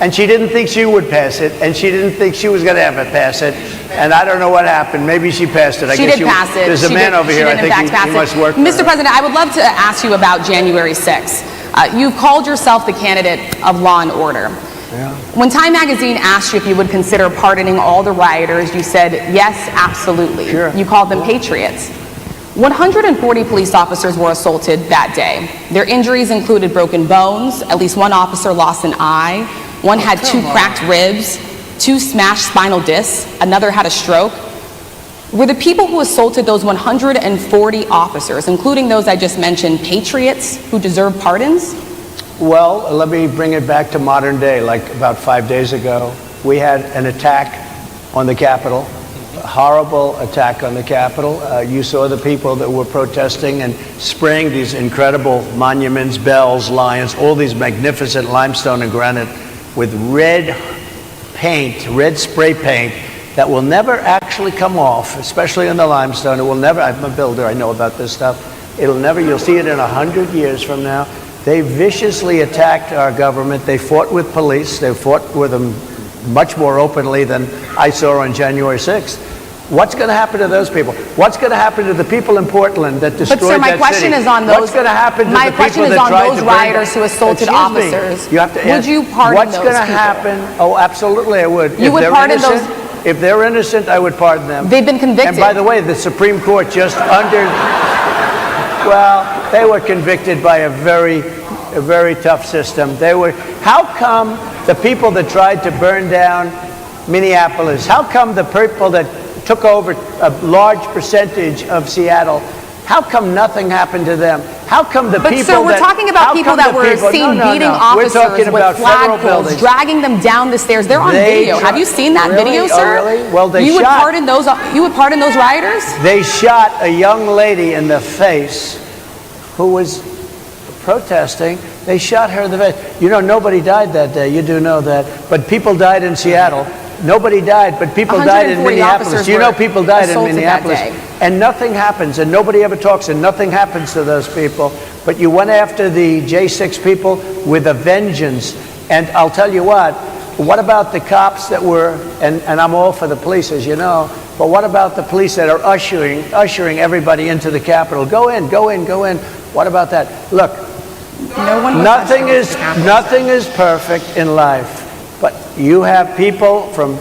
and she didn't think she would pass it, and she didn't think she was going to ever pass it. And I don't know what happened. Maybe she passed it. I She guess did pass it. There's a She man did- over she here. did I in fact think pass he it. must work for Mr. her. President, I would love to ask you about January 6th. You've called yourself the candidate of law and order. Yeah. When Time Magazine asked you if you would consider pardoning all the rioters, you said, yes, absolutely. Sure. You called them patriots. 140 police officers were assaulted that day. Their injuries included broken bones, at least 1 officer lost an eye, 1 had 2 cracked ribs, 2 smashed spinal discs, another had a stroke. Were the people who assaulted those 140 officers, including those I just mentioned, patriots who deserve pardons? Well, let me bring it back to modern day. Like about 5 days ago, we had an attack on the Capitol, a horrible attack on the Capitol. You saw the people that were protesting and spraying these incredible monuments, bells, lions, all these magnificent limestone and granite with red paint, red spray paint that will never actually come off, especially in the limestone. It will never, I'm a builder, I know about this stuff. It'll never, you'll see it in 100 years from now. They viciously attacked our government. They fought with police. They fought with them much more openly than I saw on January 6th. What's going to happen to those people? What's going to happen to the people in Portland that destroyed that city? But sir, my question is on those. What's going to happen to my the people question is that on tried those to burn rioters who assaulted Excuse me. officers. You have to Would ask, you pardon what's those going to people? happen? Oh, absolutely, I would. You would pardon those? If they're innocent, I would pardon them. They've been convicted. And by the way, the Supreme Court just well, they were convicted by a very tough system. How come the people that tried to burn down Minneapolis, how come the people that took over a large percentage of Seattle, how come nothing happened to them? How come the But people sir, we're that... talking about people that were seen beating officers We're talking with about federal flagpoles, buildings. dragging them down the stairs. They're on video. Have you seen that Really? video, Oh, sir? really? Well, they you would shot- pardon those. You would pardon those rioters? They shot a young lady in the face who was protesting. They shot her in the face. You know, nobody died that day. You do know that. But people died in Seattle. Nobody died, but people died in 140 Minneapolis. officers You know were people died in assaulted that Minneapolis. day. And nothing happens, and nobody ever talks, and nothing happens to those people. But you went after the J6 people with a vengeance. And I'll tell you what, what about the cops that were, and I'm all for the police, as you know, but what about the police that are ushering everybody into the Capitol? Go in, go in, go in. What about that? Look, nothing is perfect in life, but you have people from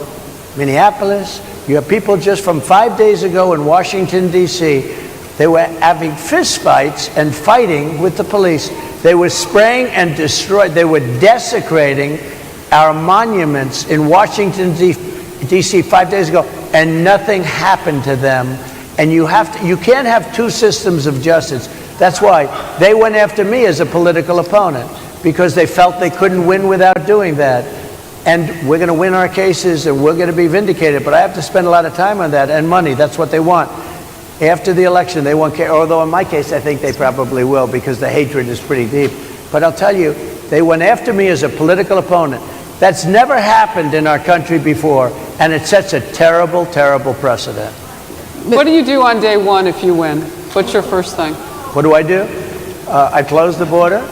Minneapolis, you have people just from 5 days ago in Washington, D.C., they were having fistfights and fighting with the police. They were spraying and destroying, they were desecrating our monuments in Washington, D.C. 5 days ago, and nothing happened to them. And you can't have two systems of justice. That's why they went after me as a political opponent, because they felt they couldn't win without doing that. And we're going to win our cases and we're going to be vindicated. But I have to spend a lot of time on that and money. That's what they want. After the election, they won't care. Although in my case, I think they probably will, because the hatred is pretty deep. But I'll tell you, they went after me as a political opponent. That's never happened in our country before, and it sets a terrible, terrible precedent. What do you do on day one if you win? What's your first thing? What do? I close the border,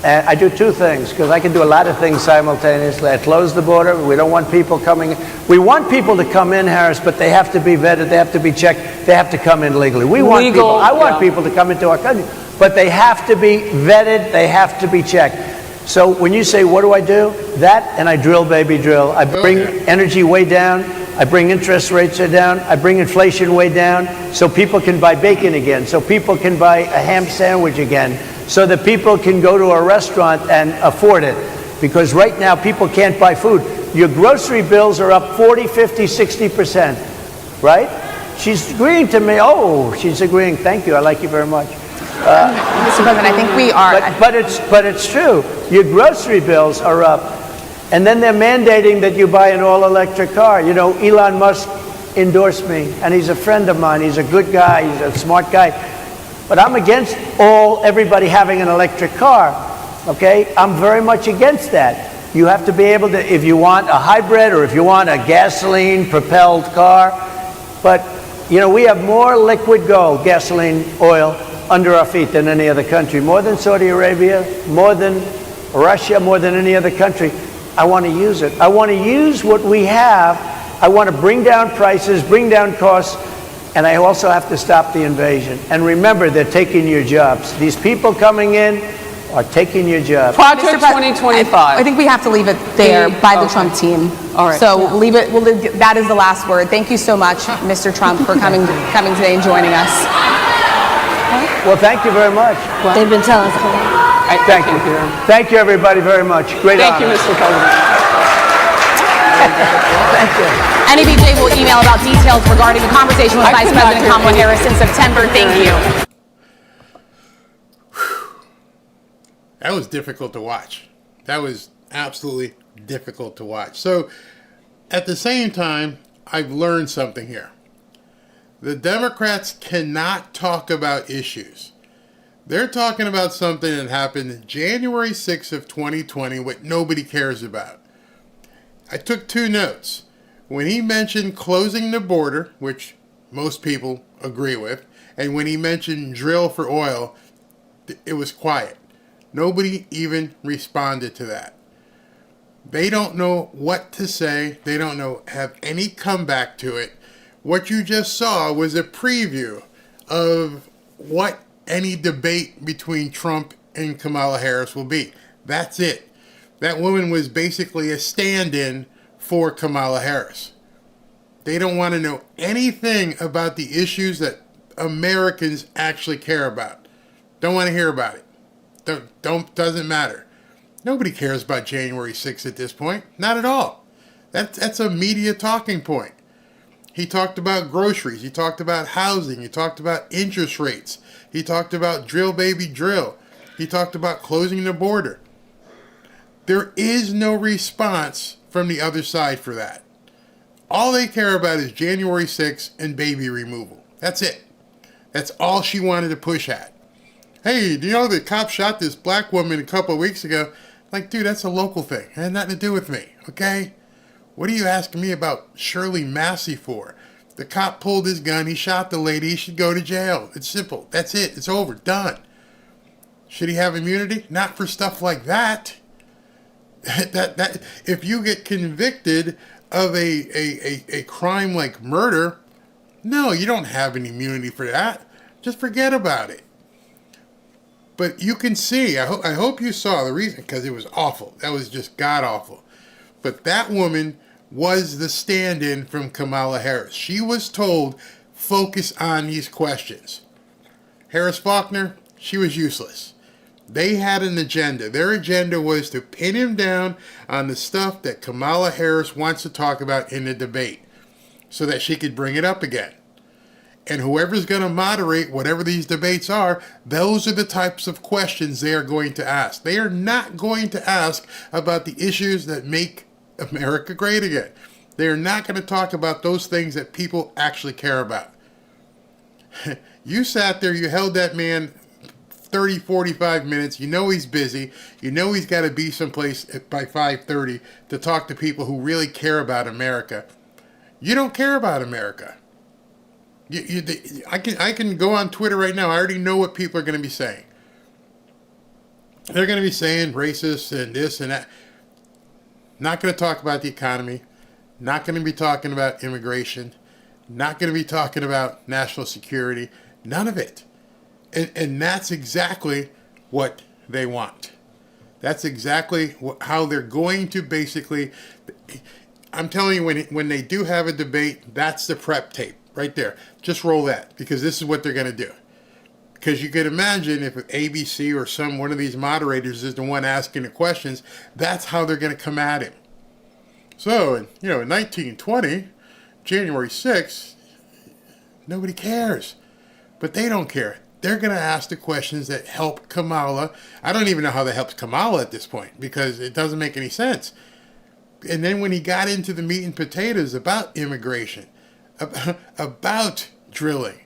and I do two things, because I can do a lot of things simultaneously. I close the border. We don't want people coming in. We want people to come in, Harris, but they have to be vetted. They have to be checked. They have to come in legally. I want people to come into our country, but they have to be vetted. They have to be checked. So when you say, what do? That, and I drill, baby, drill. I bring energy way down. I bring interest rates down. I bring inflation way down, so people can buy bacon again, so people can buy a ham sandwich again, so that people can go to a restaurant and afford it. Because right now, people can't buy food. Your grocery bills are up 40, 50, 60%, right? She's agreeing to me. Oh, she's agreeing. Thank you. I like you very much. Mr. President, I think we are. But it's true. Your grocery bills are up. And then they're mandating that you buy an all-electric car. You know, Elon Musk endorsed me, and he's a friend of mine. He's a good guy. He's a smart guy. But I'm against everybody having an electric car, okay? I'm very much against that. You have to be able to, if you want a hybrid or if you want a gasoline-propelled car. But, you know, we have more liquid gold, gasoline, oil, under our feet than any other country. More than Saudi Arabia, more than Russia, more than any other country. I want to use it. I want to use what we have. I want to bring down prices, bring down costs, and I also have to stop the invasion. And remember, they're taking your jobs. These people coming in are taking your jobs. Project 2025. I think we have to leave it there by the Trump team. All right. So leave it. That is the last word. Thank you so much, Mr. Trump, for coming today and joining us. Well, thank you very much. They've been telling us. Thank you. Thank you, everybody, very much. Great honor. Thank you, Mr. President. Thank you. NABJ will email about details regarding the conversation with Vice President Kamala Harris in September. Thank you. That was difficult to watch. That was absolutely difficult to watch. So, at the same time, I've learned something here. The Democrats cannot talk about issues. They're talking about something that happened January 6th of 2020, what nobody cares about. I took two notes. When he mentioned closing the border, which most people agree with, and when he mentioned drill for oil, it was quiet. Nobody even responded to that. They don't know what to say. They don't have any comeback to it. What you just saw was a preview of what any debate between Trump and Kamala Harris will be. That's it. That woman was basically a stand-in for Kamala Harris. They don't want to know anything about the issues that Americans actually care about. Don't want to hear about it. Doesn't matter. Nobody cares about January 6th at this point. Not at all. That's a media talking point. He talked about groceries. He talked about housing. He talked about interest rates. He talked about drill, baby, drill. He talked about closing the border. There is no response from the other side for that. All they care about is January 6th and baby removal. That's it. That's all she wanted to push at. Hey, do you know the cop shot this black woman a couple of weeks ago? Like, dude, that's a local thing. It had nothing to do with me, okay? What are you asking me about Shirley Massey for? The cop pulled his gun. He shot the lady. He should go to jail. It's simple. That's it. It's over. Done. Should he have immunity? Not for stuff like that. That if you get convicted of a crime like murder, no, you don't have any immunity for that. Just forget about it. But you can see, I hope you saw the reason, because it was awful. That was just god awful. But that woman was the stand-in from Kamala Harris. She was told, focus on these questions. Harris Faulkner, she was useless. They had an agenda. Their agenda was to pin him down on the stuff that Kamala Harris wants to talk about in the debate so that she could bring it up again. And whoever's going to moderate whatever these debates are, those are the types of questions they are going to ask. They are not going to ask about the issues that make America great again. They are not going to talk about those things that people actually care about. You sat there, you held that man 30, 45 minutes. You know he's busy. You know he's got to be someplace by 5:30 to talk to people who really care about America. You don't care about America. I can go on Twitter right now. I already know what people are going to be saying. They're going to be saying racist and this and that. Not going to talk about the economy. Not going to be talking about immigration. Not going to be talking about national security. None of it. And that's exactly what they want. That's exactly how they're going to basically... I'm telling you, when they do have a debate, that's the prep tape. Right there. Just roll that, because this is what they're going to do. Because you could imagine if ABC or one of these moderators is the one asking the questions, that's how they're going to come at him. So, in 1920, January 6th, nobody cares. But they don't care. They're going to ask the questions that help Kamala. I don't even know how that helps Kamala at this point, because it doesn't make any sense. And then when he got into the meat and potatoes about immigration, about drilling,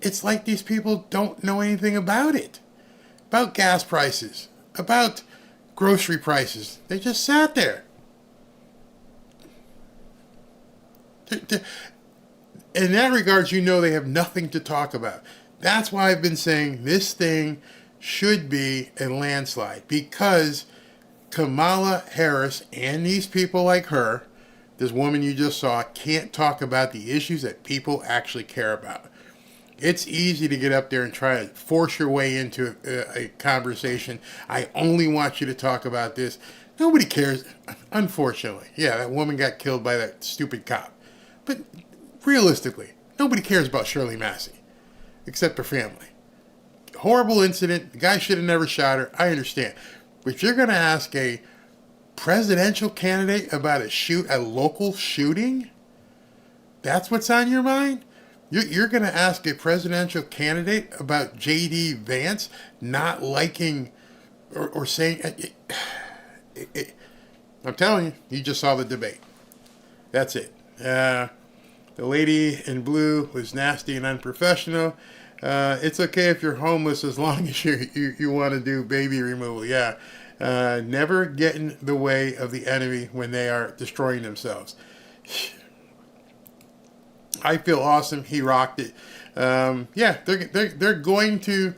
it's like these people don't know anything about it. About gas prices, about grocery prices. They just sat there. In that regards, you know they have nothing to talk about. That's why I've been saying this thing should be a landslide, because Kamala Harris and these people like her, this woman you just saw, can't talk about the issues that people actually care about. It's easy to get up there and try to force your way into a conversation. I only want you to talk about this. Nobody cares, unfortunately. Yeah, that woman got killed by that stupid cop. But realistically, nobody cares about Shirley Massey, except her family. Horrible incident. The guy should have never shot her. I understand. But if you're going to ask a presidential candidate about a local shooting, that's what's on your mind? You're going to ask a presidential candidate about J.D. Vance not liking or saying... I'm telling you, you just saw the debate. That's it. The lady in blue was nasty and unprofessional. It's okay if you're homeless as long as you want to do baby removal. Yeah. Never get in the way of the enemy when they are destroying themselves. I feel awesome. He rocked it. Yeah, they're going to...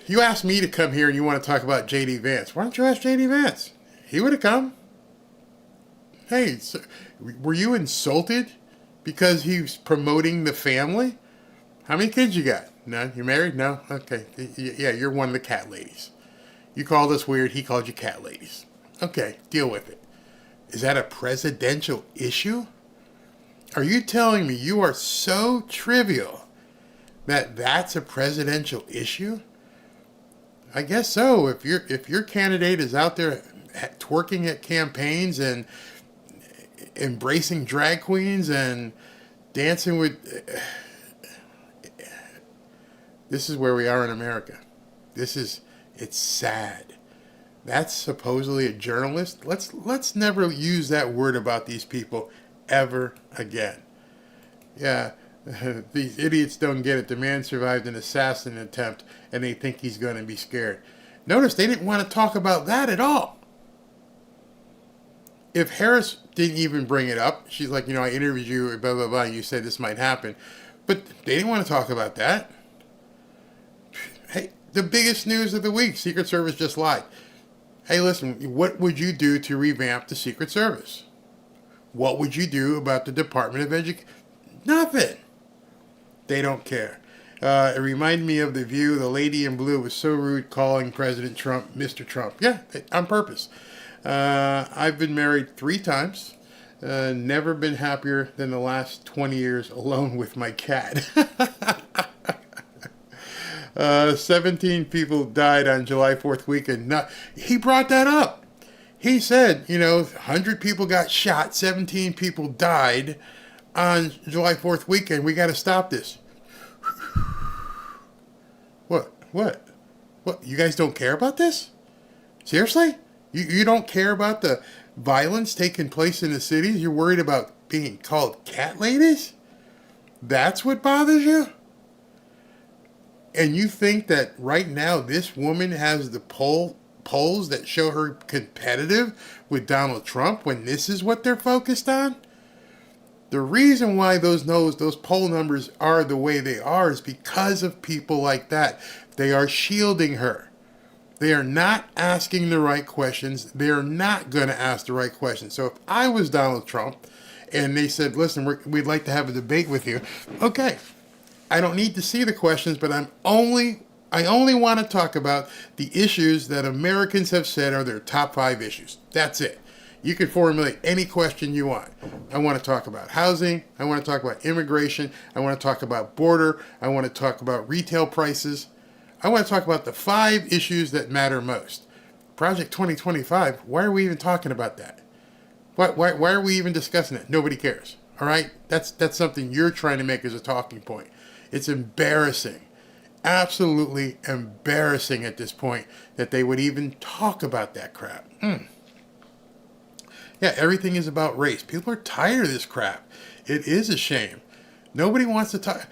You asked me to come here and you want to talk about J.D. Vance. Why don't you ask J.D. Vance? He would have come. Hey, sir, were you insulted because he's promoting the family? How many kids you got? None. You married? No? Okay. Yeah, you're one of the cat ladies. You called us weird. He called you cat ladies. Okay, deal with it. Is that a presidential issue? Are you telling me you are so trivial that that's a presidential issue? I guess so. If your candidate is out there twerking at campaigns and embracing drag queens and dancing with... This is where we are in America. It's sad. That's supposedly a journalist. Let's never use that word about these people ever again. Yeah, these idiots don't get it. The man survived an assassin attempt and they think he's going to be scared. Notice they didn't want to talk about that at all. If Harris didn't even bring it up, she's like, I interviewed you, blah, blah, blah, and you said this might happen. But they didn't want to talk about that. Hey, the biggest news of the week, Secret Service just lied. Hey, listen, what would you do to revamp the Secret Service? What would you do about the Department of Education? Nothing. They don't care. It reminded me of The View. The lady in blue was so rude calling President Trump Mr. Trump. Yeah, on purpose. I've been married 3 times. Never been happier than the last 20 years alone with my cat. 17 people died on July 4th weekend. He brought that up. He said, 100 people got shot, 17 people died on July 4th weekend. We got to stop this. What? You guys don't care about this? Seriously? You don't care about the violence taking place in the cities? You're worried about being called cat ladies? That's what bothers you? And you think that right now this woman has the polls that show her competitive with Donald Trump when this is what they're focused on? The reason why those poll numbers are the way they are is because of people like that. They are shielding her. They are not asking the right questions. They are not going to ask the right questions. So if I was Donald Trump and they said, listen, we'd like to have a debate with you. Okay, I don't need to see the questions, but I only want to talk about the issues that Americans have said are their top 5 issues. That's it. You can formulate any question you want. I want to talk about housing. I want to talk about immigration. I want to talk about border. I want to talk about retail prices. I want to talk about the 5 issues that matter most. Project 2025, why are we even talking about that? Why are we even discussing it? Nobody cares. All right? That's something you're trying to make as a talking point. It's embarrassing. Absolutely embarrassing at this point that they would even talk about that crap. Yeah, everything is about race. People are tired of this crap. It is a shame. Nobody wants to talk.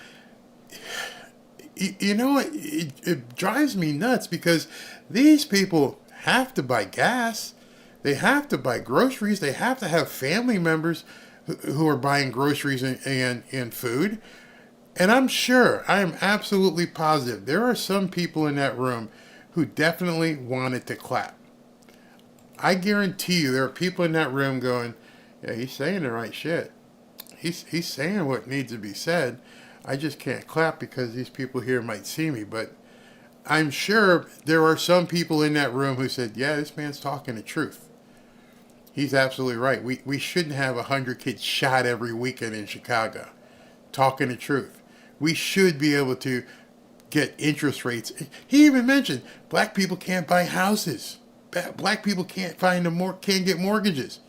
You know what? It drives me nuts because these people have to buy gas. They have to buy groceries. They have to have family members who are buying groceries and food. And I'm sure, I am absolutely positive, there are some people in that room who definitely wanted to clap. I guarantee you there are people in that room going, yeah, he's saying the right shit. He's saying what needs to be said. I just can't clap because these people here might see me. But I'm sure there are some people in that room who said, yeah, this man's talking the truth. He's absolutely right. We shouldn't have 100 kids shot every weekend in Chicago. Talking the truth. We should be able to get interest rates. He even mentioned black people can't buy houses. Black people can't get mortgages.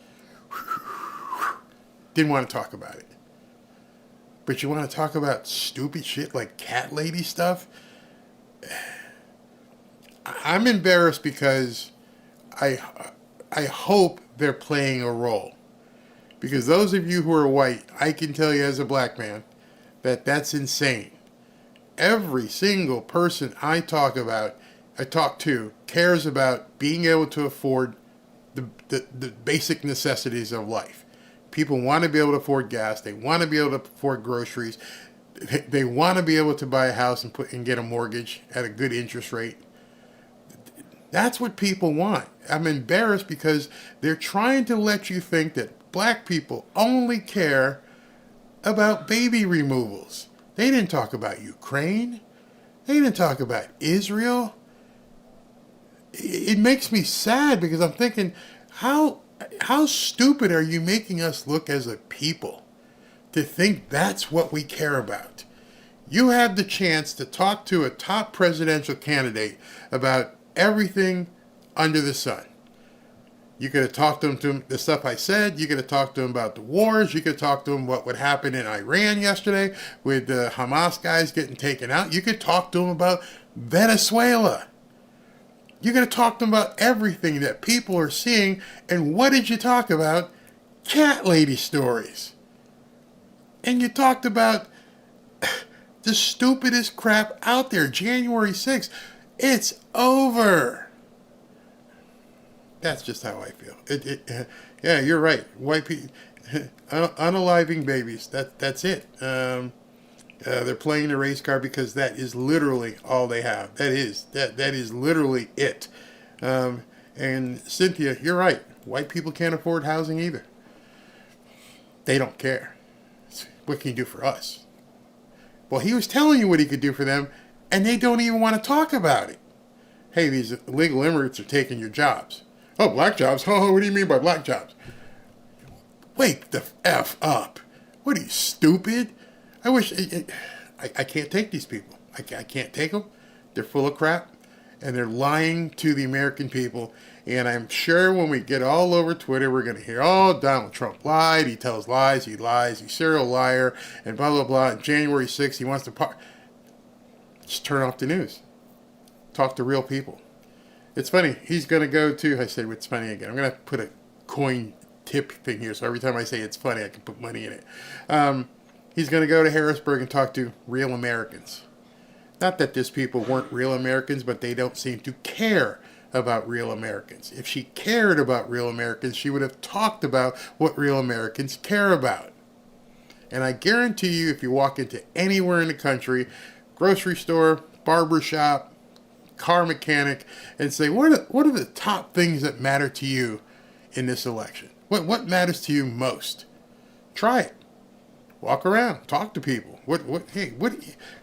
Didn't want to talk about it. But you want to talk about stupid shit like cat lady stuff? I'm embarrassed because I hope they're playing a role. Because those of you who are white, I can tell you as a black man that that's insane. Every single person I talk to cares about being able to afford the basic necessities of life. People want to be able to afford gas. They want to be able to afford groceries. They want to be able to buy a house and get a mortgage at a good interest rate. That's what people want. I'm embarrassed because they're trying to let you think that black people only care about baby removals. They didn't talk about Ukraine. They didn't talk about Israel. It makes me sad because I'm thinking, how stupid are you making us look as a people to think that's what we care about? You had the chance to talk to a top presidential candidate about everything under the sun. You could have talked to him the stuff I said. You could have talked to him about the wars. You could have talked to him what would happen in Iran yesterday with the Hamas guys getting taken out. You could talk to him about Venezuela. You could have talked to him about everything that people are seeing. And what did you talk about? Cat lady stories. And you talked about the stupidest crap out there. January 6th. It's over. That's just how I feel. Yeah, you're right. White people, unaliving babies. That's it. They're playing the race card because that is literally all they have. That is literally it. And Cynthia, you're right. White people can't afford housing either. They don't care. What can you do for us? Well, he was telling you what he could do for them, and they don't even want to talk about it. Hey, these illegal immigrants are taking your jobs. Oh, black jobs? Oh, what do you mean by black jobs? Wake the F up. What are you, stupid? I wish... I can't take these people. I can't take them. They're full of crap, and they're lying to the American people. And I'm sure when we get all over Twitter, we're going to hear, oh, Donald Trump lied. He tells lies. He's a serial liar, and blah, blah, blah. And January 6th, he wants to... Just turn off the news. Talk to real people. It's funny. He's going to go to... I said it's funny again. I'm going to put a coin tip thing here, so every time I say it's funny, I can put money in it. He's going to go to Harrisburg and talk to real Americans. Not that these people weren't real Americans, but they don't seem to care about real Americans. If she cared about real Americans, she would have talked about what real Americans care about. And I guarantee you, if you walk into anywhere in the country, grocery store, barber shop, car mechanic, and say, what are the top things that matter to you in this election? What matters to you most? Try it. Walk around, talk to people. You're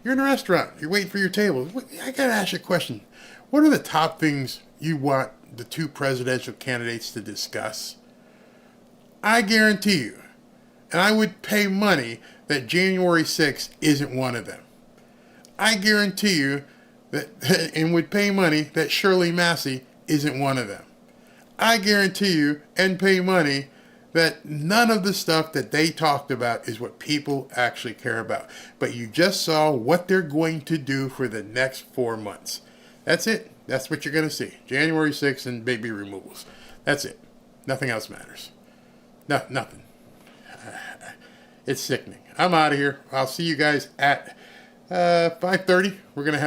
in a restaurant, you're waiting for your table. I gotta ask you a question. What are the top things you want the two presidential candidates to discuss? I guarantee you, and I would pay money that January 6th isn't one of them. I guarantee you that, and would pay money that Shirley Massey isn't one of them. I guarantee you, and pay money, that none of the stuff that they talked about is what people actually care about. But you just saw what they're going to do for the next 4 months. That's it. That's what you're going to see. January 6th and baby removals. That's it. Nothing else matters. Nothing. It's sickening. I'm out of here. I'll see you guys at 5:30. We're going to have